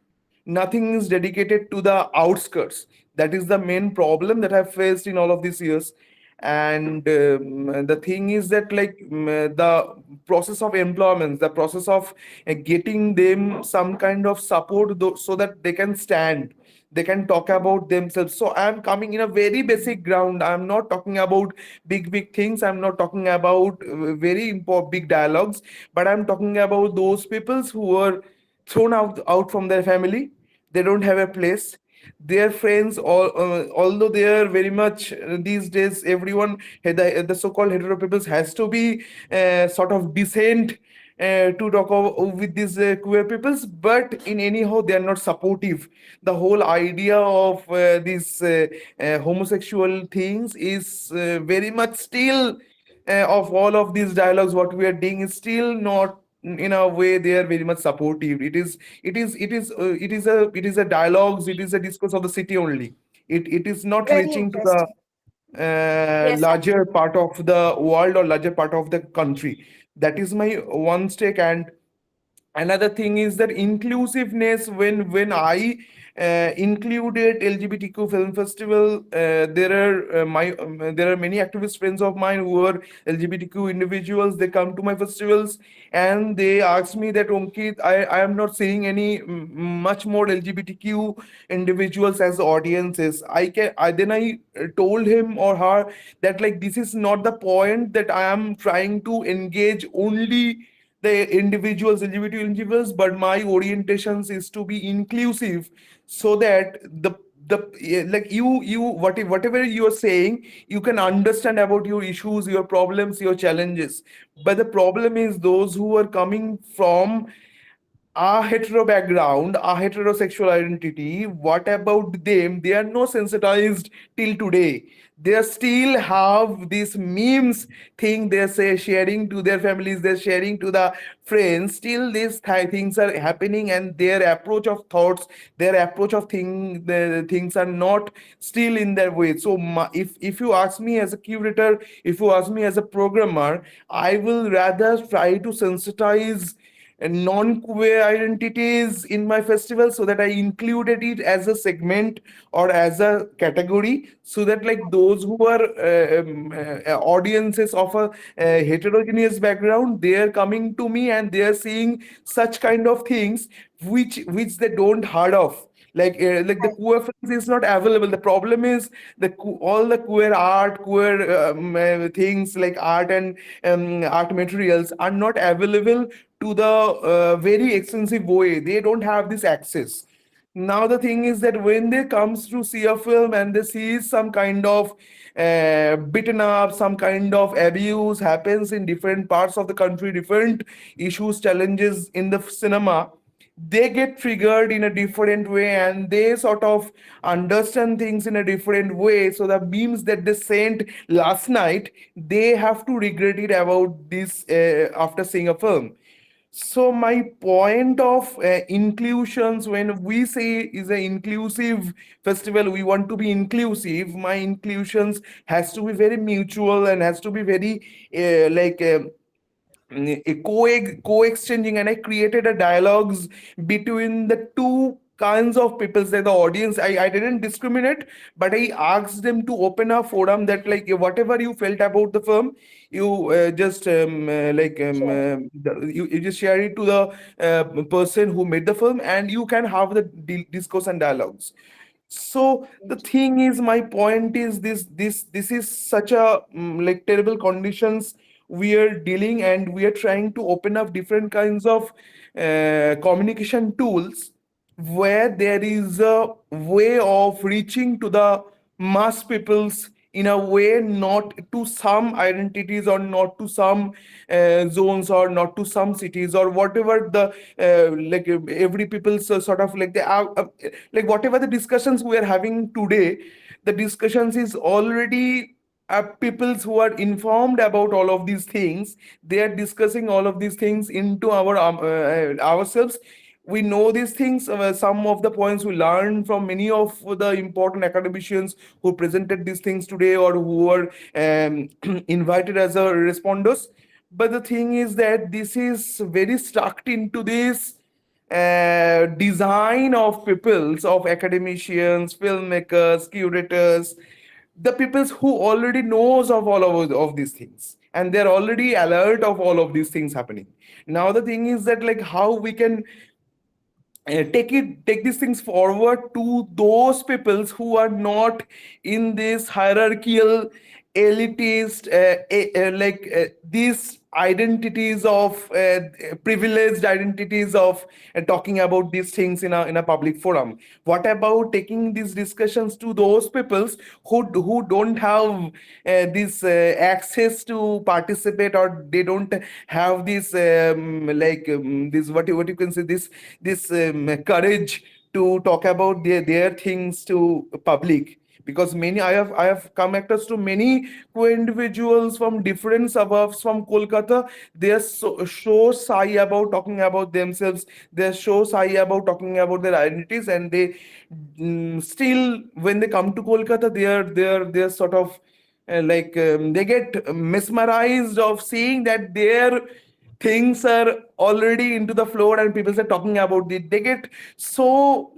Nothing is dedicated to the outskirts. That is the main problem that I've faced in all of these years. And the thing is that, like, the process of employment, the process of getting them some kind of support, so that they can stand, they can talk about themselves. So I'm coming in a very basic ground. I'm not talking about big things, I'm not talking about very important big dialogues, but I'm talking about those peoples who are thrown out from their family. They don't have a place. Their friends, although they are very much these days, everyone, the so-called hetero peoples has to be sort of decent to talk with these queer peoples, but in anyhow they are not supportive. The whole idea of these homosexual things is very much still, of all of these dialogues what we are doing is still not in a way they are very much supportive. It is a dialogues, it is a discourse of the city only. It is not Very reaching to the interesting. Yes, larger part of the world, or larger part of the country. That is my one stake. And another thing is that inclusiveness. When I included LGBTQ film festival, there are many activist friends of mine who are LGBTQ individuals. They come to my festivals, and they ask me that, Omkit, I am not seeing any much more LGBTQ individuals as audiences. Then I told him or her that, like, this is not the point, that I am trying to engage only the individuals, individual individuals, but my orientations is to be inclusive, so that like whatever you are saying, you can understand about your issues, your problems, your challenges. But the problem is those who are coming from a hetero background, a heterosexual identity, what about them? They are no sensitized till today. They still have this memes thing they say sharing to their families, they're sharing to the friends. Still, these things are happening, and their approach of thoughts, their approach of the things are not still in their way. So, if you ask me as a curator, if you ask me as a programmer, I will rather try to sensitize non-queer identities in my festival, so that I included it as a segment or as a category, so that like those who are audiences of a heterogeneous background, they are coming to me and they are seeing such kind of things which they don't heard of. Like the queer films is not available. The problem is all the queer art, queer things like art and art materials are not available to the very extensive way. They don't have this access. Now the thing is that when they comes to see a film and they see some kind of beaten up, some kind of abuse happens in different parts of the country, different issues, challenges in the cinema, they get triggered in a different way, and they sort of understand things in a different way. So the memes that they sent last night, they have to regret it about this after seeing a film. So my point of inclusions, when we say is an inclusive festival, we want to be inclusive. My inclusions has to be very mutual and has to be very co-exchanging, and I created a dialogues between the two kinds of peoples, that the audience, I didn't discriminate, but I asked them to open a forum that like whatever you felt about the film, you just you just share it to the person who made the film, and you can have the discourse and dialogues. So the thing is, my point is this is such a like terrible conditions we are dealing, and we are trying to open up different kinds of communication tools, where there is a way of reaching to the mass peoples in a way, not to some identities or not to some zones or not to some cities or whatever the every people's sort of like they are like whatever the discussions we are having today, the discussions is already peoples who are informed about all of these things. They are discussing all of these things into ourselves. We know these things, some of the points we learned from many of the important academicians who presented these things today, or who were invited as a responders. But the thing is that this is very stuck into this design of peoples, of academicians, filmmakers, curators, the peoples who already knows of of these things, and they're already alert of all of these things happening. Now the thing is that like how we can take these things forward to those peoples who are not in this hierarchical elitist these identities of privileged identities of talking about these things in a public forum. What about taking these discussions to those peoples who don't have this access to participate, or they don't have this this what you can say, this courage to talk about their things to public? Because many I have come across to many individuals from different suburbs from Kolkata. They are so shy about talking about themselves. They are so shy about talking about their identities, and they still, when they come to Kolkata, they are sort of they get mesmerized of seeing that their things are already into the floor and people are talking about it. They get so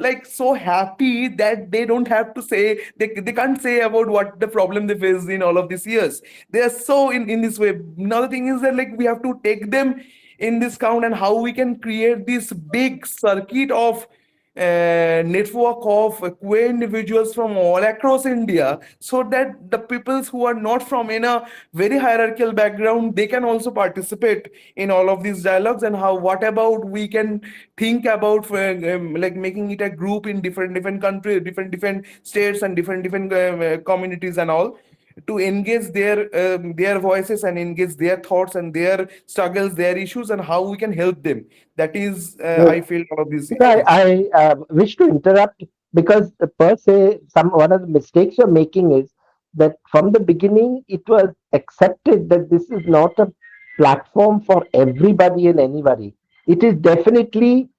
happy that they don't have to say, they can't say about what the problem they faced in all of these years. They are so in this way. Now the thing is that like we have to take them in this count, and how we can create this big circuit of network of queer individuals from all across India, so that the peoples who are not from in a very hierarchical background, they can also participate in all of these dialogues. And how, what about we can think about like making it a group in different countries, different states, and different communities and all, to engage their voices and engage their thoughts and their struggles, their issues, and how we can help them. That is, I feel all of these I, things. wish to interrupt because per se, one of the mistakes you're making is that from the beginning it was accepted that this is not a platform for everybody and anybody. It is definitely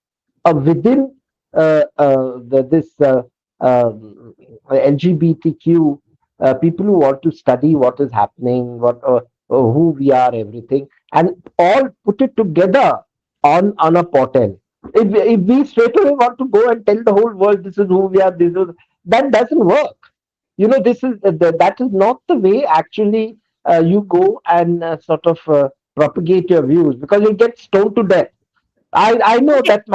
within this LGBTQ people who want to study what is happening, who we are, everything, and all put it together on a portal. If we straight away want to go and tell the whole world this is who we are, this is, that doesn't work. This is that is not the way actually you go and sort of propagate your views, because you get stoned to death. I know Okay. that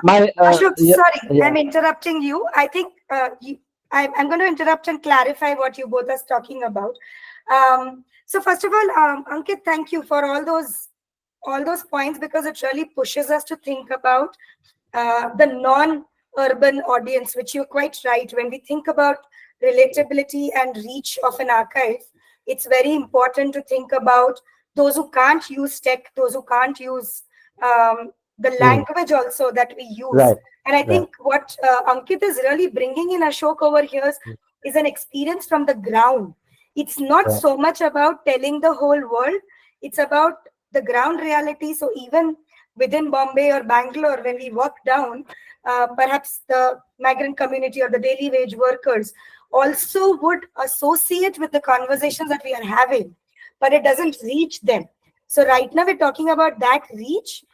my Ashok, yeah, sorry, yeah. I'm interrupting you. I think I'm going to interrupt and clarify what you both are talking about. So first of all, Ankit, thank you for all those points, because it really pushes us to think about the non-urban audience, which you're quite right. When we think about relatability and reach of an archive, it's very important to think about those who can't use tech, those who can't use the language also that we use. Right, And I right. think what Ankit is really bringing in, Ashok, over here is an experience from the ground. It's not Right. so much about telling the whole world, it's about the ground reality. So even within Bombay or Bangalore, when we walk down, perhaps the migrant community or the daily wage workers also would associate with the conversations that we are having, but it doesn't reach them. So right now we're talking about that reach,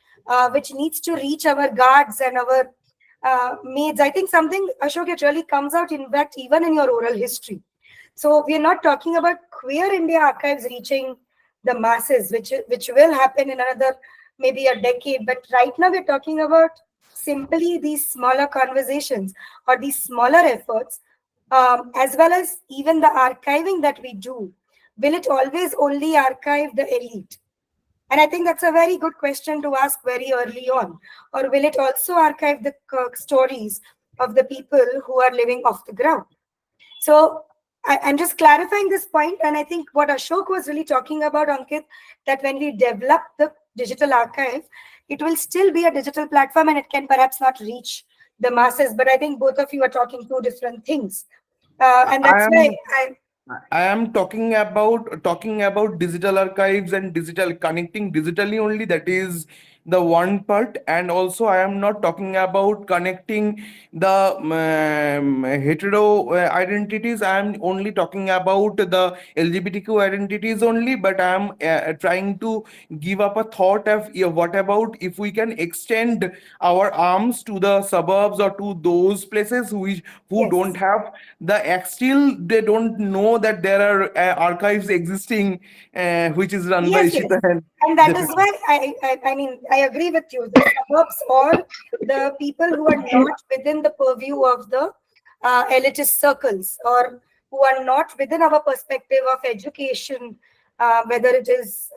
which needs to reach our guards and our maids. I think something, Ashok, it really comes out in fact even in your oral history. So we are not talking about Queer India archives reaching the masses, which will happen in another maybe a decade. But right now we're talking about simply these smaller conversations or these smaller efforts, as well as even the archiving that we do. Will it always only archive the elite? And I think that's a very good question to ask very early on. Or will it also archive the stories of the people who are living off the ground? So I'm just clarifying this point, and I think what Ashok was really talking about, Ankit, that when we develop the digital archive, it will still be a digital platform and it can perhaps not reach the masses. But I think both of you are talking two different things. And I that's why am I am talking about digital archives and digital connecting digitally only. That is the one part. And also I am not talking about connecting the hetero identities. I am only talking about the LGBTQ identities only. But I am trying to give up a thought of, yeah, what about if we can extend our arms to the suburbs or to those places who don't yes. have still they don't know that there are archives existing, which is run by Yes, yes. Ishita and And that is Jessica. why I mean, I agree with you. The suburbs or the people who are not within the purview of the elitist circles, or who are not within our perspective of education, whether it is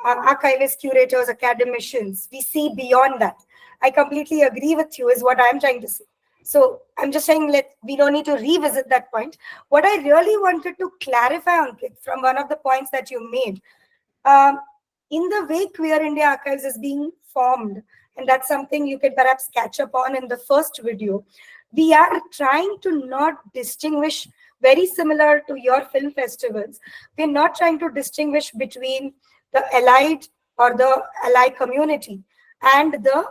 archivists, curators, academicians, we see beyond that. I completely agree with you, is what I'm trying to say. So I'm just saying, we don't need to revisit that point. What I really wanted to clarify, Ankit, from one of the points that you made, um, in the way Queer India Archives is being formed, and that's something you can perhaps catch up on in the first video, we are trying to not distinguish, very similar to your film festivals, we're not trying to distinguish between the allied or the ally community and the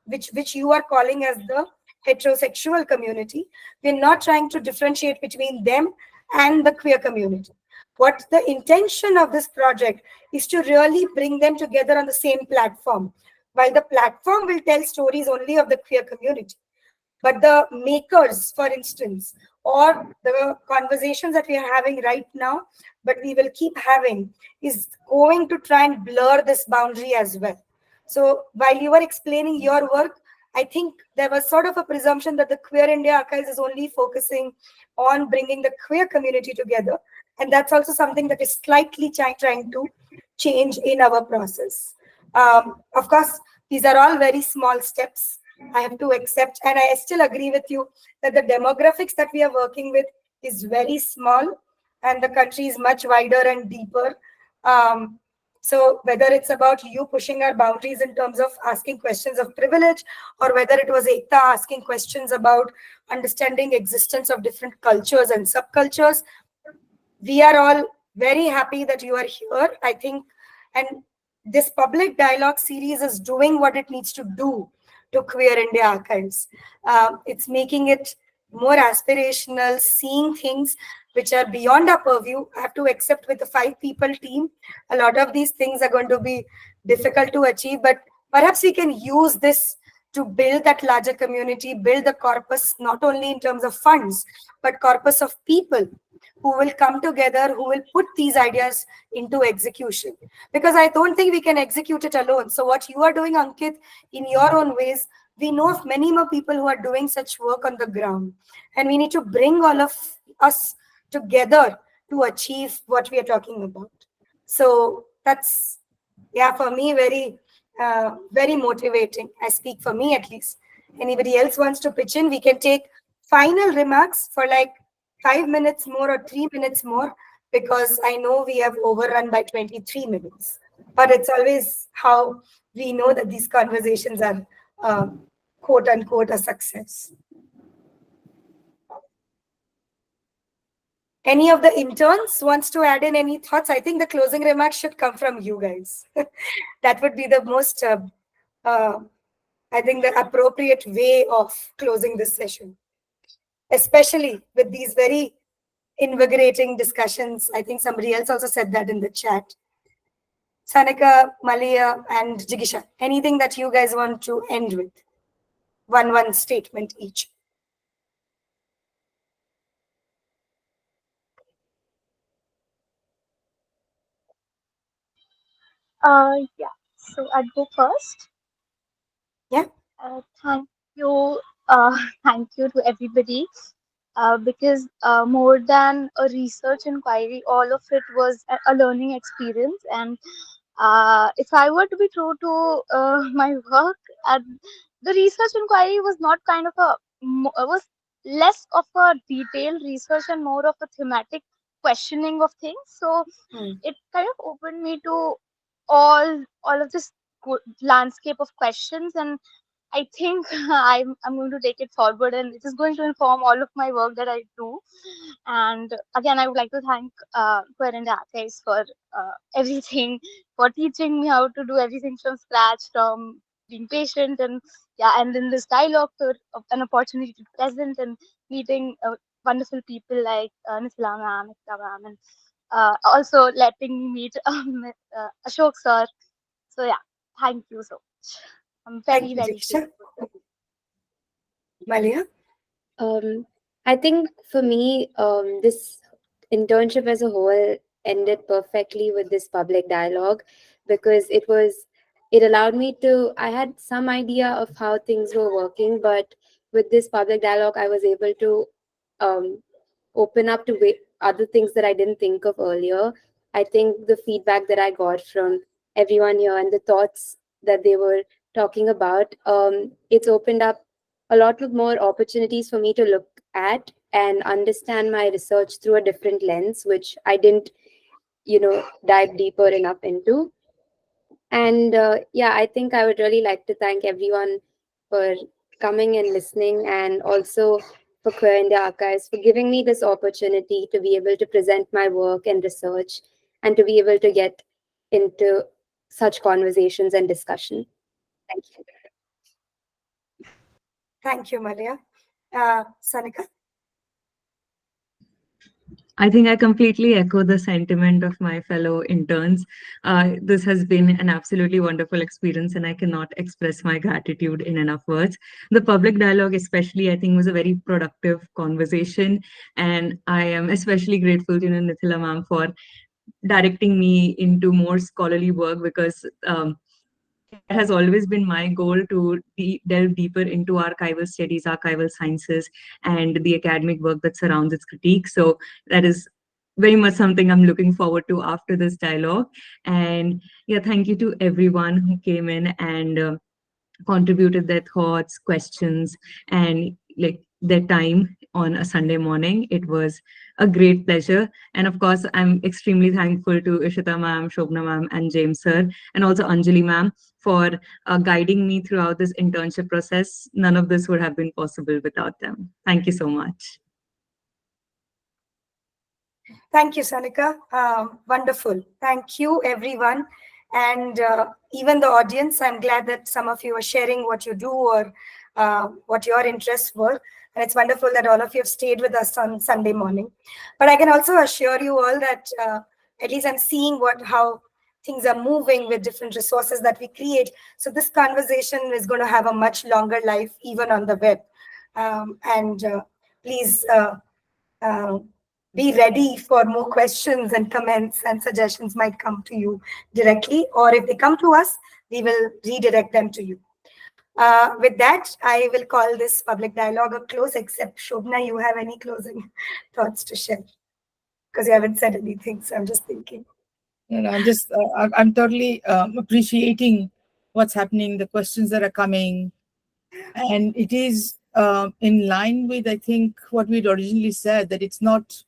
which you are calling as the heterosexual community. We're not trying to differentiate between them and the queer community. What the intention of this project is to really bring them together on the same platform. While the platform will tell stories only of the queer community, but the makers, for instance, or the conversations that we are having right now, but we will keep having, is going to try and blur this boundary as well. So while you were explaining your work, I think there was sort of a presumption that the Queer India Archives is only focusing on bringing the queer community together. And that's also something that is slightly trying to change in our process. Of course, these are all very small steps. I have to accept, and I still agree with you that the demographics that we are working with is very small, and the country is much wider and deeper. So whether it's about you pushing our boundaries in terms of asking questions of privilege, or whether it was Ekta asking questions about understanding existence of different cultures and subcultures, we are all very happy that you are here, I think. And this public dialogue series is doing what it needs to do to Queer India Archives. It's making it more aspirational, seeing things which are beyond our purview. I have to accept with a 5-people team, a lot of these things are going to be difficult to achieve, but perhaps we can use this to build that larger community, build the corpus, not only in terms of funds, but corpus of people who will come together, who will put these ideas into execution. Because I don't think we can execute it alone. So what you are doing, Ankit, in your own ways, we know of many more people who are doing such work on the ground. And we need to bring all of us together to achieve what we are talking about. So that's, yeah, for me, very motivating. I speak for me at least. Anybody else wants to pitch in? We can take final remarks for like 5 minutes more or 3 minutes more, because I know we have overrun by 23 minutes. But it's always how we know that these conversations are quote unquote a success. Any of the interns wants to add in any thoughts? I think the closing remarks should come from you guys. That would be the most, I think, the appropriate way of closing this session, especially with these very invigorating discussions. I think somebody else also said that in the chat. Sanika, Maleah, and Jigeesha, anything that you guys want to end with? One statement each. Yeah. So I'd go first. Yeah. Thank you. Thank you to everybody. Because more than a research inquiry, all of it was a learning experience. And if I were to be true to my work, the research inquiry was not kind of was less of a detailed research and more of a thematic questioning of things. So it kind of opened me to all of this landscape of questions, and I think I'm going to take it forward, and it is going to inform all of my work that I do. And again, I would like to thank Queer India Archives for everything, for teaching me how to do everything from scratch, from being patient, and yeah, and in this dialogue, for an opportunity to present and meeting wonderful people like Nisla ma'am, Ekta ma'am, and also letting me meet Ashok sir. So yeah, thank you so much. I'm very, very grateful. Maleah? I think for me, this internship as a whole ended perfectly with this public dialogue, because it allowed me to, I had some idea of how things were working, but with this public dialogue, I was able to open up to other things that I didn't think of earlier. I think the feedback that I got from everyone here and the thoughts that they were talking about, it's opened up a lot of more opportunities for me to look at and understand my research through a different lens, which I didn't, dive deeper enough into. And yeah, I think I would really like to thank everyone for coming and listening, and also for Queer India Archives for giving me this opportunity to be able to present my work and research, and to be able to get into such conversations and discussion. Thank you. Thank you, Maleah. Sanika? I think I completely echo the sentiment of my fellow interns. This has been an absolutely wonderful experience, and I cannot express my gratitude in enough words. The public dialogue, especially, I think was a very productive conversation, and I am especially grateful to Nithila ma'am for directing me into more scholarly work, because that has always been my goal to delve deeper into archival studies, archival sciences, and the academic work that surrounds its critique. So that is very much something I'm looking forward to after this dialogue. And yeah, thank you to everyone who came in and contributed their thoughts, questions, and like their time on a Sunday morning. It was a great pleasure. And of course, I'm extremely thankful to Ishita ma'am, Shobna ma'am, and James sir, and also Anjali ma'am for guiding me throughout this internship process. None of this would have been possible without them. Thank you so much. Thank you, Sanika. Wonderful. Thank you, everyone. And even the audience, I'm glad that some of you are sharing what you do or what your interests were. And it's wonderful that all of you have stayed with us on Sunday morning. But I can also assure you all that at least I'm seeing how things are moving with different resources that we create. So this conversation is going to have a much longer life, even on the web. Please be ready for more questions and comments and suggestions might come to you directly, or if they come to us, we will redirect them to you. With that, I will call this public dialogue a close, except Shobna, you have any closing thoughts to share? Because you haven't said anything, so I'm just thinking. I'm just, I'm totally appreciating what's happening, the questions that are coming. And it is in line with, I think, what we'd originally said, that it's not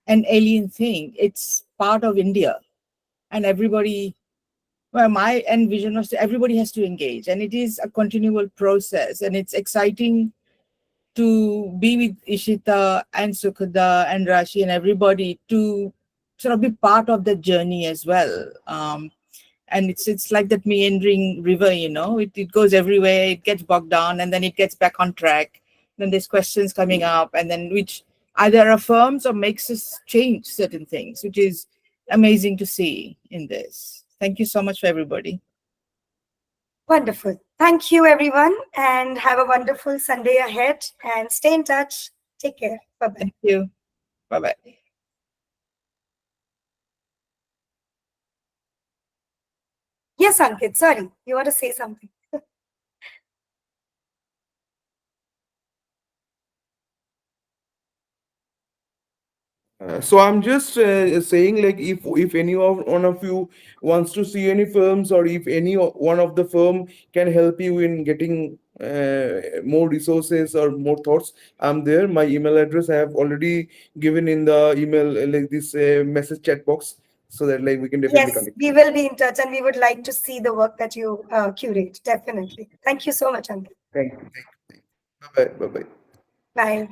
an alien thing. It's part of India. And everybody, well, my envision was everybody has to engage. And it is a continual process. And it's exciting to be with Ishita and Sukhada and Rashi and everybody to sort of be part of the journey as well. And it's like that meandering river, you know, it goes everywhere, it gets bogged down and then it gets back on track. Then there's questions coming up and then which either affirms or makes us change certain things, which is amazing to see in this. Thank you so much for everybody. Wonderful. Thank you, everyone, and have a wonderful Sunday ahead and stay in touch. Take care. Bye-bye. Thank you. Bye-bye. Yes, Ankit, sorry. You want to say something? So I'm just saying, like, if any of one of you wants to see any films, or if any one of the firm can help you in getting more resources or more thoughts, I'm there. My email address I have already given in the email, like this message chat box, so that like we can definitely Yes, connect. we will be in touch, and we would like to see the work that you curate. Definitely. Thank you so much, Ankit. Thank you. Bye bye. Bye bye. Bye.